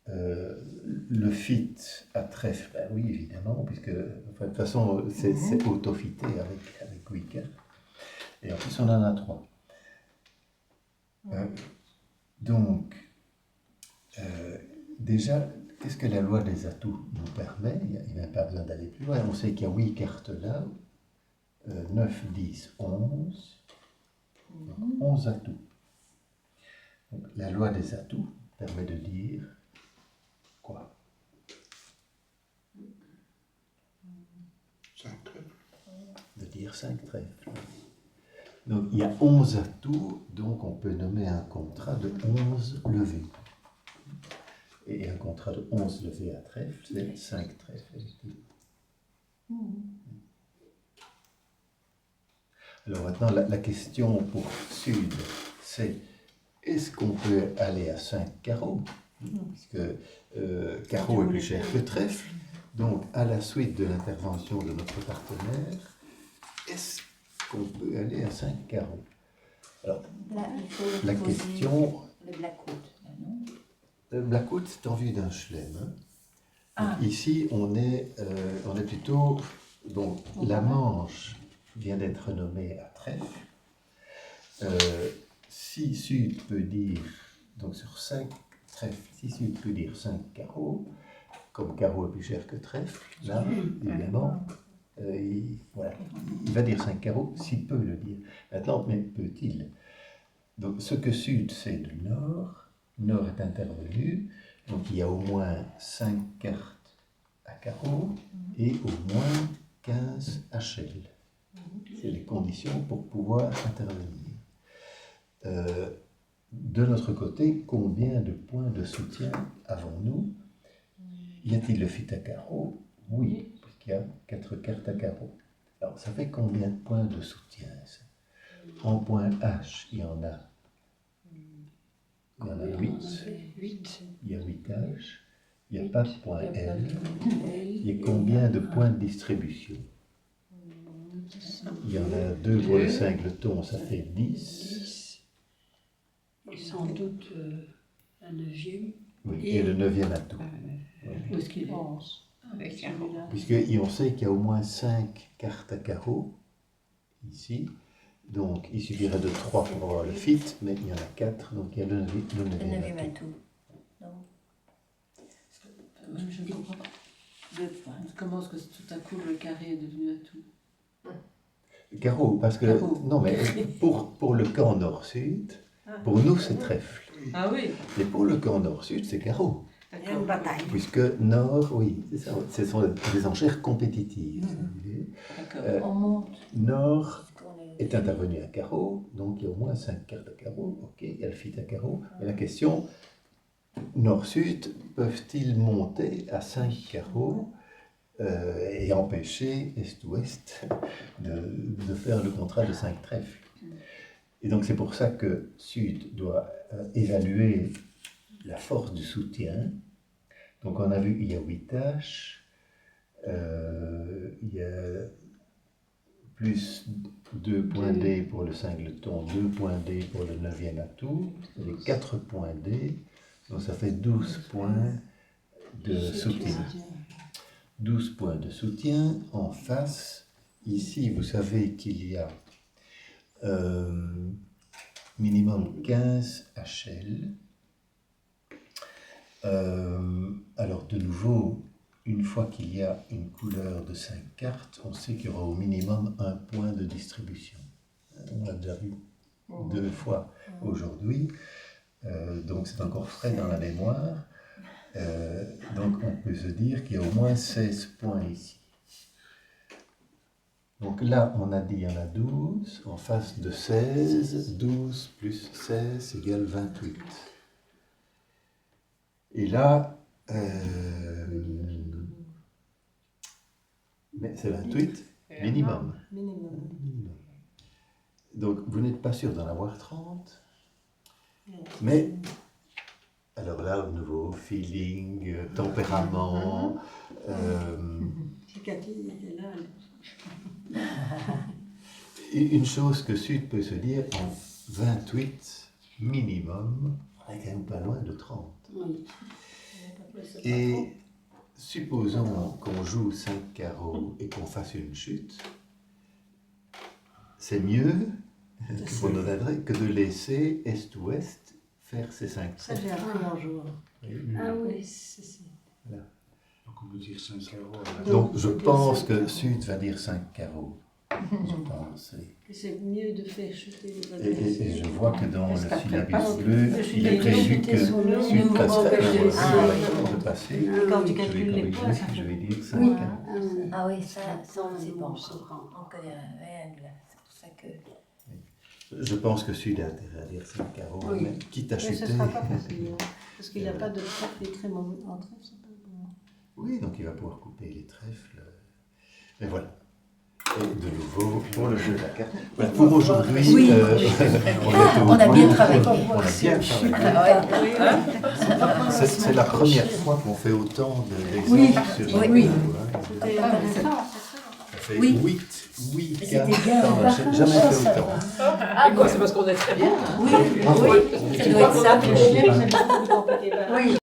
Speaker 1: le fit à trèfle, ben oui, évidemment, puisque enfin, de toute façon, c'est auto-fité avec 8 cartes. Et en plus, on en a 3. Donc, déjà, qu'est-ce que la loi des atouts nous permet? Il n'y a pas besoin d'aller plus loin. On sait qu'il y a 8 cartes là, 9, 10, 11. Donc 11 atouts. Donc, la loi des atouts permet de dire quoi?
Speaker 5: 5 trèfles.
Speaker 1: De dire 5 trèfles. Donc il y a 11 atouts, donc on peut nommer un contrat de 11 levées. Et un contrat de 11 levées à trèfle, c'est 5 trèfles. Alors maintenant, la question pour Sud, c'est est-ce qu'on peut aller à 5 carreaux? Puisque carreau est plus cher que trèfle. Donc, à la suite de l'intervention de notre partenaire, est-ce qu'on peut aller à 5 carreaux? Alors,
Speaker 7: Là, il faut
Speaker 1: la
Speaker 7: poser
Speaker 1: question...
Speaker 7: le Blackwood, là, non?
Speaker 1: Le Blackwood, c'est en vue d'un chelem. Hein.
Speaker 7: Ah.
Speaker 1: Donc, ici, on est plutôt... Donc, la manche vient d'être nommée à trèfle. Si Sud peut dire, donc sur 5 trèfles, si Sud peut dire 5 carreaux, comme carreau est plus cher que trèfle, là, évidemment, il va dire 5 carreaux, s'il peut le dire. Maintenant, mais peut-il? Donc, ce que Sud sait de Nord, Nord est intervenu, donc il y a au moins 5 cartes à carreau et au moins 15 HL. C'est les conditions pour pouvoir intervenir. De notre côté, combien de points de soutien avons-nous? Y a-t-il le fit à carreau? Oui, puisqu'il y a 4 cartes à carreau. Alors, ça fait combien de points de soutien ça? En point H, il y en a 8. Il y a 8 H. Il n'y a pas de point L. Il y a combien de points de distribution? Il y en a 2 pour le singleton, ça fait 10.
Speaker 2: Et sans doute un 9e.
Speaker 1: Oui, et le 9e atout.
Speaker 6: Où est-ce qu'il est?
Speaker 7: Avec un rond.
Speaker 1: Puisqu'on sait qu'il y a au moins 5 cartes à carreau, ici. Donc, il suffirait de 3 pour avoir le fit, mais il y en a 4, donc il y a le 9e atout.
Speaker 7: atout. Non.
Speaker 6: Je ne comprends pas. Comment est-ce que tout à coup le carré est devenu atout?
Speaker 1: Carreau, parce que...
Speaker 6: Carreau.
Speaker 1: Non, mais pour le camp nord-sud, pour nous, c'est trèfle.
Speaker 6: Ah oui.
Speaker 1: Et pour le camp nord-sud, c'est carreau.
Speaker 8: Il y a une bataille.
Speaker 1: Puisque nord, oui, c'est ça, ce sont des enchères compétitives. Si vous voulez.
Speaker 6: D'accord.
Speaker 7: On monte.
Speaker 1: Nord est intervenu à carreau, donc il y a au moins 5 cartes à carreau, ok, il y a le fit à carreau. Mais la question, nord-sud, peuvent-ils monter à 5 carreaux et empêcher est-ouest de faire le contrat de 5 trèfles? Et donc c'est pour ça que Sud doit évaluer la force du soutien. Donc on a vu, il y a 8 H, il y a plus 2 points D pour le singleton, 2 points D pour le 9e atout, c'est les 4 points D, donc ça fait 12 points de soutien. 12 points de soutien en face. Ici, vous savez qu'il y a minimum 15 HL. Alors de nouveau, une fois qu'il y a une couleur de 5 cartes, on sait qu'il y aura au minimum un point de distribution. On l'a déjà vu 2 fois aujourd'hui, donc c'est encore frais dans la mémoire. Donc on peut se dire qu'il y a au moins 16 points ici. Donc là, on a dit qu'il y en a 12, en face de 16, 12 plus 16 égale 28. Et là, mais c'est 28 minimum. Donc vous n'êtes pas sûr d'en avoir 30, mais alors là, au nouveau feeling, tempérament,
Speaker 2: Si Cathy était là,
Speaker 1: Une chose que Sud peut se dire, en 28 minimum, on est quand même pas loin de 30.
Speaker 2: oui.
Speaker 1: Et supposons qu'on joue 5 carreaux et qu'on fasse une chute, c'est mieux pour nos adresses que de laisser Est-Ouest faire ses 5
Speaker 2: Ça, j'ai appris un jour. Ah oui,
Speaker 4: Donc on peut dire 5 carreaux.
Speaker 1: Donc je pense que Sud va dire 5 carreaux. Je pense, oui.
Speaker 2: c'est mieux de faire chuter les
Speaker 1: Et
Speaker 2: adversaires.
Speaker 1: je vois que dans le
Speaker 2: Parce
Speaker 1: syllabus
Speaker 2: qu'après,
Speaker 1: bleu,
Speaker 2: pas-
Speaker 1: il est prévu que
Speaker 2: son nom,
Speaker 1: Sud
Speaker 2: nous
Speaker 1: passe
Speaker 2: empêche de laisser.
Speaker 1: de passer.
Speaker 2: Quand tu
Speaker 1: Je vais
Speaker 2: calcules les points, ça
Speaker 1: corriger, je
Speaker 2: fait...
Speaker 1: vais dire 5
Speaker 2: Oui.
Speaker 1: carreaux.
Speaker 7: Ah oui, ça on ne sait pas
Speaker 2: on
Speaker 7: encore.
Speaker 2: se prend.
Speaker 7: On connaît rien de là. C'est pour ça que...
Speaker 1: Je pense que Sud a intérêt à dire 5 carreaux,
Speaker 2: Oui.
Speaker 1: mais quitte à
Speaker 2: Mais ce
Speaker 1: chuter.
Speaker 2: ne sera pas facile, hein, parce qu'il n'a pas de trèfle, les traits en trèfle, c'est pas bon.
Speaker 1: Oui, donc il va pouvoir couper les trèfles. Mais voilà. Et de nouveau, pour le jeu de la carte. Voilà, pour aujourd'hui,
Speaker 7: Oui. On a bien travaillé.
Speaker 1: On a bien travaillé.
Speaker 7: Ah ouais.
Speaker 1: C'est la première fois qu'on fait autant d'exemples
Speaker 2: Oui.
Speaker 1: sur
Speaker 7: Oui.
Speaker 1: un
Speaker 2: Oui.
Speaker 1: jeu, hein.
Speaker 2: C'était intéressant.
Speaker 1: Ça fait
Speaker 7: Oui.
Speaker 1: 8
Speaker 7: C'était
Speaker 1: cartes.
Speaker 7: bien.
Speaker 1: J'ai jamais fait autant.
Speaker 6: Et quoi, c'est parce qu'on est très bien.
Speaker 7: Oui,
Speaker 1: Bravo.
Speaker 7: oui. Ça doit être ça.
Speaker 2: Le chien, c'est beaucoup plus compliqué.
Speaker 7: Oui.